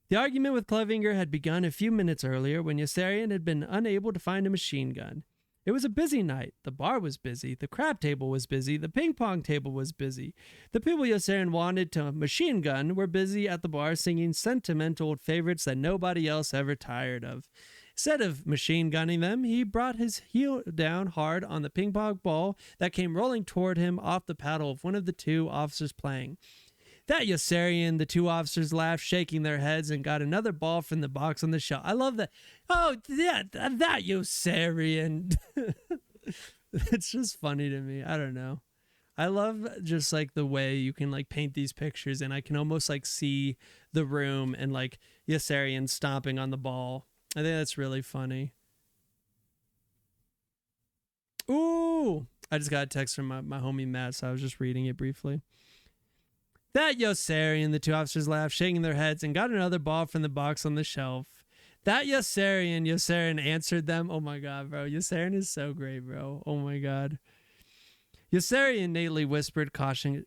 The argument with Clevinger had begun a few minutes earlier when Yossarian had been unable to find a machine gun. It was a busy night. The bar was busy. The crab table was busy. The ping pong table was busy. The people Yossarian wanted to machine gun were busy at the bar singing sentimental favorites that nobody else ever tired of. Instead of machine gunning them, he brought his heel down hard on the ping pong ball that came rolling toward him off the paddle of one of the two officers playing. That Yossarian, the two officers laughed, shaking their heads, and got another ball from the box on the shelf. I love that. Oh, yeah, that Yossarian. It's just funny to me. I don't know. I love just like the way you can like paint these pictures, and I can almost like see the room and like Yossarian stomping on the ball. I think that's really funny. Ooh, I just got a text from my homie Matt, so I was just reading it briefly. That Yossarian, the two officers laughed, shaking their heads, and got another ball from the box on the shelf. That Yossarian answered them. Oh my god, bro. Yossarian is so great, bro. Oh my god. Yossarian nately whispered cautioningly.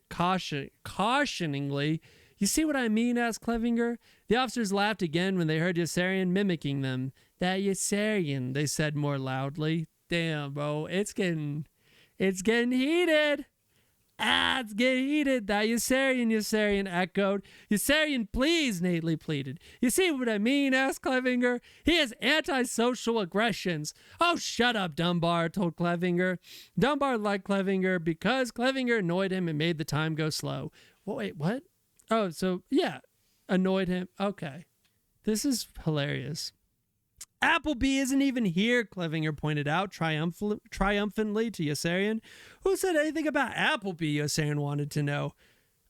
You see what I mean? Asked Clevinger. The officers laughed again when they heard Yossarian mimicking them. That Yossarian, they said more loudly. Damn, bro. It's getting heated. It's getting heated. That Yossarian echoed. Yossarian, please, Nately pleaded. You see what I mean? Asked Clevinger. He has antisocial aggressions. Oh, shut up, Dunbar, told Clevinger. Dunbar liked Clevinger because Clevinger annoyed him and made the time go slow. Well, wait, what? Oh, so, yeah, annoyed him. Okay. This is hilarious. Appleby isn't even here, Clevinger pointed out triumphantly to Yossarian. Who said anything about Appleby, Yossarian wanted to know.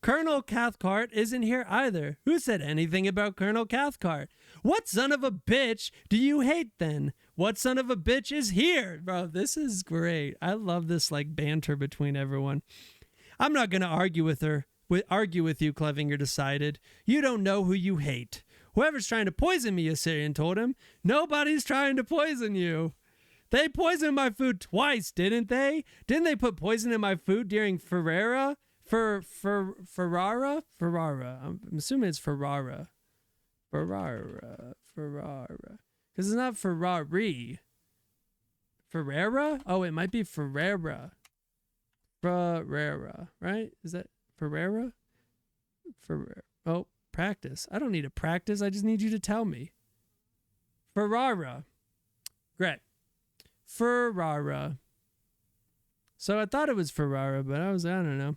Colonel Cathcart isn't here either. Who said anything about Colonel Cathcart? What son of a bitch do you hate then? What son of a bitch is here? Bro, this is great. I love this like banter between everyone. I'm not going to argue with you, Clevinger decided. You don't know who you hate. Whoever's trying to poison me, Yossarian told him. Nobody's trying to poison you. They poisoned my food twice, didn't they? Didn't they put poison in my food during Ferrara? Ferrara? I'm assuming it's Ferrara. Ferrara. Because it's not Ferrari. Ferrera? Oh, it might be Ferrera. Ferrera, right? Is that Ferrera? Ferrera. Oh. Practice. I don't need to practice. I just need you to tell me. Ferrara. Great. Ferrara. So I thought it was Ferrara, but I don't know.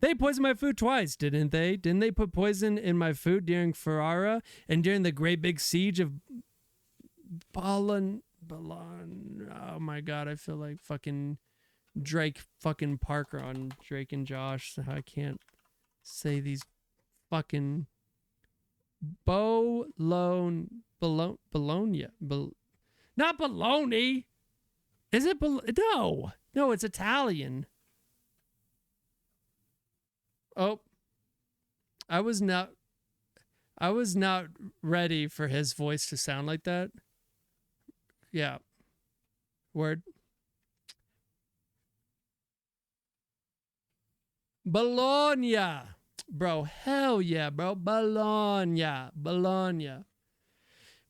They poisoned my food twice, didn't they? Didn't they put poison in my food during Ferrara and during the great big siege of Balan? Oh my god, I feel like fucking Drake fucking Parker on Drake and Josh. So I can't say these fucking Bologna. Not bologna. Is it? No, it's Italian. Oh, I was not ready for his voice to sound like that. Yeah. Word. Bologna. Bro, hell yeah, bro. Bologna. Bologna.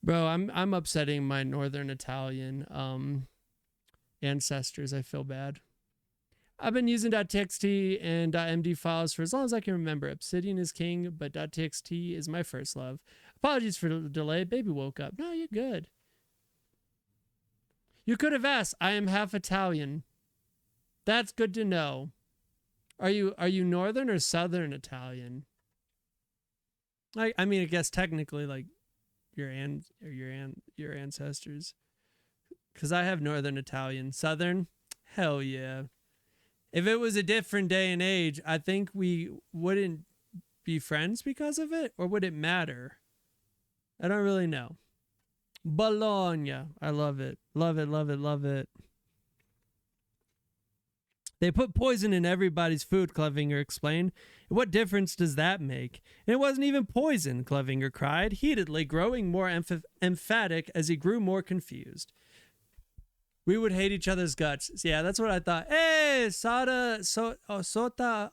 Bro, I'm upsetting my Northern Italian ancestors. I feel bad. I've been using .txt and .md files for as long as I can remember. Obsidian is king, but .txt is my first love. Apologies for the delay. Baby woke up. No, you're good. You could have asked. I am half Italian. That's good to know. Are you Northern or Southern Italian? I mean, I guess technically, like your ancestors, because I have Northern Italian. Southern, hell yeah. If it was a different day and age, I think we wouldn't be friends because of it, or would it matter? I don't really know. Bologna. I love it. Love it, love it, love it. They put poison in everybody's food, Clevinger explained. What difference does that make? And it wasn't even poison, Clevinger cried, heatedly, growing more emphatic as he grew more confused. We would hate each other's guts. Yeah, that's what I thought. Hey, Sota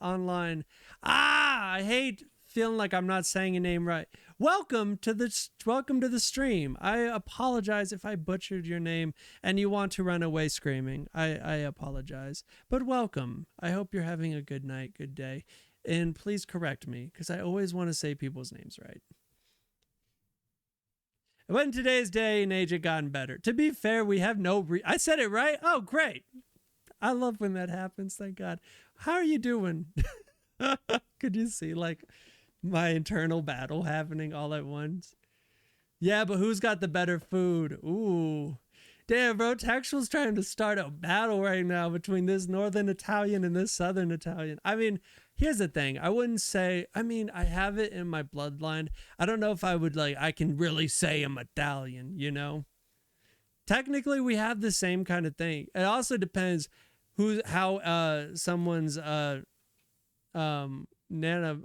online. I hate feeling like I'm not saying your name right. Welcome to the stream. I apologize if I butchered your name and you want to run away screaming. I apologize. But welcome. I hope you're having a good night, good day. And please correct me, because I always want to say people's names right. But in today's day and age, it gotten better. To be fair, we have no... I said it right? Oh, great. I love when that happens, thank God. How are you doing? Could you see, like, my internal battle happening all at once? Yeah, but who's got the better food? Ooh. Damn, bro, Textual's trying to start a battle right now between this Northern Italian and this Southern Italian. I mean, here's the thing. I wouldn't say, I mean, I have it in my bloodline. I don't know if I would, like, I can really say I'm Italian, you know? Technically, we have the same kind of thing. It also depends how someone's nana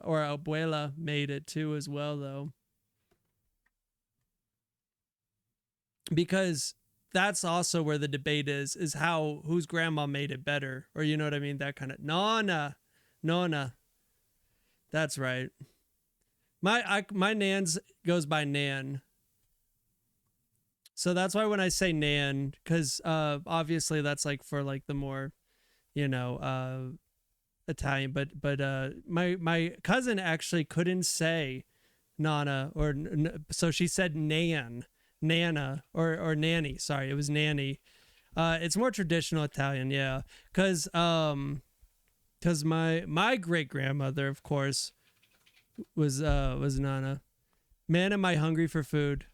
or abuela made it too as well, though. Because that's also where the debate is how whose grandma made it better, or you know what I mean, that kind of nonna. That's right. My nan's goes by Nan, so that's why when I say Nan, because obviously that's like for like the more, you know, Italian, but my cousin actually couldn't say Nana, or so she said Nana or Nanny. Sorry, it was Nanny. It's more traditional Italian, yeah. Cause my great grandmother, of course, was Nana. Man, am I hungry for food.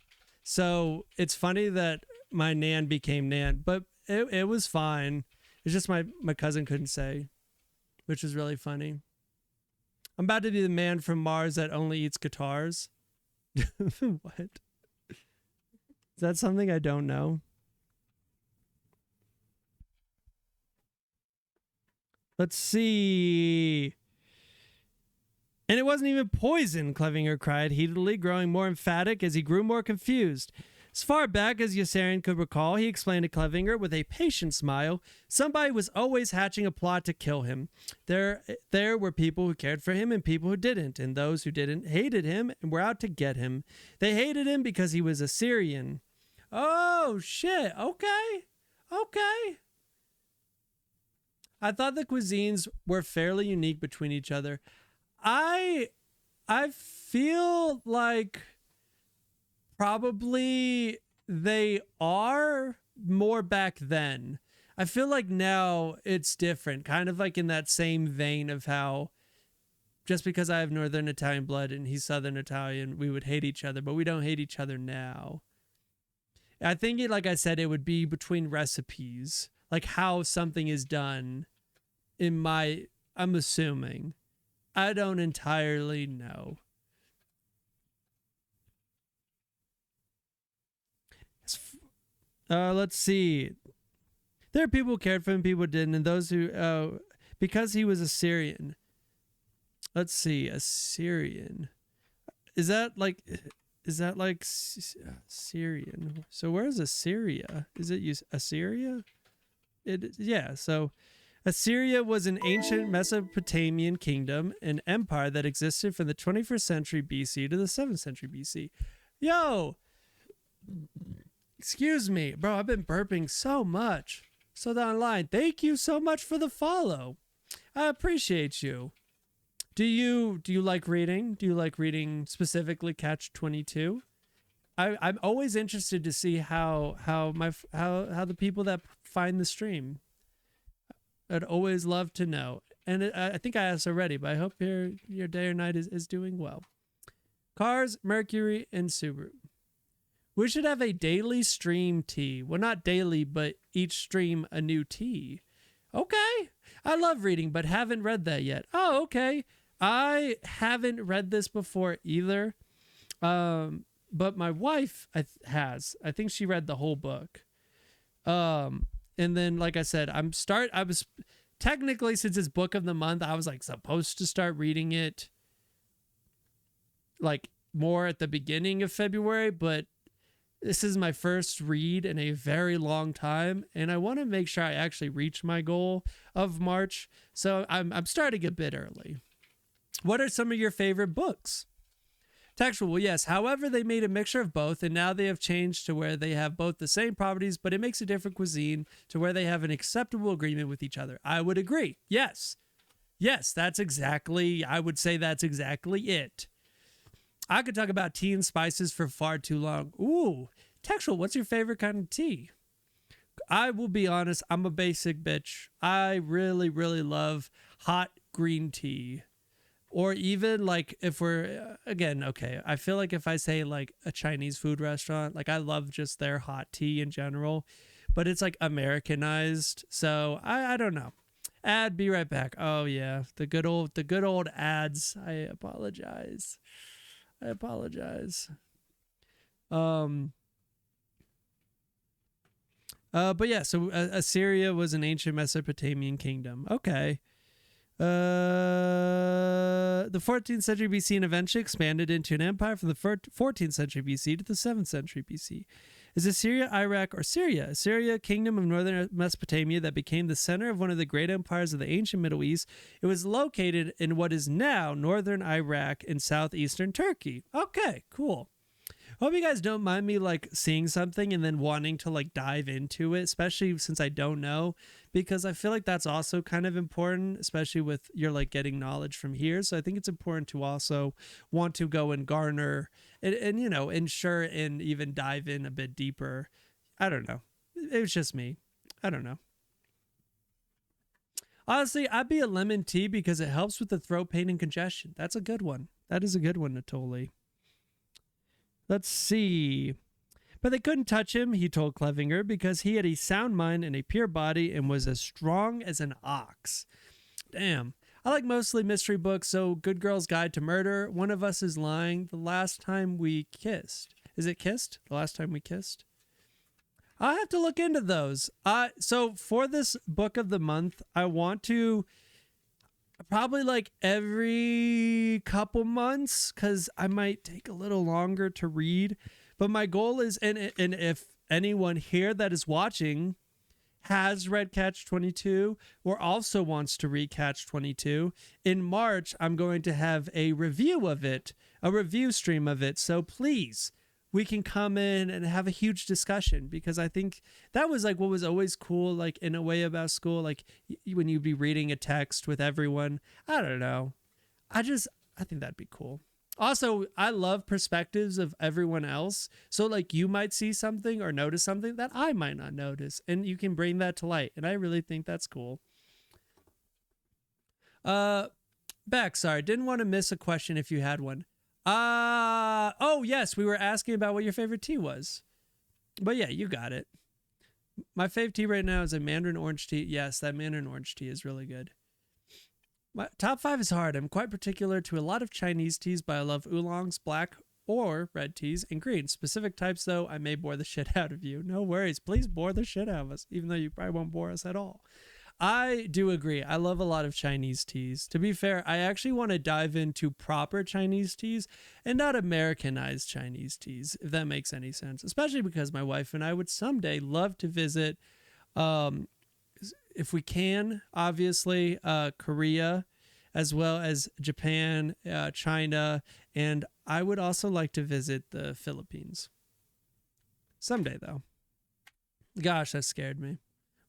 So it's funny that my Nan became Nan, but it was fine. It's just my cousin couldn't say, which is really funny. I'm about to be the man from Mars that only eats guitars. What? Is that something I don't know? Let's see. And it wasn't even poison, Clevinger cried heatedly, growing more emphatic as he grew more confused. As far back as Yossarian could recall, he explained to Clevinger with a patient smile, somebody was always hatching a plot to kill him. There were people who cared for him and people who didn't, and those who didn't hated him and were out to get him. They hated him because he was Assyrian. Oh, shit. Okay. I thought the cuisines were fairly unique between each other. I feel like probably they are more back then. I feel like now it's different, kind of like in that same vein of how just because I have Northern Italian blood and he's Southern Italian, we would hate each other, but we don't hate each other now. I think, like I said, it would be between recipes, like how something is done. I'm assuming. I don't entirely know. Let's see. There are people who cared for him, people who didn't, and those who, because he was Assyrian. Let's see, Assyrian. Is that like Syrian? So where's Assyria? Is it Assyria? Yeah. So Assyria was an ancient Mesopotamian kingdom, an empire that existed from the 21st century BC to the 7th century BC. Yo, excuse me, bro. I've been burping so much. So online, thank you so much for the follow. I appreciate you. Do you like reading? Do you like reading specifically Catch-22? I'm always interested to see how the people that find the stream. I'd always love to know. And I think I asked already, but I hope your day or night is doing well. Cars, Mercury, and Subaru. We should have a daily stream tea. Well, not daily, but each stream a new tea. Okay. I love reading, but haven't read that yet. Oh, okay. I haven't read this before either. But my wife has. I think she read the whole book. And then, like I said, I was technically, since it's book of the month, I was like supposed to start reading it like more at the beginning of February, but this is my first read in a very long time, and I want to make sure I actually reach my goal of March. So I'm starting a bit early. What are some of your favorite books? Textual, yes. However, they made a mixture of both, and now they have changed to where they have both the same properties, but it makes a different cuisine to where they have an acceptable agreement with each other. I would agree. Yes. Yes, I would say that's exactly it. I could talk about tea and spices for far too long. Ooh, Textual, what's your favorite kind of tea? I will be honest, I'm a basic bitch. I really, really love hot green tea. Or even like if we're, again, okay, I feel like if I say like a Chinese food restaurant, like I love just their hot tea in general, but it's like Americanized. So I don't know. Ad, be right back. Oh yeah, the good old ads. I apologize. But yeah, so Assyria was an ancient Mesopotamian kingdom. Okay. The 14th century BC and eventually expanded into an empire from the 14th century BC to the 7th century BC. Is Assyria, Iraq, or Syria? Assyria, kingdom of northern Mesopotamia that became the center of one of the great empires of the ancient Middle East. It was located in what is now northern Iraq and southeastern Turkey. Okay, cool. Hope you guys don't mind me like seeing something and then wanting to like dive into it, especially since I don't know, because I feel like that's also kind of important, especially with you're like getting knowledge from here. So I think it's important to also want to go and garner and you know, ensure and even dive in a bit deeper. I don't know. It was just me. I don't know. Honestly, I'd be a lemon tea because it helps with the throat pain and congestion. That's a good one. That is a good one, Natoli. Let's see. But they couldn't touch him, he told Clevinger, because he had a sound mind and a pure body and was as strong as an ox. Damn. I like mostly mystery books, so Good Girl's Guide to Murder, One of Us is Lying, The Last Time We Kissed. Is it Kissed? The Last Time We Kissed? I'll have to look into those. So for this book of the month, I want to probably like every couple months, because I might take a little longer to read. But my goal is, and if anyone here that is watching has read Catch-22 or also wants to read Catch-22, in March, I'm going to have a review of it, a review stream of it. So please, we can come in and have a huge discussion, because I think that was like what was always cool, like in a way about school, like when you'd be reading a text with everyone. I don't know. I think that'd be cool. Also, I love perspectives of everyone else. So like you might see something or notice something that I might not notice, and you can bring that to light. And I really think that's cool. Beck, sorry, didn't want to miss a question if you had one. Oh yes, we were asking about what your favorite tea was. But yeah, you got it. My fave tea right now is a mandarin orange tea. Yes, that mandarin orange tea is really good. My top 5 is hard. I'm quite particular to a lot of Chinese teas, but I love oolongs, black or red teas, and green. Specific types, though, I may bore the shit out of you. No worries. Please bore the shit out of us, even though you probably won't bore us at all. I do agree. I love a lot of Chinese teas. To be fair, I actually want to dive into proper Chinese teas and not Americanized Chinese teas, if that makes any sense. Especially because my wife and I would someday love to visit if we can, obviously, Korea, as well as Japan, China, and I would also like to visit the Philippines. Someday, though. Gosh, that scared me.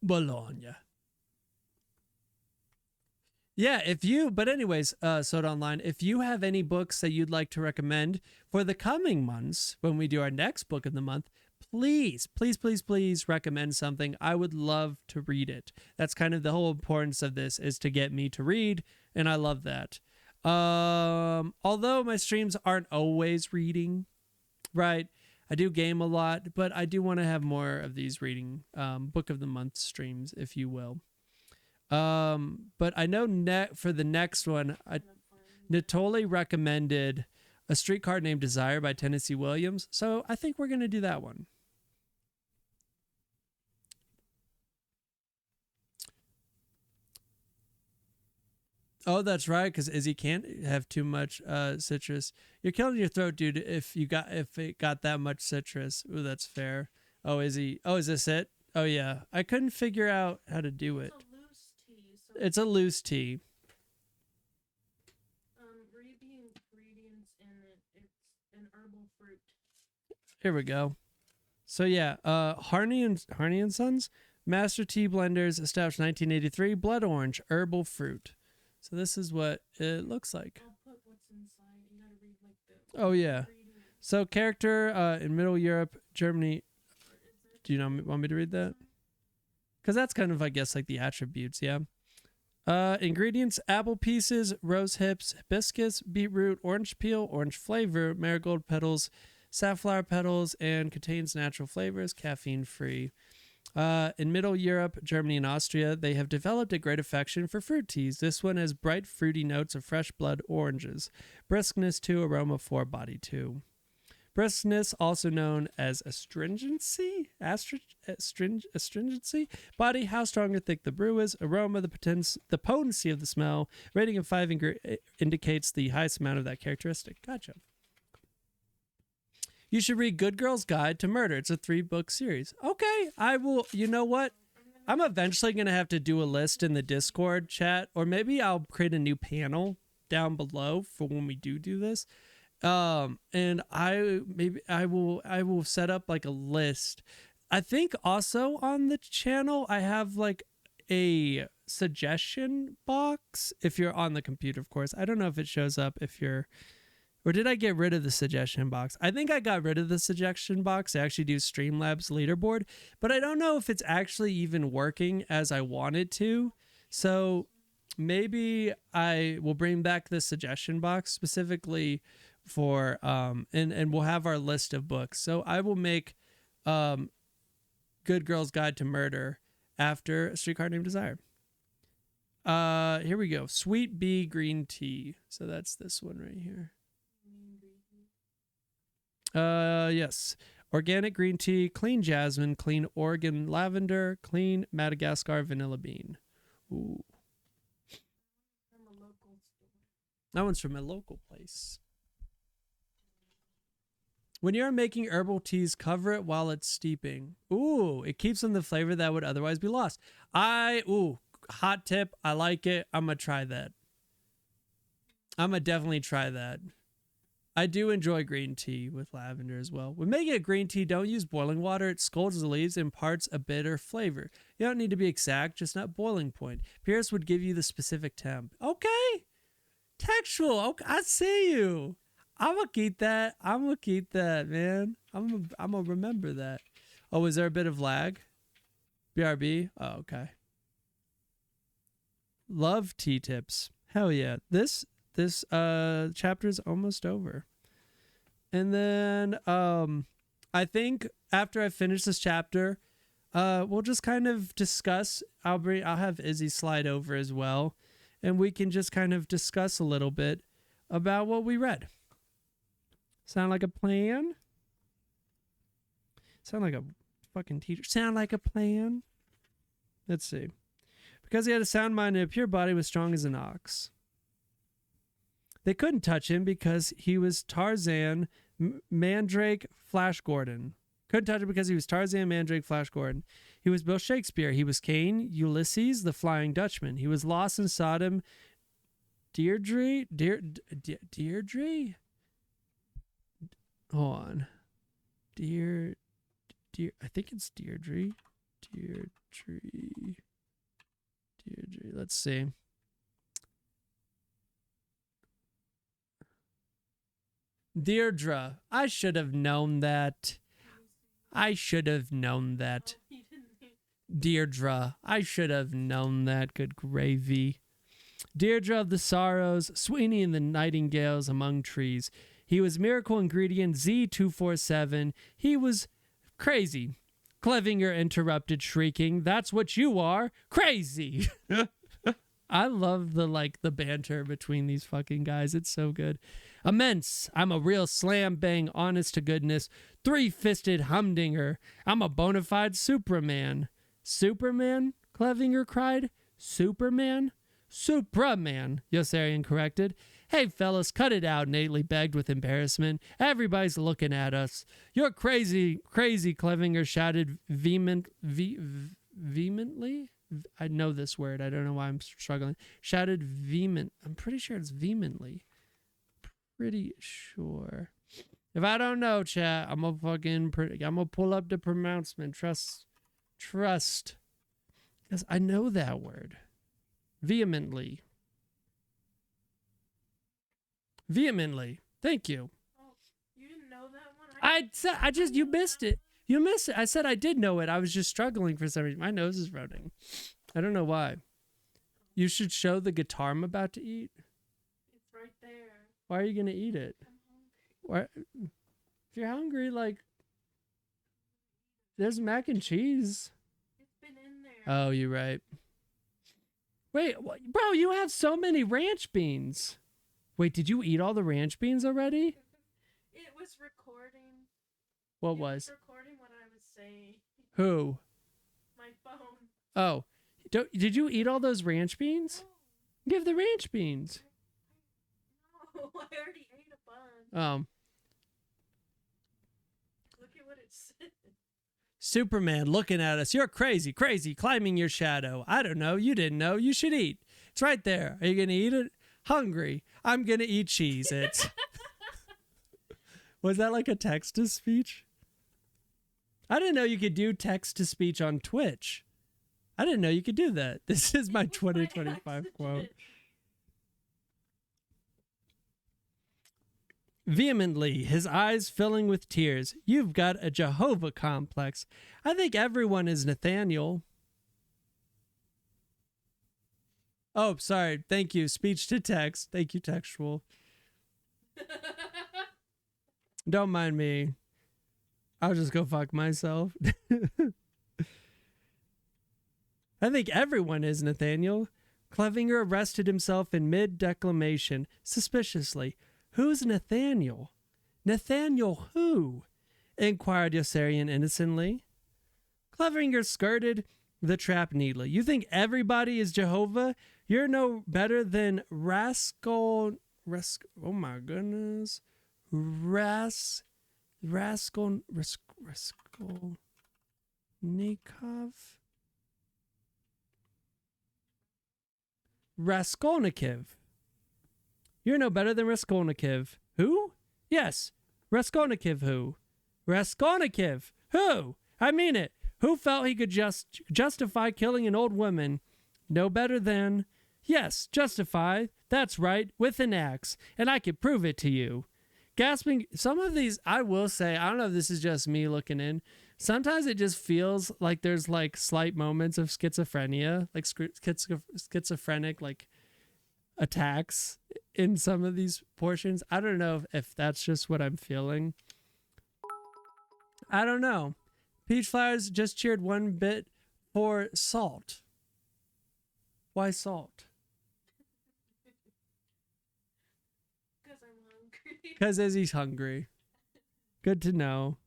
Bologna. Yeah, but anyways, Soda Online, if you have any books that you'd like to recommend for the coming months when we do our next book of the month, please, please, please, please recommend something. I would love to read it. That's kind of the whole importance of this, is to get me to read, and I love that. Although my streams aren't always reading, right? I do game a lot, but I do want to have more of these reading book of the month streams, if you will. But I know for the next one, Natoli recommended A Streetcar Named Desire by Tennessee Williams, so I think we're going to do that one. Oh, that's right, because Izzy can't have too much citrus. You're killing your throat, dude, if it got that much citrus. Ooh, that's fair. Oh, Izzy. Oh, is this it? Oh, yeah. I couldn't figure out how to do it. It's a loose tea. Read the ingredients in it. It's an herbal fruit. Here we go. So yeah, Harney and Sons, Master Tea Blenders, established 1983, blood orange, herbal fruit. So this is what it looks like. I'll put what's inside. You gotta read like the. Oh yeah. So character in Middle Europe, Germany. Do you want me to read that? Because that's kind of, I guess, like the attributes. Yeah. Ingredients: apple pieces, rose hips, hibiscus, beetroot, orange peel, orange flavor, marigold petals, safflower petals, and contains natural flavors, caffeine free. In Middle Europe, Germany, and Austria, they have developed a great affection for fruit teas. This one has bright fruity notes of fresh blood oranges. Briskness 2, aroma 4, body 2. Briskness, also known as astringency, body, how strong or thick the brew is. Aroma, the potency of the smell. Rating of 5 indicates the highest amount of that characteristic. Gotcha. You should read Good Girl's Guide to Murder. It's a 3-book series. Okay, I will. You know what? I'm eventually going to have to do a list in the Discord chat, or maybe I'll create a new panel down below for when we do this. And I will set up like a list. I think also on the channel I have like a suggestion box if you're on the computer, of course. I don't know if it shows up if you're, or did I get rid of the suggestion box? I think I got rid of the suggestion box. I actually do Streamlabs leaderboard, but I don't know if it's actually even working as I want it to. So maybe I will bring back the suggestion box specifically for and we'll have our list of books. So I will make Good Girl's Guide to Murder after A Streetcar Named Desire. Here we go. Sweet Bee Green Tea. So that's this one right here. Yes. Organic green tea, clean jasmine, clean Oregon lavender, clean Madagascar vanilla bean. Ooh. From a local store. That one's from a local place. When you're making herbal teas, cover it while it's steeping. Ooh, it keeps in the flavor that would otherwise be lost. Hot tip. I like it. I'm going to try that. I'm going to definitely try that. I do enjoy green tea with lavender as well. When making a green tea, don't use boiling water. It scalds the leaves and imparts a bitter flavor. You don't need to be exact, just not boiling point. Pierce would give you the specific temp. Okay. Textual. Okay, I see you. I'm going to keep that. I'm going to keep that, man. I'm going to remember that. Oh, is there a bit of lag? BRB? Oh, okay. Love tea tips. Hell yeah. This chapter is almost over. And then I think after I finish this chapter, we'll just kind of discuss. I'll have Izzy slide over as well, and we can just kind of discuss a little bit about what we read. Sound like a plan? Sound like a fucking teacher. Sound like a plan? Let's see. Because he had a sound mind and a pure body was strong as an ox. They couldn't touch him because he was Tarzan, Mandrake, Flash Gordon. Couldn't touch it because he was Tarzan, Mandrake, Flash Gordon. He was Bill Shakespeare. He was Cain, Ulysses, the Flying Dutchman. He was Lost in Sodom, Deirdre? Deirdre? Hold on. I think it's Deirdre. Deirdre. Let's see. Deirdre. I should have known that. Deirdre. I should have known that. Good gravy. Deirdre of the Sorrows, Sweeney and the Nightingales among trees. He was miracle ingredient Z247. He was crazy. Clevinger interrupted, shrieking, "That's what you are, crazy!" I love the banter between these fucking guys. It's so good. Immense. I'm a real slam bang, honest to goodness, three-fisted humdinger. I'm a bona fide Superman. Superman? Clevinger cried. Superman? Supraman, Yossarian corrected. Hey, fellas, cut it out, Nately begged with embarrassment. Everybody's looking at us. You're crazy, crazy, Clevinger shouted vehemently? I know this word. I don't know why I'm struggling. Shouted vehement. I'm pretty sure it's vehemently. Pretty sure. If I don't know, chat, I'm gonna pull up the pronouncement. Trust. Because I know that word. Vehemently. Thank you. Oh, you didn't know that one? You missed it. You missed it. I said I did know it. I was just struggling for some reason. My nose is running. I don't know why. You should show the guitar I'm about to eat. It's right there. Why are you going to eat it? I'm hungry. Why? If you're hungry, there's mac and cheese. It's been in there. Oh, you're right. Wait, bro, you have so many ranch beans. Wait, did you eat all the ranch beans already? It was recording. What It was? recording what I was saying. Who? My phone. Oh, did you eat all those ranch beans? Give the ranch beans. No, I already ate a bunch. Look at what it said. Superman looking at us. You're crazy, climbing your shadow. I don't know. You didn't know. You should eat. It's right there. Are you going to eat it? Hungry. I'm going to eat Cheez-Its. Was that like a text-to-speech? I didn't know you could do text-to-speech on Twitch. I didn't know you could do that. This is my 2025 quote. Vehemently, his eyes filling with tears. You've got a Jehovah complex. I think everyone is Nathaniel. Oh, sorry. Thank you. Speech to text. Thank you, textual. Don't mind me. I'll just go fuck myself. I think everyone is Nathaniel. Clevinger arrested himself in mid-declamation, suspiciously. Who's Nathaniel? Nathaniel who? Inquired Yossarian innocently. Clevinger skirted the trap neatly. You think everybody is Jehovah? You're no better than Raskolnikov. Raskolnikov. You're no better than Raskolnikov. Who? Yes, Raskolnikov who? Raskolnikov who? I mean it. Who felt he could justify killing an old woman? No better than... Yes, justify. That's right, with an axe. And I could prove it to you. Gasping, some of these, I will say, I don't know if this is just me looking in. Sometimes it just feels like there's slight moments of schizophrenia, schizophrenic, attacks in some of these portions. I don't know if that's just what I'm feeling. I don't know. Peach Flowers just cheered one bit for salt. Why salt? Because I'm hungry. Because Izzy's hungry. Good to know.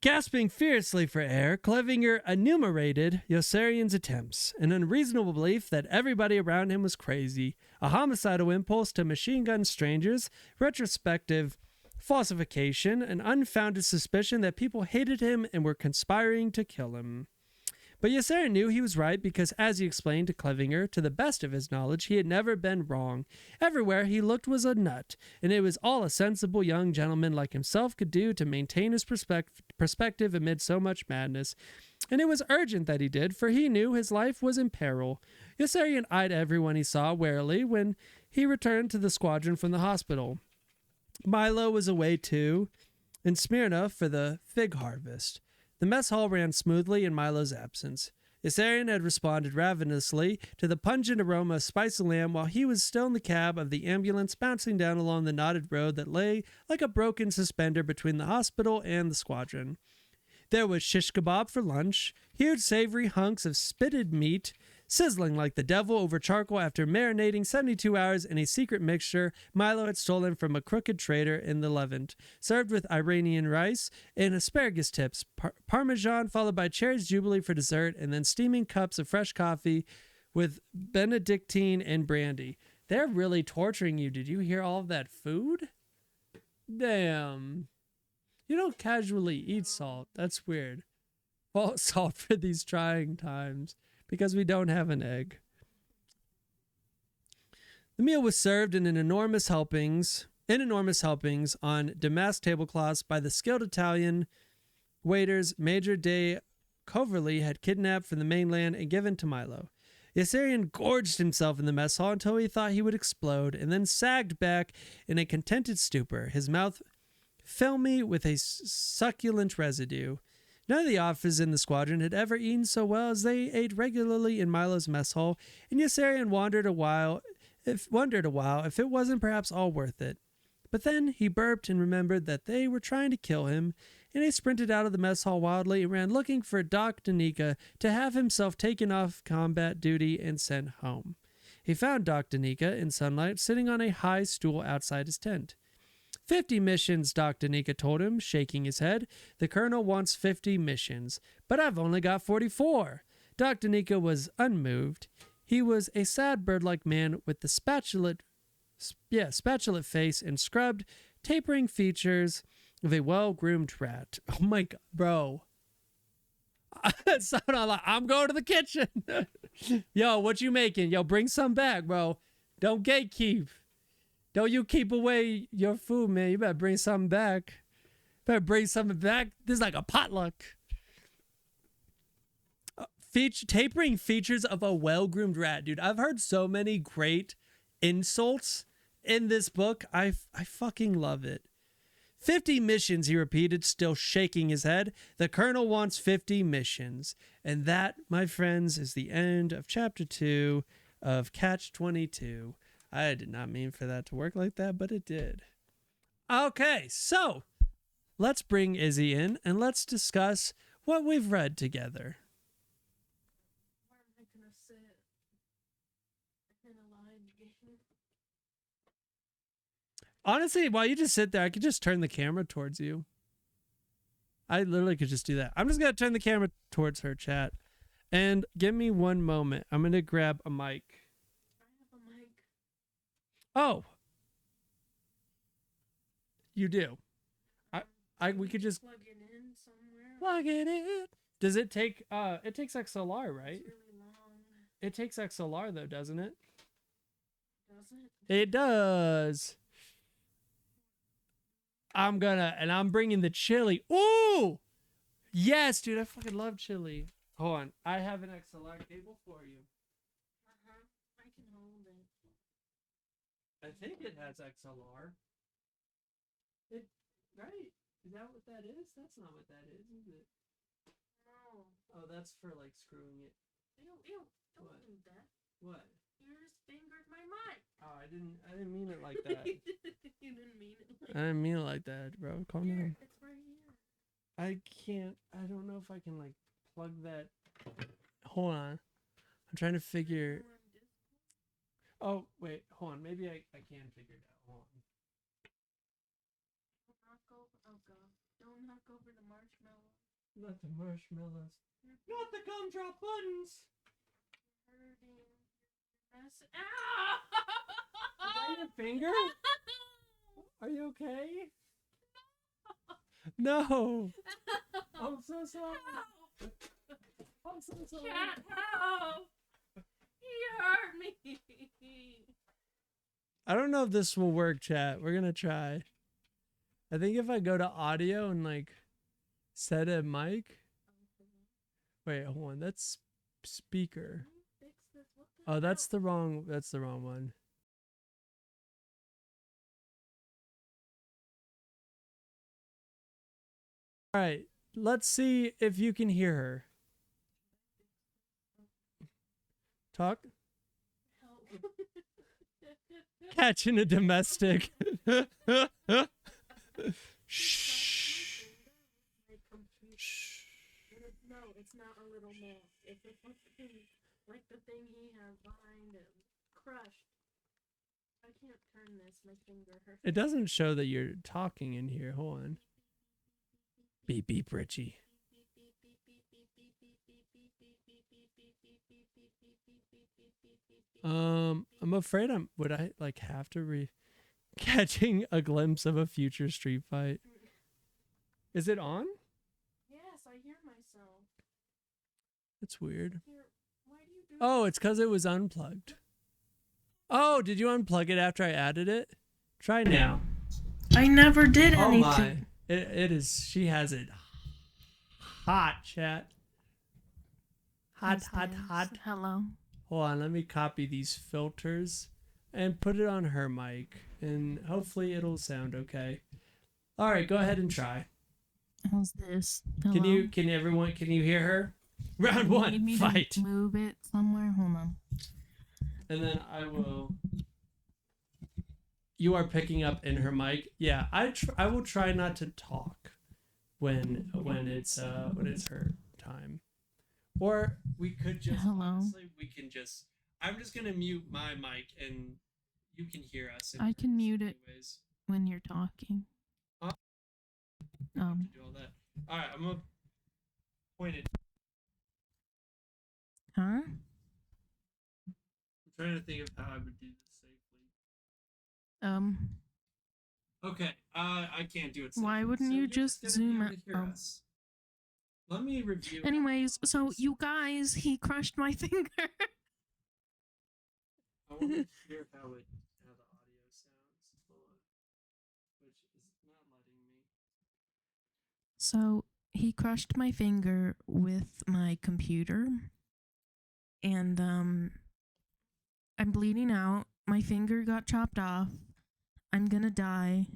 Gasping fiercely for air, Clevinger enumerated Yossarian's attempts, an unreasonable belief that everybody around him was crazy, a homicidal impulse to machine gun strangers, retrospective falsification, an unfounded suspicion that people hated him and were conspiring to kill him. But Yossarian knew he was right because, as he explained to Clevinger, to the best of his knowledge, he had never been wrong. Everywhere he looked was a nut, and it was all a sensible young gentleman like himself could do to maintain his perspective amid so much madness. And it was urgent that he did, for he knew his life was in peril. Yossarian eyed everyone he saw warily when he returned to the squadron from the hospital. Milo was away too, in Smyrna for the fig harvest. The mess hall ran smoothly in Milo's absence. Yossarian had responded ravenously to the pungent aroma of spicy lamb while he was still in the cab of the ambulance bouncing down along the knotted road that lay like a broken suspender between the hospital and the squadron. There was shish kebab for lunch, huge savory hunks of spitted meat, sizzling like the devil over charcoal after marinating 72 hours in a secret mixture Milo had stolen from a crooked trader in the Levant, served with Iranian rice and asparagus tips, parmesan followed by cherries jubilee for dessert, and then steaming cups of fresh coffee with Benedictine and brandy. They're really torturing you. Did you hear all of that food? Damn. You don't casually eat salt. That's weird. Well, salt for these trying times. Because we don't have an egg. The meal was served in enormous helpings on damask tablecloths by the skilled Italian waiters Major de Coverley had kidnapped from the mainland and given to Milo. Yossarian gorged himself in the mess hall until he thought he would explode, and then sagged back in a contented stupor, his mouth filmy with a succulent residue. None of the officers in the squadron had ever eaten so well as they ate regularly in Milo's mess hall, and Yossarian wondered a while if it wasn't perhaps all worth it. But then he burped and remembered that they were trying to kill him, and he sprinted out of the mess hall wildly and ran looking for Doc Danica to have himself taken off combat duty and sent home. He found Doc Danica in sunlight, sitting on a high stool outside his tent. 50 missions, Doc Danica told him, shaking his head. The colonel wants 50 missions, but I've only got 44. Doc Danica was unmoved. He was a sad bird-like man with the spatulate face and scrubbed, tapering features of a well-groomed rat. Oh my God, bro. I'm going to the kitchen. Yo, what you making? Yo, bring some back, bro. Don't gatekeep. Don't you keep away your food, man. You better bring something back. This is like a potluck. Tapering features of a well-groomed rat. Dude, I've heard so many great insults in this book. I fucking love it. 50 missions, he repeated, still shaking his head. The colonel wants 50 missions. And that, my friends, is the end of chapter 2 of Catch-22. I did not mean for that to work like that, but it did. Okay, so let's bring Izzy in and let's discuss what we've read together. Where am I gonna sit? In a line game. Honestly, while you just sit there, I could just turn the camera towards you. I literally could just do that. I'm just going to turn the camera towards her, chat. And give me one moment. I'm going to grab a mic. Oh, you do. We could just plug it in somewhere. Plug it in. Does it take? It takes XLR, right? It's really long. It takes XLR though, doesn't it? Does it? It does. I'm bringing the chili. Ooh, yes, dude. I fucking love chili. Hold on, I have an XLR cable for you. I can hold it. I think it has XLR. Right? Is that what that is? That's not what that is it? No. Oh, that's for like screwing it. Ew, don't What? do that. What? You just fingered my mic. Oh, I didn't mean it like that. You didn't mean it like I didn't mean it like that, bro. Calm down. It's right here. I don't know if I can like plug that. Hold on. I'm trying to figure. Oh, wait, hold on. Maybe I can figure it out. Hold on. Oh god. Don't knock over the marshmallow. Not the marshmallows. Not the gumdrop buttons. Hurting. Ah! Is that your finger? Are you okay? No. I'm so sorry. I'm so sorry. Cat, help! He hurt me. I don't know if this will work, chat. We're gonna try. I think if I go to audio and like set a mic. Wait, hold on. That's speaker. Oh, that's the wrong one. All right, let's see if you can hear her. Talk. Catching a domestic. Shh. No, it's not a little mouse. It's a fucking, like the thing he has behind him. Crushed. I can't turn this. My finger hurts. It doesn't show that you're talking in here. Hold on. Beep beep, Richie. I'm afraid would I like have to catching a glimpse of a future street fight. Is it on? Yes, I hear myself. It's weird. Here, why do you do Oh, it's because it was unplugged. Oh, did you unplug it after I added it? Try now. I never did Oh anything. my. It is, she has it hot, chat. Hot. Hello. Hold on, let me copy these filters and put it on her mic, and hopefully it'll sound okay. All right, go ahead and try. How's this? Hello? Can you hear her? Round You need one, me fight. to move it somewhere? Hold on. And then I will. You are picking up in her mic. Yeah, I will try not to talk when it's her time. Or we could just honestly, I'm just gonna mute my mic and you can hear us. I can mute it anyways. when you're talking. To do all that. All right, I'm gonna point it. Huh? I'm trying to think of how I would do this safely. Okay, I can't do it safely. Why wouldn't So you you're just gonna zoom be able out? to hear us. Let me review. Anyways, so you guys, he crushed my finger. I want to hear how the audio sounds. Hold on. Which is not letting me. So he crushed my finger with my computer, and I'm bleeding out. My finger got chopped off. I'm gonna die.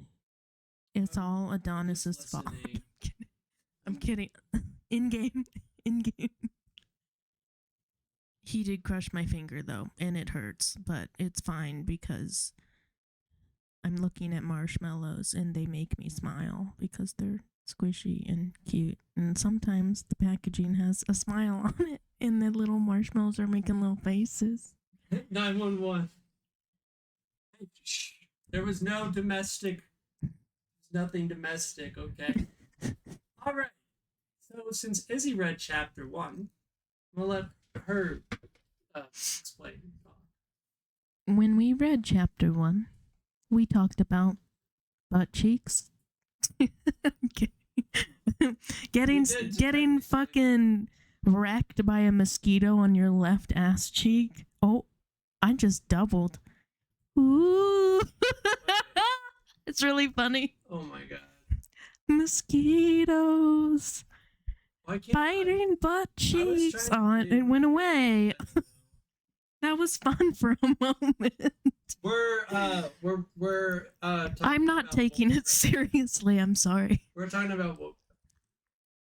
It's all Adonis's fault. I'm kidding. In game. He did crush my finger though, and it hurts, but it's fine because I'm looking at marshmallows and they make me smile because they're squishy and cute. And sometimes the packaging has a smile on it and the little marshmallows are making little faces. 911. Shh. There was no domestic. Nothing domestic, okay? All right. So since Izzy read chapter 1, we'll let her explain. When we read chapter 1, we talked about butt cheeks. getting fucking wrecked by a mosquito on your left ass cheek. Oh, I just doubled. Ooh. It's really funny. Oh my god. Mosquitoes biting butt cheeks. Oh, it went away. That was fun for a moment. We're I'm not taking it seriously. I'm sorry. We're talking about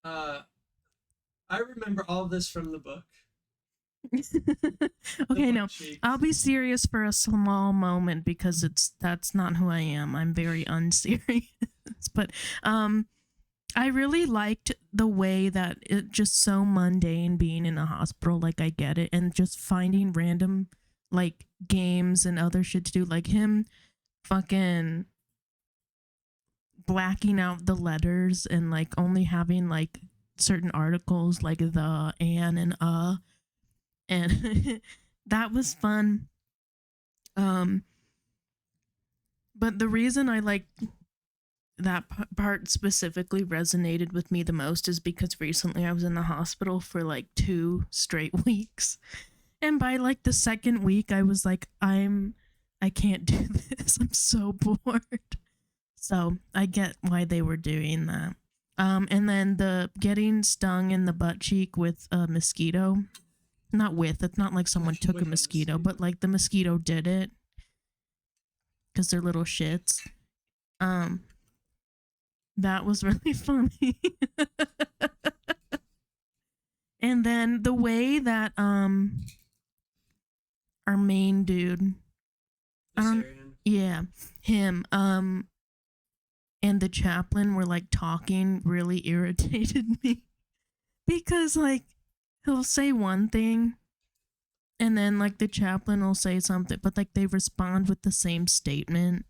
I remember all this from the book. Okay, no. I'll be serious for a small moment because that's not who I am. I'm very unserious. But I really liked the way that it just so mundane being in a hospital, like I get it, and just finding random like games and other shit to do, like him fucking blacking out the letters and like only having like certain articles like the, and and that was fun. But the reason I like that part specifically resonated with me the most is because recently I was in the hospital for like 2 straight weeks. And by like the second week, I was like, I can't do this. I'm so bored. So I get why they were doing that. And then the getting stung in the butt cheek with a mosquito. Not with, it's not like someone took a mosquito, but like the mosquito did it. Because they're little shits. That was really funny. And then the way that our main dude, yeah, him, and the chaplain were like talking really irritated me. Because like he'll say one thing and then like the chaplain will say something, but like they respond with the same statement,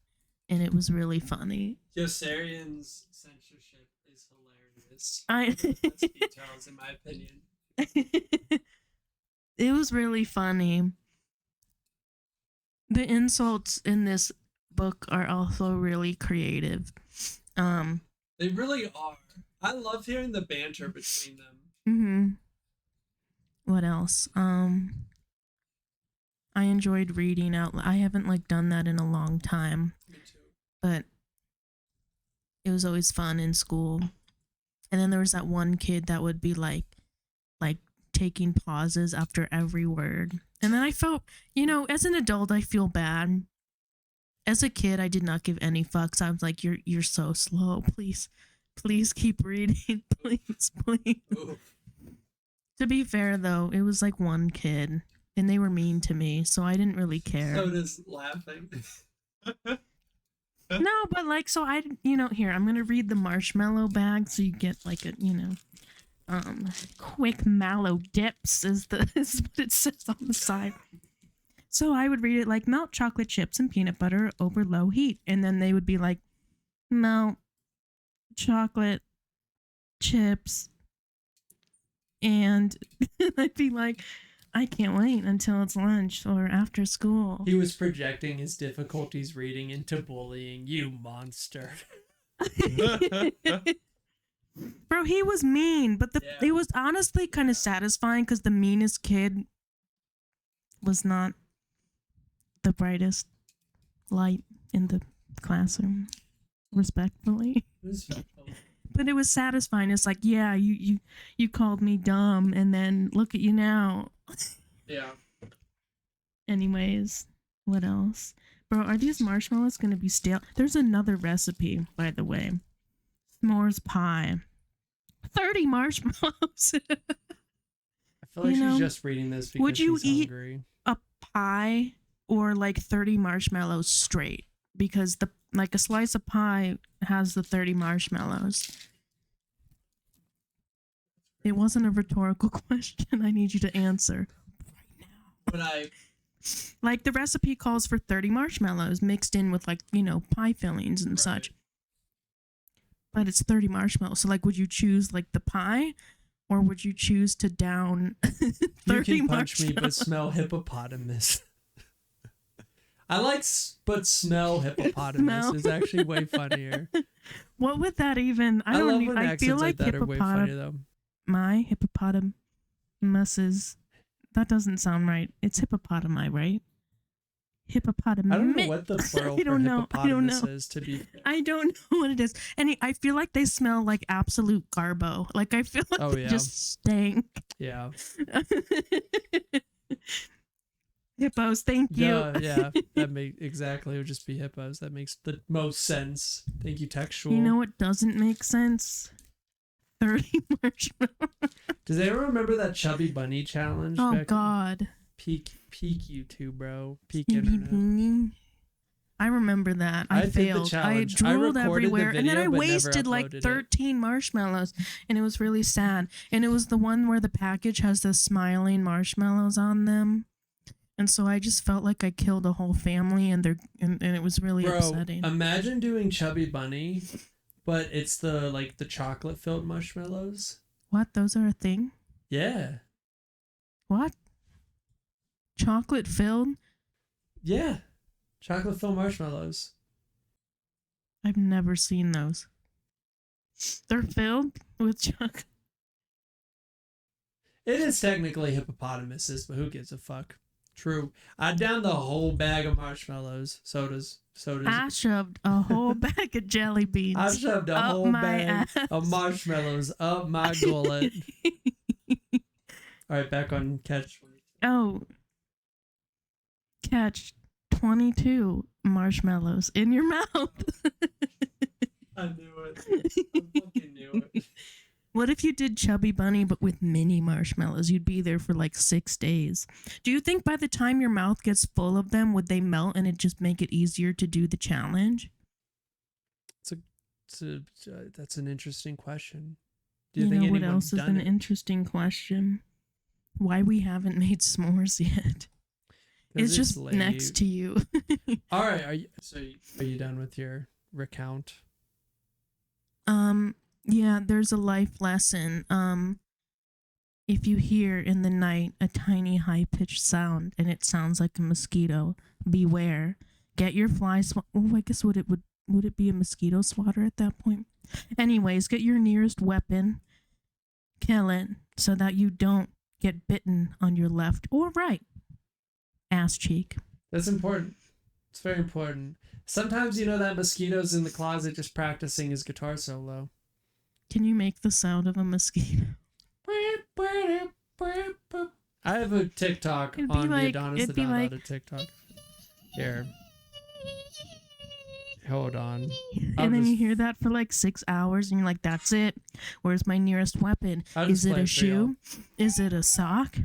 and it was really funny. Yossarian's censorship is hilarious. That's details, in my opinion. It was really funny. The insults in this book are also really creative. They really are. I love hearing the banter between them. What else? I enjoyed reading out. I haven't like done that in a long time. Me too. But it was always fun in school. And then there was that one kid that would be like taking pauses after every word. And then I felt, as an adult, I feel bad. As a kid, I did not give any fucks. I was like, you're so slow. Please keep reading. Please. Ooh. To be fair, though, it was like one kid, and they were mean to me, so I didn't really care. So does laughing. No, but like, so I, here, I'm going to read the marshmallow bag so you get like a, quick mallow dips is what it says on the side. So I would read it like melt chocolate chips and peanut butter over low heat. And then they would be like, melt chocolate chips. And I'd be like, I can't wait until it's lunch or after school. He was projecting his difficulties reading into bullying. You monster. Bro, he was mean, but it was honestly kind of satisfying because the meanest kid was not the brightest light in the classroom, respectfully. But it was satisfying. It's like, yeah, you called me dumb, and then look at you now. Yeah. Anyways, what else? Bro, are these marshmallows going to be stale? There's another recipe, by the way. S'mores pie. 30 marshmallows. I feel like she's just reading this because would you she's eat hungry. A pie or like 30 marshmallows straight? Because a slice of pie has the 30 marshmallows. It wasn't a rhetorical question. I need you to answer right now. Like the recipe calls for 30 marshmallows mixed in with pie fillings and such. But it's 30 marshmallows. So would you choose the pie, or would you choose to down 30 You can punch me, but marshmallows? smell hippopotamus. I like, but smell hippopotamus is actually way funnier. What would that even? I love when I accents feel like that are way funny though. My hippopotamuses. That doesn't sound right. It's hippopotami, right? Hippopotamus. I don't know what the plural for hippopotamus is, to be fair. I don't know what it is. And I feel like they smell like absolute garbo. I feel like they just stink. Yeah. Hippos, thank you. Yeah. That exactly. It would just be hippos. That makes the most sense. Thank you, textual. You know what doesn't make sense? 30 marshmallows. Does anyone remember that Chubby Bunny challenge? Oh, God. Peak YouTube, bro. Peak internet. I remember that. I did the failed. I challenge. drooled I recorded everywhere. the And then video, I but wasted never like uploaded 13 marshmallows. And it was really sad. And it was the one where the package has the smiling marshmallows on them. And so I just felt like I killed a whole family, and it was really upsetting. Imagine doing Chubby Bunny, but it's the chocolate filled marshmallows. What? Those are a thing? Yeah. What? Chocolate filled? Yeah. Chocolate filled marshmallows. I've never seen those. They're filled with chocolate. It is technically hippopotamuses, but who gives a fuck? True. I downed the whole bag of marshmallows, sodas. I shoved a whole bag of jelly beans. I shoved a up whole my bag ass. of marshmallows up my gullet. All right, back on Catch. Oh, Catch-22 marshmallows in your mouth. I knew it. I fucking knew it. What if you did Chubby Bunny but with mini marshmallows? You'd be there for like 6 days. Do you think by the time your mouth gets full of them, would they melt and it just make it easier to do the challenge? That's an interesting question. Do You think know what anyone's else is done an it? interesting question? Why we haven't made s'mores yet. 'Cause It's just late. next to you. All right, are you done with your recount? Yeah, there's a life lesson. If you hear in the night a tiny high-pitched sound and it sounds like a mosquito, beware. Get your fly oh, I guess would it be a mosquito swatter at that point? Anyways, get your nearest weapon, kill it so that you don't get bitten on your left or right ass cheek. That's important. It's very important. Sometimes that mosquito's in the closet just practicing his guitar solo. Can you make the sound of a mosquito? I have a TikTok It'd be on like- the Adonis it'd the be like- Dondada TikTok. Here. Hold on. And then you hear that for like 6 hours and you're like, that's it. Where's my nearest weapon? I'll Is just it play a it for y'all. shoe? Is it a sock?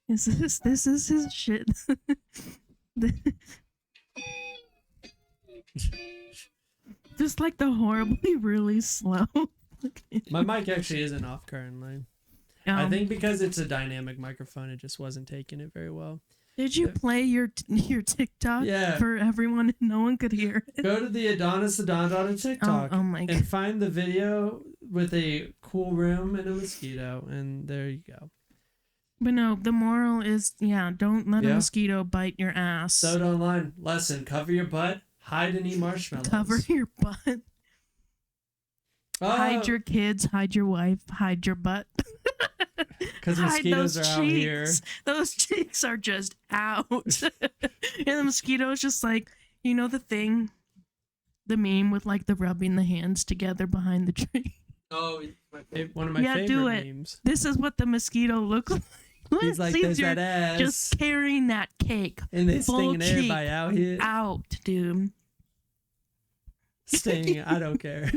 This is his shit. Just like the horribly really slow. My mic actually isn't off currently. I think because it's a dynamic microphone, it just wasn't taking it very well. Did you play your TikTok Yeah. for everyone and no one could hear it? Go to the Adonis the Dondada TikTok Oh my god. and find the video with a cool room and a mosquito, and there you go. But no, the moral is, don't let a Yeah. mosquito bite your ass. Soda Online lesson: cover your butt, hide and eat marshmallows. Cover your butt. Hide your kids, hide your wife, hide your butt. because Hide mosquitoes those are out here. cheeks. Those cheeks are just out. And the mosquito's just like, the meme with like the rubbing the hands together behind the tree. Oh, one of my Yeah, favorite do it. memes. This is what the mosquito looks like. He's like, See, there's you're that ass. just carrying that cake and they full stinging cheek everybody out here. out, dude. Sting, I don't care.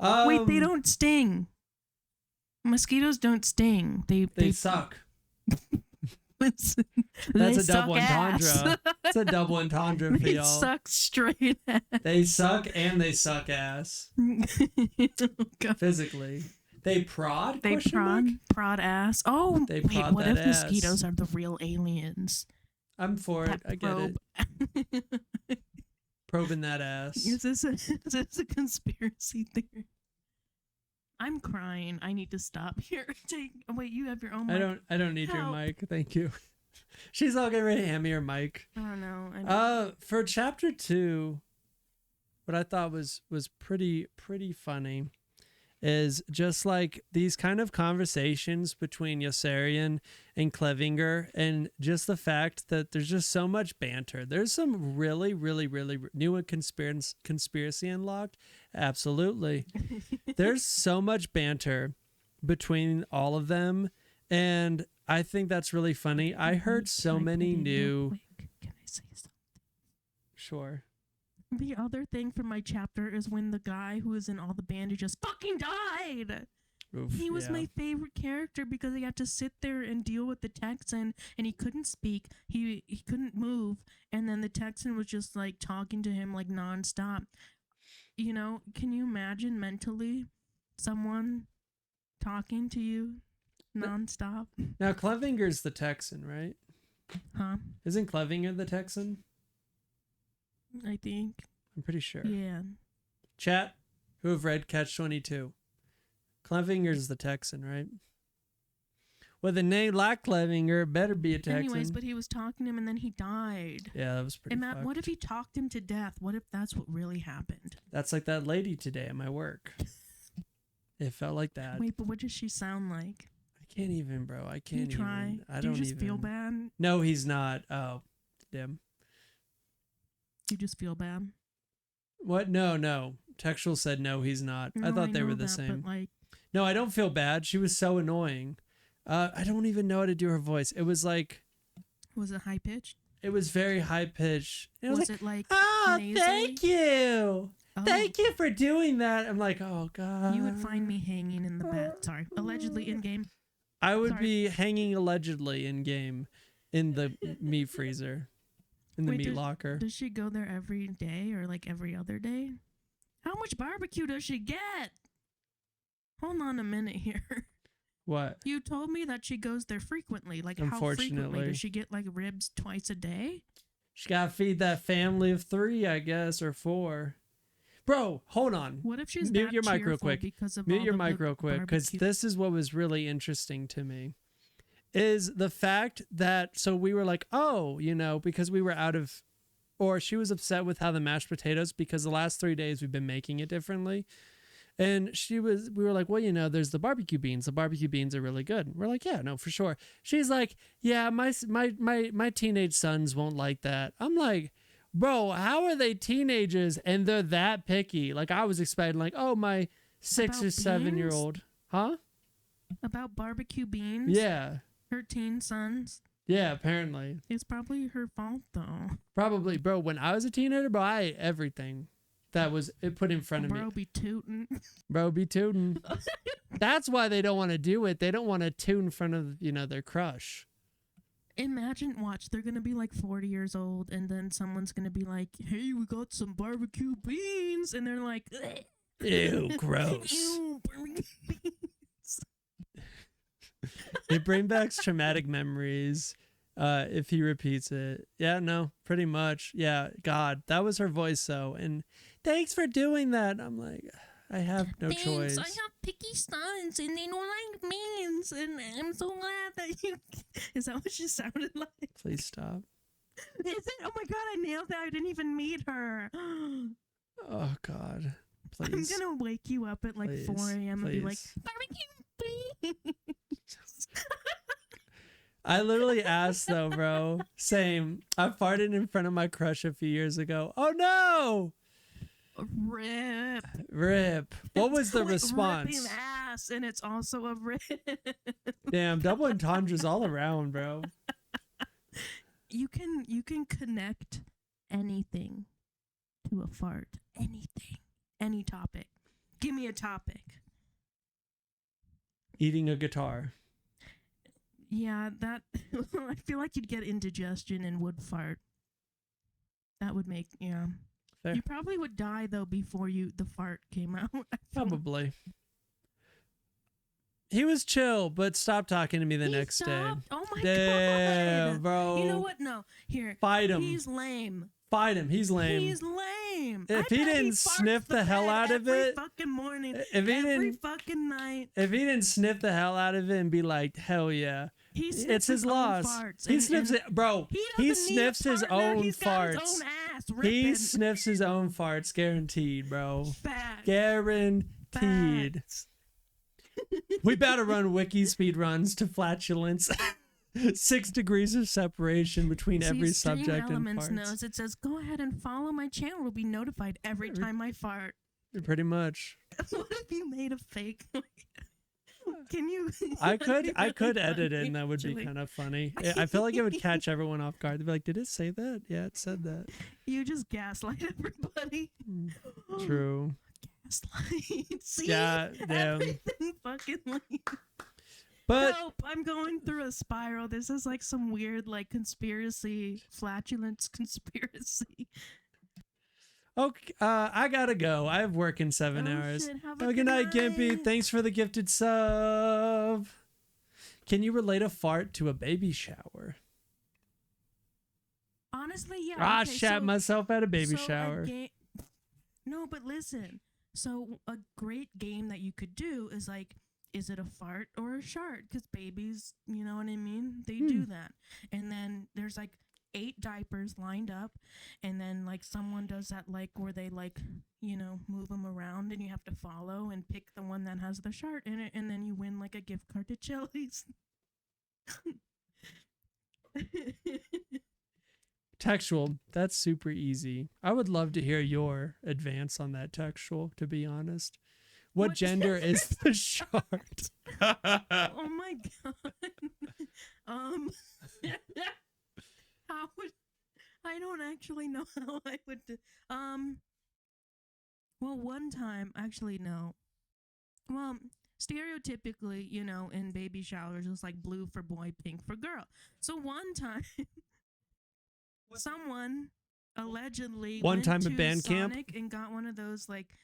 Wait, they don't sting. Mosquitoes don't sting. They suck. Listen, That's they a double suck ass. entendre. It's a double entendre for They y'all. suck straight ass. They suck and they suck ass. Oh, God. Physically. They prod? They Question mark? prod ass. Oh, They wait, prod what that if ass. mosquitoes are the real aliens? I'm for it. I get it. it. Probing that ass. Is this a conspiracy theory? I'm crying. I need to stop here. Wait, you have your own mic? I don't need your Help. mic. Thank you. She's all getting ready to hand me her mic. I don't know. For chapter 2, what I thought was pretty funny is just like these kind of conversations between Yossarian and Clevinger, and just the fact that there's just so much banter. There's some really new and conspiracy unlocked. Absolutely. There's so much banter between all of them, and I think that's really funny. I heard so many new... Can I say something? Sure. The other thing from my chapter is when the guy who is in all the bandages fucking died. Oof, He was yeah. my favorite character because he had to sit there and deal with the Texan, and he couldn't speak. He couldn't move, and then the Texan was just like talking to him like nonstop. Can you imagine mentally someone talking to you nonstop? Now, Clevinger's the Texan, right? Huh? Isn't Clevinger the Texan? I think. I'm pretty sure. Yeah. Chat, who have read Catch-22. Clevinger's the Texan, right? with a name like Clevinger, it better be a Texan. Anyways, but he was talking to him and then he died. Yeah, that was pretty And Matt, fucked. what if he talked him to death? What if that's what really happened? That's like that lady today at my work. It felt like that. Wait, but what does she sound like? I can't even, bro. I Can you can't try? even. I Do don't you just even. feel bad? No, he's not. Oh, damn. You just feel bad? What? No. Textual said no, he's not. I No, thought they know were the that, same. But like, No, I don't feel bad. She was so annoying. I don't even know how to do her voice. It was like, was it high pitched? it was very high pitched. It was Was like, it like oh, nasally? thank you. Oh, Thank you for doing that. I'm like, oh, God. You would find me hanging in the bed. Sorry, allegedly in game. I would Sorry. be hanging allegedly in game in the meat freezer, in the Wait, meat locker. Does she go there every day or like every other day? How much barbecue does she get? Hold on a minute here. What? You told me that she goes there frequently. Like, how frequently? Unfortunately. Does she get like ribs twice a day? She got to feed that family of 3, I guess, or 4. Bro, hold on. What if she's Mute that your mic real cheerful quick. because of Mute all your of mic the real quick, because barbecue? this is what was really interesting to me. Is the fact that, so we were like, oh, you know, because we were out of, or she was upset with how the mashed potatoes, because the last 3 days we've been making it differently. And we were like, well, you know, there's the barbecue beans. The barbecue beans are really good. We're like, yeah, no, for sure. She's like, yeah, my teenage sons won't like that. I'm like, bro, how are they teenagers and they're that picky? Like, I was expecting, like, oh, my 6 or About 7-year-old. Huh? About barbecue beans? Yeah. Her teen sons? Yeah, apparently. It's probably her fault, though. Probably, bro. When I was a teenager, bro, I ate everything that was put in front of me. Bro be tootin'. Bro, be tootin'. That's why they don't want to do it. They don't want to toot in front of, you know, their crush. Imagine, watch, they're gonna be like 40 years old, and then someone's gonna be like, hey, we got some barbecue beans, and they're like, ugh. Ew, gross. Ew, barbecue beans. It brings back traumatic memories if he repeats it. Yeah, no, pretty much. Yeah, God, that was her voice, though. And thanks for doing that. I'm like, I have no choice. I have picky sons, and they don't like beans, and I'm so glad that you... Is that what she sounded like? Please stop. Is it? Oh my God, I nailed that. I didn't even meet her. Oh, God. Please. I'm gonna wake you up at like Please, 4 a.m. and be like, please. barbecue beans. I literally asked, though, bro. Same. I farted in front of my crush a few years ago. Oh, no. Rip. Rip. What was the Like response? ripping ass, and it's also a rip. Damn, double entendres all around, bro. You can connect anything to a fart. Anything. Any topic. Give me a topic. Eating a guitar. Yeah, that I feel like you'd get indigestion and would fart. That would make, yeah. Fair. You probably would die though before the fart came out. I feel like. Probably. He was chill, but stopped talking to me the He next day. stopped? Oh my Damn, God. bro. You know what? No. Here. Fight him. He's lame. Fight him. He's lame. He's lame. If I he bet didn't farts sniff the hell bed out of every it- fucking morning. If he every didn't- fucking night. If he didn't sniff the hell out of it and be like, hell yeah. He sniffs It's his own loss. farts, He and- sniffs and it, bro. He doesn't need a sniffs his partner. own He's got farts. his own ass He ripping. sniffs his own farts, guaranteed, bro. Facts. Guaranteed. Facts. We better run wiki speed runs to flatulence. 6 degrees of separation between See, every Stream subject and Elements farts. knows. It says, go ahead and follow my channel. Will be notified every time I fart. Pretty much. What if you made a fake? Can you? I could really edit it, funny, and that would be actually. kind of funny. I feel like it would catch everyone off guard. They'd be like, "Did it say that? Yeah, it said that." You just gaslight everybody. True. Gaslight. See? Yeah, damn. Everything fucking like. But Help! I'm going through a spiral. This is like some weird, like, conspiracy, flatulence conspiracy. okay, I gotta go. I have work in 7 Oh, hours. shit. Have Have a good night, Gimpy. night. Thanks for the gifted sub. Can you relate a fart to a baby shower? Honestly, yeah. I okay, shat so- myself at a baby so a shower. No, but listen. So a great game that you could do is like is it a fart or a shart? Because babies, you know what I mean? They do that. And then there's like 8 diapers lined up, and then like someone does that, like where they like, you know, move them around, and you have to follow and pick the one that has the shart in it, and then you win like a gift card to Chili's. Textual. That's super easy. I would love to hear your advance on that textual, to be honest. What What- gender is the shart? Oh my god. How would I don't actually know how I would do, well, one time, actually no. Well, stereotypically, you know, in baby showers it's like blue for boy, pink for girl. So one time someone allegedly One went time to at band camp? Sonic and got one of those like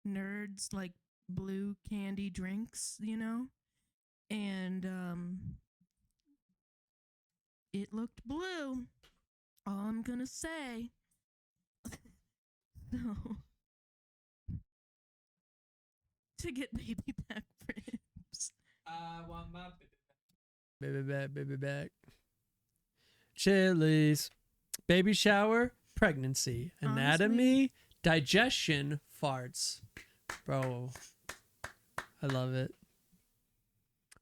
nerds like blue candy drinks, you know? And it looked blue. All I'm gonna say. So to get baby back ribs. I want my baby back, baby back. Chili's. Baby shower, pregnancy, anatomy, digestion, farts. Bro, I love it.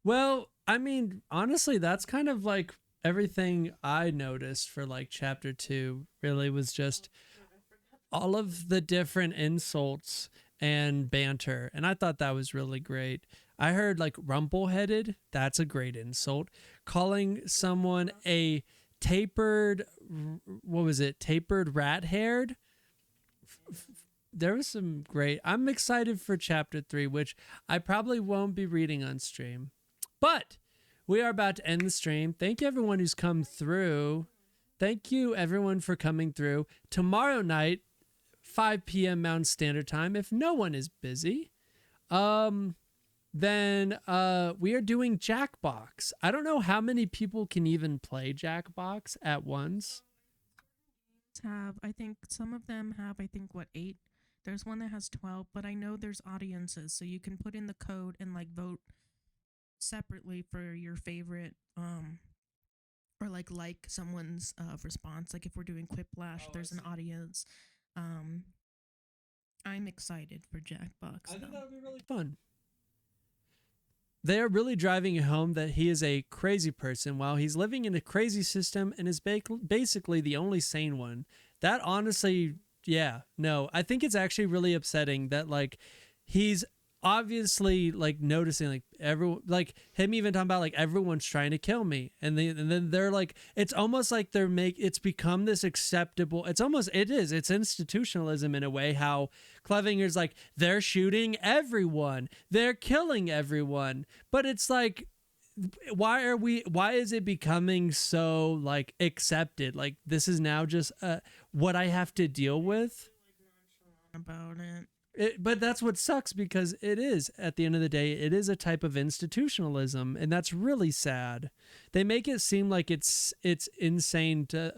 Well, I mean, honestly, that's kind of like everything I noticed for like chapter 2 really was just all of the different insults and banter. And I thought that was really great. I heard like rumple-headed. That's a great insult. Calling someone a tapered, what was it? Tapered rat-haired. There was some great. I'm excited for chapter 3, which I probably won't be reading on stream. But we are about to end the stream. Thank you everyone who's come through. Thank you everyone for coming through. Tomorrow night, 5 p.m. Mountain Standard Time, if no one is busy, then we are doing Jackbox. I don't know how many people can even play Jackbox at once. I think some of them have, I think, what, 8? There's one that has 12, but I know there's audiences, so you can put in the code and like vote separately for your favorite, or like someone's response. Like if we're doing Quiplash, there's an audience. I'm excited for Jackbox. I think that would be really fun. They are really driving it home that he is a crazy person while he's living in a crazy system and is basically the only sane one. That honestly, yeah, no, I think it's actually really upsetting that like he's obviously like noticing like everyone, like him even talking about like everyone's trying to kill me, and then they're like, it's almost like it's become this acceptable, it's institutionalism in a way, how Clevinger's like, they're shooting everyone, they're killing everyone, but it's like, why is it becoming so like accepted, like this is now just what I have to deal with About it. But that's what sucks, because it is, at the end of the day, it is a type of institutionalism, and that's really sad. They make it seem like it's insane to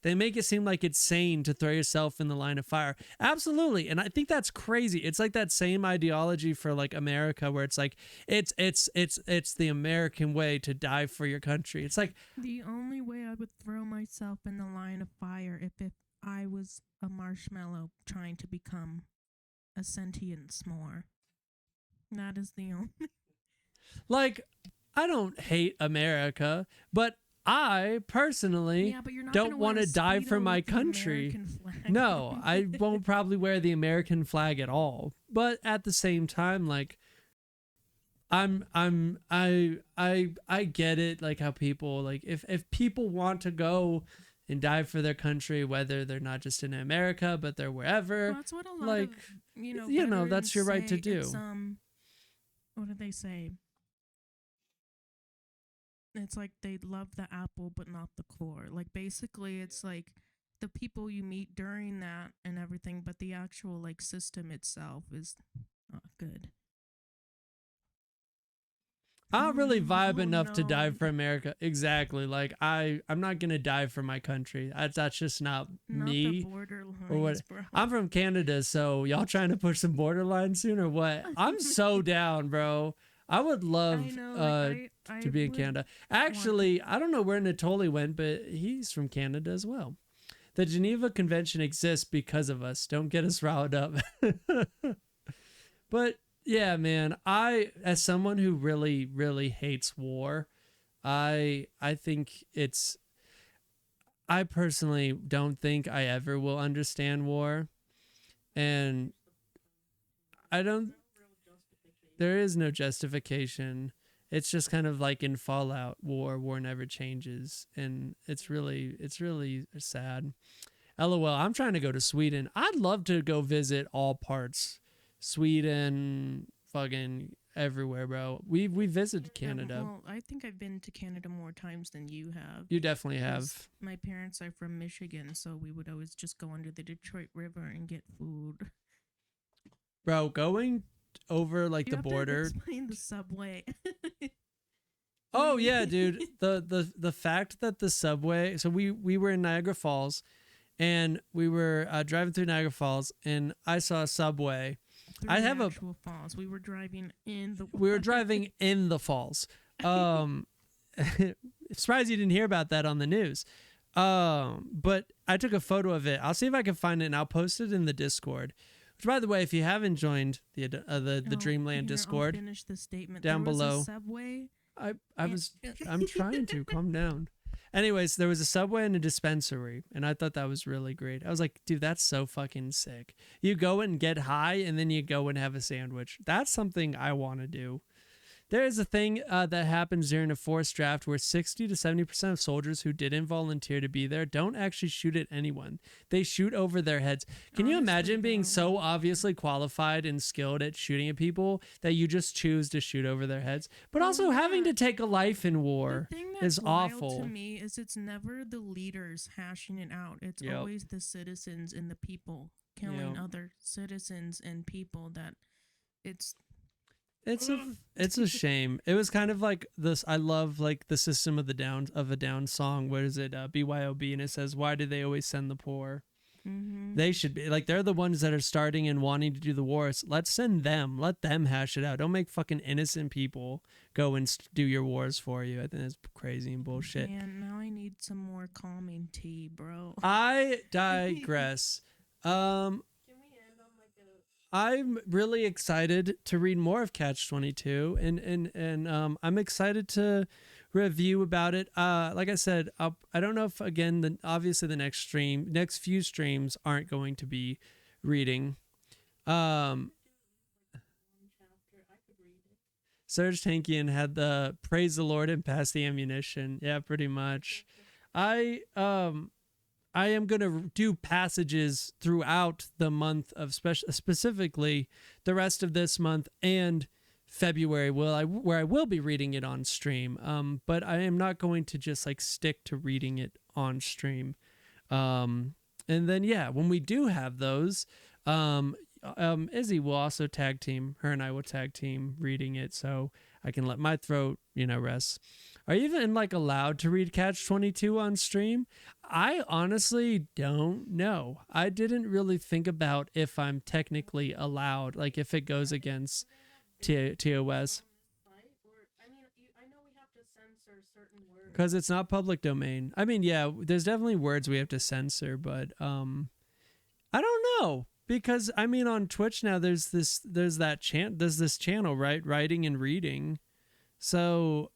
they make it seem like it's sane to throw yourself in the line of fire. Absolutely, and I think that's crazy. It's like that same ideology for like America, where it's like it's the American way to die for your country. It's like The only way I would throw myself in the line of fire if I was a marshmallow trying to become a sentient s'more. That is the only. Like, I don't hate America, but I personally Yeah, but you're not don't gonna wear want a to die for Speedo my with the country. American flag No, on I it. won't probably wear the American flag at all. But at the same time, like, I get it, like how people, like, if people want to go and die for their country, whether they're not just in America but they're wherever, Well, that's what a lot like, of that's your right to veterans say. do. It's, what do they say? It's like they love the apple but not the core. Like basically, it's like the people you meet during that and everything, but the actual like system itself is not good. I don't really vibe Oh, enough to die no. for America. Exactly. Like I'm not gonna die for my country. That's just not Not me. the borderline. Or what? Please, bro. I'm from Canada, so y'all trying to push some borderline soon or what? I'm so down, bro. I would love I know, like, I to be in would Canada. want Actually, I don't know where Natoli went, but he's from Canada as well. The Geneva Convention exists because of us. Don't get us riled up. But yeah, man, as someone who really, really hates war, I think I personally don't think I ever will understand war. And I don't, there is no justification. It's just kind of like in Fallout, war never changes. And it's really sad. LOL, I'm trying to go to Sweden. I'd love to go visit all parts. Sweden, fucking everywhere, bro. We visited Canada. Well, I think I've been to Canada more times than you have. You definitely 'cause have. My parents are from Michigan, so we would always just go under the Detroit River and get food. Bro, going over like You the have to border. explain the subway. Oh yeah, dude. The fact that the subway, so we were in Niagara Falls and we were driving through Niagara Falls and I saw a subway. Through I the have a actual falls. We were driving in the. we were driving in the falls. Surprised you didn't hear about that on the news. But I took a photo of it. I'll see if I can find it and I'll post it in the Discord. Which, by the way, if you haven't joined the Dreamland Discord, I'll finish the statement. down There was below. a subway. I'm trying to calm down. Anyways, there was a subway and a dispensary, and I thought that was really great. I was like, dude, that's so fucking sick. You go and get high, and then you go and have a sandwich. That's something I want to do. There is a thing that happens during a forced draft where 60 to 70% of soldiers who didn't volunteer to be there don't actually shoot at anyone. They shoot over their heads. Can you Honestly, imagine being though. so obviously qualified and skilled at shooting at people that you just choose to shoot over their heads? But also having to take a life in war The thing that's is wild awful. to me is it's never the leaders hashing it out. It's Yep. always the citizens and the people killing Yep. other citizens and people that it's It's a shame. It was kind of like this. I love like the system of the down song. What is it? BYOB, and it says, "Why do they always send the poor?" They should be like they're the ones that are starting and wanting to do the wars. Let's send them. Let them hash it out. Don't make fucking innocent people go and do your wars for you. I think that's crazy and bullshit. Man, now I need some more calming tea, bro. I digress. I'm really excited to read more of Catch-22 and I'm excited to review about it. Like I said, I don't know if again obviously the next few streams aren't going to be reading. Serge Tankian had the praise the Lord and pass the ammunition. Yeah, pretty much. I am going to do passages throughout the month of specifically the rest of this month and February where I will be reading it on stream. But I am not going to just like stick to reading it on stream. And then, yeah, when we do have those, Izzy will also tag team. Her and I will tag team reading it so I can let my throat, rest. Are you even like allowed to read Catch-22 on stream? I honestly don't know. I didn't really think about if I'm technically allowed, like if it goes against TOS. Because it's not public domain. I mean, yeah, there's definitely words we have to censor, but I don't know. Because I mean, on Twitch now, there's this channel, right? Writing and reading. So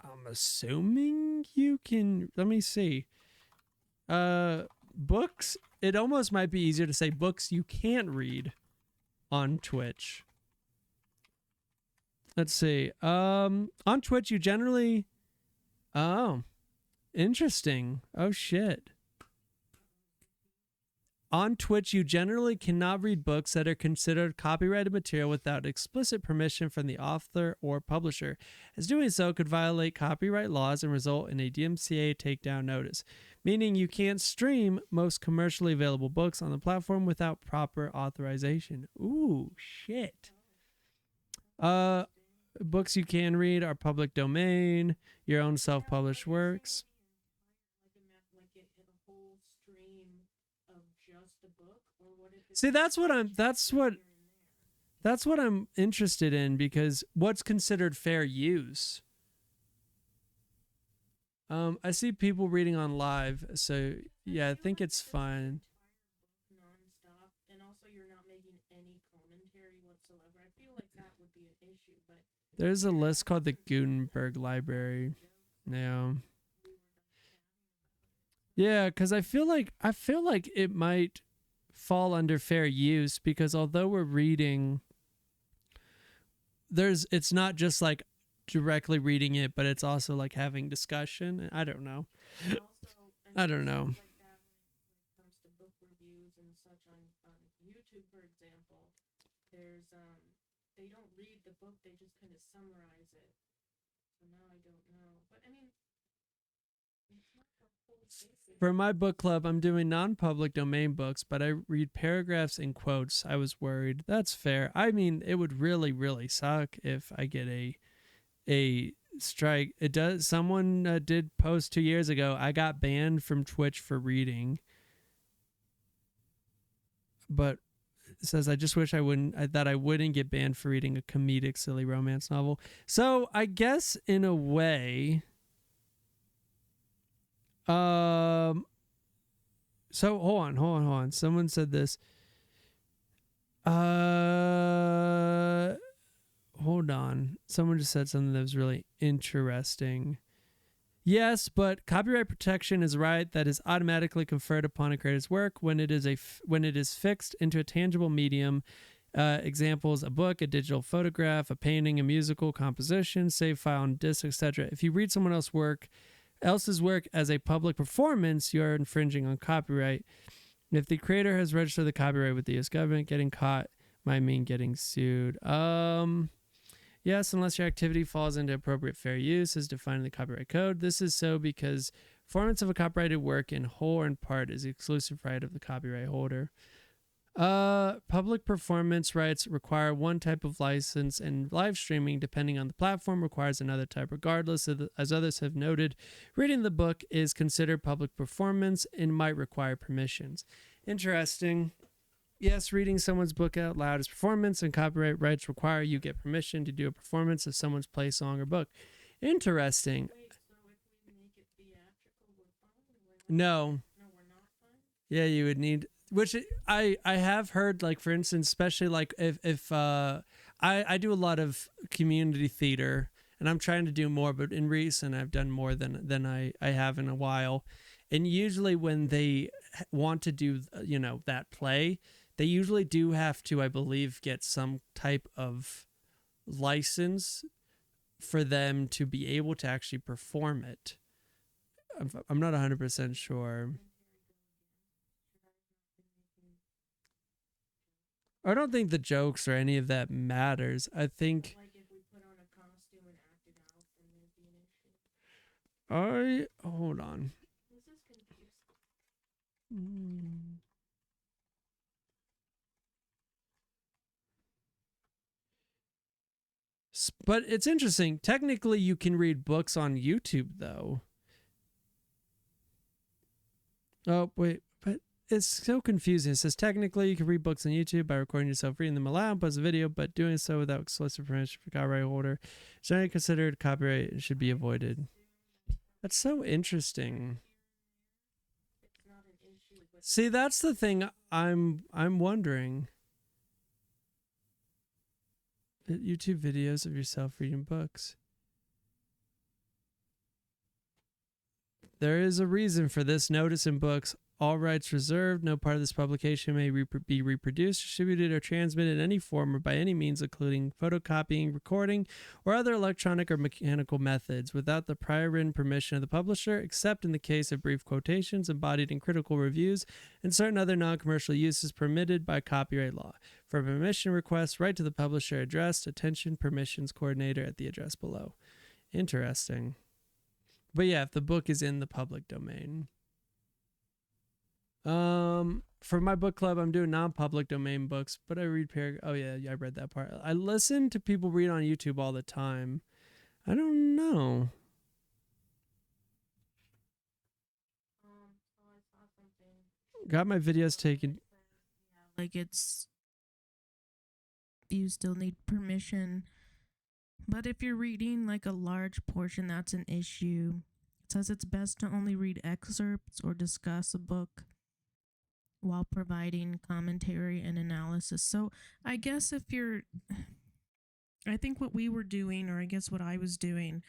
I'm assuming you can. Let me see. Books. It almost might be easier to say books you can't read on Twitch. Let's see. On Twitch, you generally. Oh, interesting. Oh shit. On Twitch, you generally cannot read books that are considered copyrighted material without explicit permission from the author or publisher, as doing so could violate copyright laws and result in a DMCA takedown notice, meaning you can't stream most commercially available books on the platform without proper authorization. Ooh, shit. Books you can read are public domain, your own self-published works. of just the book, or what if See, that's what I'm interested in, because what's considered fair use? I see people reading on live, so yeah, I think it's fine. nonstop, and also you're not making any commentary whatsoever. I feel like that would be an issue, but There's a list called the Gutenberg Library. Yeah. Yeah, because I feel like it might fall under fair use, because although we're reading, it's not just like directly reading it, but it's also like having discussion. I don't know. I don't know. like that when it comes to book reviews and such on YouTube, for example, there's they don't read the book, they just kind of summarize it. So now I don't know, but I mean, it's not the whole thing. For my book club, I'm doing non-public domain books, but I read paragraphs and quotes. I was worried. That's fair. I mean, it would really, really suck if I get a strike. It does. Someone did post 2 years ago. I got banned from Twitch for reading, but it says I just wish I wouldn't get banned for reading a comedic, silly romance novel. So I guess in a way. So hold on. Someone said this. Hold on. Someone just said something that was really interesting. Yes, but copyright protection is a right that is automatically conferred upon a creator's work when it is fixed into a tangible medium. Examples: a book, a digital photograph, a painting, a musical composition, save file on disk, etc. If you read someone else's work as a public performance, you are infringing on copyright. If the creator has registered the copyright with the U.S. government, getting caught might mean getting sued. Yes, unless your activity falls into appropriate fair use as defined in the copyright code. This is so because performance of a copyrighted work in whole or in part is the exclusive right of the copyright holder. Public performance rights require one type of license, and live streaming, depending on the platform, requires another type. Regardless, as others have noted, reading the book is considered public performance and might require permissions. Interesting. Yes, reading someone's book out loud is performance, and copyright rights require you get permission to do a performance of someone's play, song, or book. Interesting. Wait, so if we make it theatrical, we're fine? No. No, we're not fine? Yeah, you would need, which I have heard, like, for instance, especially like if I do a lot of community theater, and I'm trying to do more, but in recent I've done more than I have in a while. And usually when they want to do, that play, they usually do have to, I believe, get some type of license for them to be able to actually perform it. I'm not 100% sure. I don't think the jokes or any of that matters. I think Like if we put on a costume and act it out, then there'd be an issue. hold on. This is confusing. But it's interesting. Technically, you can read books on YouTube, though. Oh, wait. But it's so confusing. It says technically you can read books on YouTube by recording yourself reading them aloud and post a video, but doing so without explicit permission for copyright holder is generally considered copyright and should be avoided. That's so interesting. It's not an issue, but See, that's the thing I'm wondering. YouTube videos of yourself reading books. There is a reason for this notice in books. All rights reserved. No part of this publication may be reproduced, distributed, or transmitted in any form or by any means, including photocopying, recording, or other electronic or mechanical methods, without the prior written permission of the publisher, except in the case of brief quotations embodied in critical reviews and certain other non-commercial uses permitted by copyright law. For permission requests, write to the publisher addressed, attention permissions coordinator at the address below. Interesting. But yeah, if the book is in the public domain. For my book club, I'm doing non-public domain books, but I read oh yeah, I read that part. I listen to people read on YouTube all the time. I don't know. so I saw Got my videos taken. Like you still need permission. But if you're reading like a large portion, that's an issue. It says it's best to only read excerpts or discuss a book while providing commentary and analysis. So I guess I think what we were doing, or I guess what I was doing,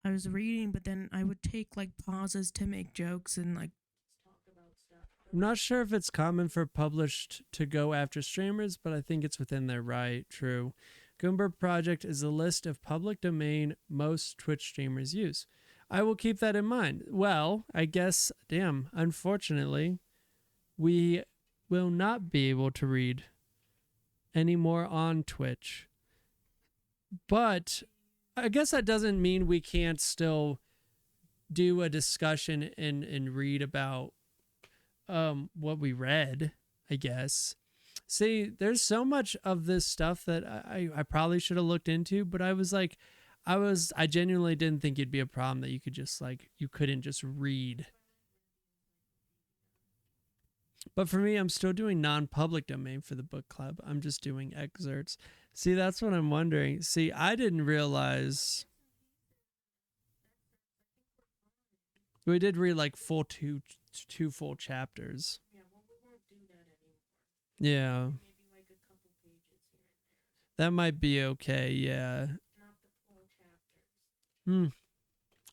I was reading, but then I would take like pauses to make jokes and like talk about stuff. I'm not sure if it's common for published to go after streamers, but I think it's within their right. True. Gutenberg Project is a list of public domain most Twitch streamers use. I will keep that in mind. Well, I guess, damn, unfortunately, we will not be able to read anymore on Twitch. But I guess that doesn't mean we can't still do a discussion and read about what we read, I guess. See, there's so much of this stuff that I probably should have looked into, but I was like, I genuinely didn't think it'd be a problem that you could just like, you couldn't just read. But for me, I'm still doing non-public domain for the book club. I'm just doing excerpts. See, that's what I'm wondering. See, I didn't realize we did read like two full chapters. Yeah, well, we won't do that anymore. Yeah. Maybe like a couple pages here and there. That might be okay, yeah. Not the full chapters.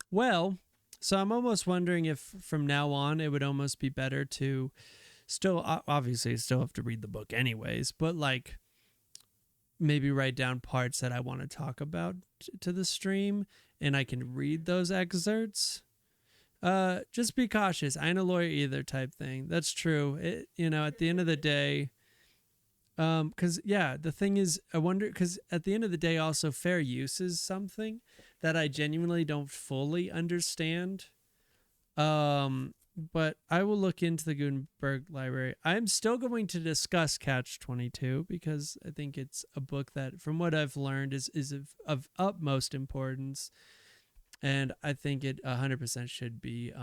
Well, so I'm almost wondering if from now on it would almost be better to still, obviously still have to read the book anyways, but like maybe write down parts that I want to talk about to the stream and I can read those excerpts. Just be cautious. I ain't a lawyer either type thing. That's true. At the end of the day, because the thing is, I wonder, because at the end of the day, also fair use is something that I genuinely don't fully understand. But I will look into the Gutenberg Library. I'm still going to discuss Catch-22 because I think it's a book that, from what I've learned, is of utmost importance. And I think it 100% should be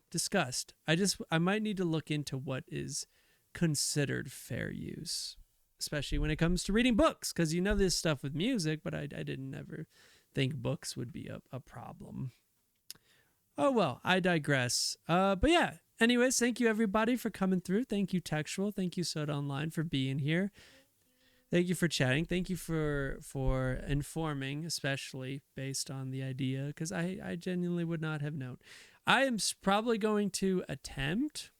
discussed. I might need to look into what is considered fair use, especially when it comes to reading books, because this stuff with music, but I didn't ever think books would be a problem. Oh, well, I digress. But yeah, anyways, thank you everybody for coming through. Thank you, Textual. Thank you, Soda Online, for being here. Thank you for chatting. Thank you for informing, especially based on the idea, because I genuinely would not have known. I am probably going to attempt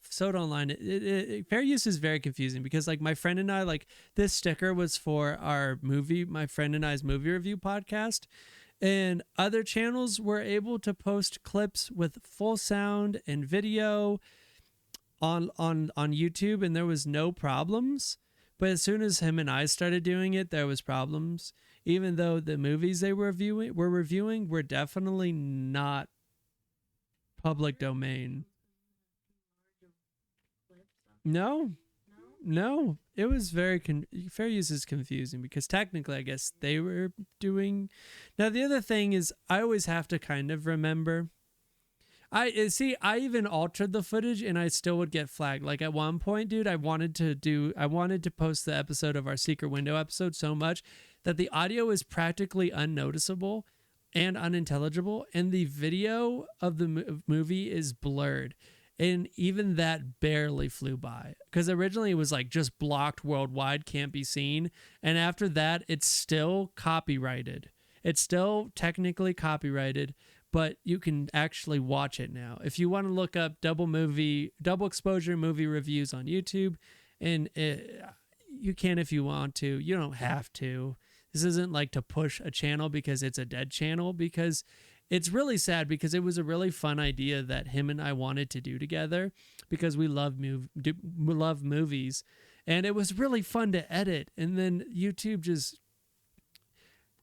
Soda Online. Fair use is very confusing because like my friend and I, like this sticker was for our movie, my friend and I's movie review podcast. And other channels were able to post clips with full sound and video on YouTube, and there was no problems. But as soon as him and I started doing it, there was problems. Even though the movies they were reviewing were definitely not public domain. No, it was very fair use is confusing because technically I guess they were doing. Now the other thing is I always have to kind of remember. I even altered the footage and I still would get flagged. Like at one point, dude, I wanted to post the episode of our Secret Window episode so much that the audio is practically unnoticeable and unintelligible, and the video of the movie is blurred. And even that barely flew by because originally it was like just blocked worldwide, can't be seen. And after that, it's still copyrighted. It's still technically copyrighted, but you can actually watch it now. If you want to look up double exposure movie reviews on YouTube, and you can if you want to. You don't have to. This isn't like to push a channel because it's a dead channel, because it's really sad because it was a really fun idea that him and I wanted to do together because we love movies, and it was really fun to edit. And then YouTube just,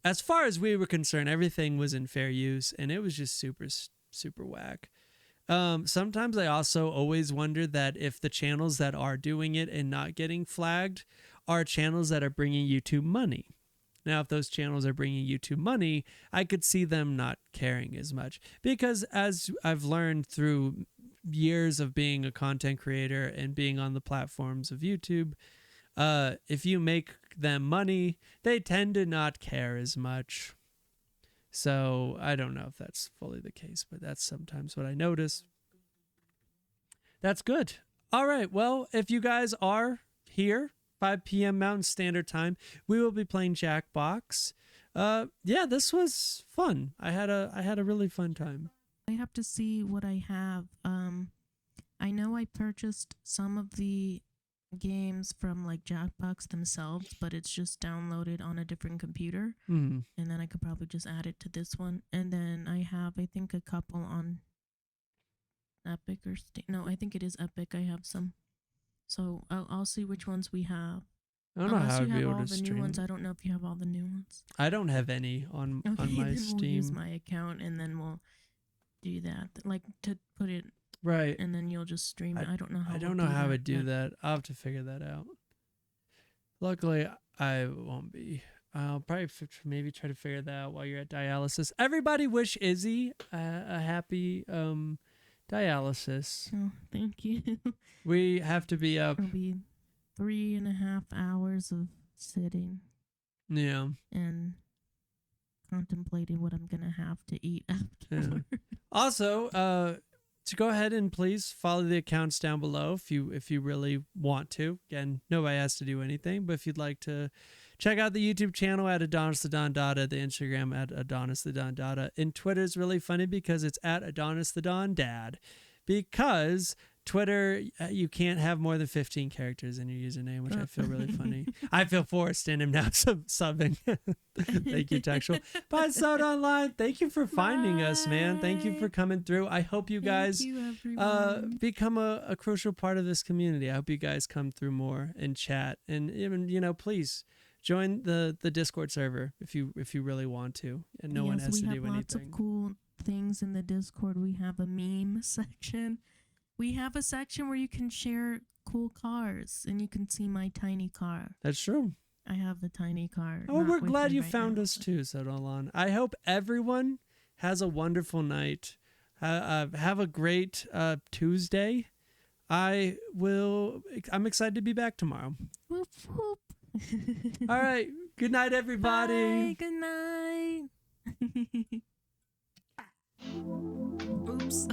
as far as we were concerned, everything was in fair use, and it was just super, super whack. Sometimes I also always wonder that if the channels that are doing it and not getting flagged are channels that are bringing YouTube money. Now, if those channels are bringing YouTube money, I could see them not caring as much, because as I've learned through years of being a content creator and being on the platforms of YouTube, if you make them money, they tend to not care as much. So I don't know if that's fully the case, but that's sometimes what I notice. That's good. All right. Well, if you guys are here, 5 p.m. Mountain Standard Time, we will be playing Jackbox. Yeah, this was fun. I had a really fun time. I have to see what I have. I know I purchased some of the games from like Jackbox themselves, but it's just downloaded on a different computer. Mm. And then I could probably just add it to this one. And then I have, I think, a couple on Epic or no, I think it is Epic. I have some. So I'll see which ones we have. I don't know Unless how you I'd be have able all to the stream. new ones. I don't know if you have all the new ones. I don't have any on Okay, my then Steam. we'll use my account and then we'll do that. Like to put it, Right. and then you'll just stream it. I don't know how. I we'll don't know how that, I'd do but- that. I'll have to figure that out. Luckily, I won't be. I'll probably maybe try to figure that out while you're at dialysis. Everybody wish Izzy a happy dialysis. Oh, thank you. We have to be up. It'll be 3.5 hours of sitting Yeah. and contemplating what I'm gonna have to eat Yeah. afterward. Also, to go ahead and please follow the accounts down below if you really want to. Again, nobody has to do anything, but if you'd like to check out the YouTube channel at AdonisTheDonDada, the Instagram at AdonisTheDonDada, and Twitter is really funny because it's at AdonisTheDonDad, because Twitter, you can't have more than 15 characters in your username, which I feel really funny. I feel forced in him now subbing. Thank you, Textual. Bye, Soda Online. Thank you for finding us, man. Thank you for coming through. I hope you guys become a crucial part of this community. I hope you guys come through more and chat. And even, please join the Discord server if you really want to. And no one has to do anything. We have lots of cool things in the Discord. We have a meme section. We have a section where you can share cool cars, and you can see my tiny car. That's true. I have the tiny car. Oh, not we're with glad me you right found now, us but- too, Sodolan. I hope everyone has a wonderful night. Have a great Tuesday. I'm excited to be back tomorrow. Whoop, whoop. All right. Good night, everybody. Bye, good night. Oops.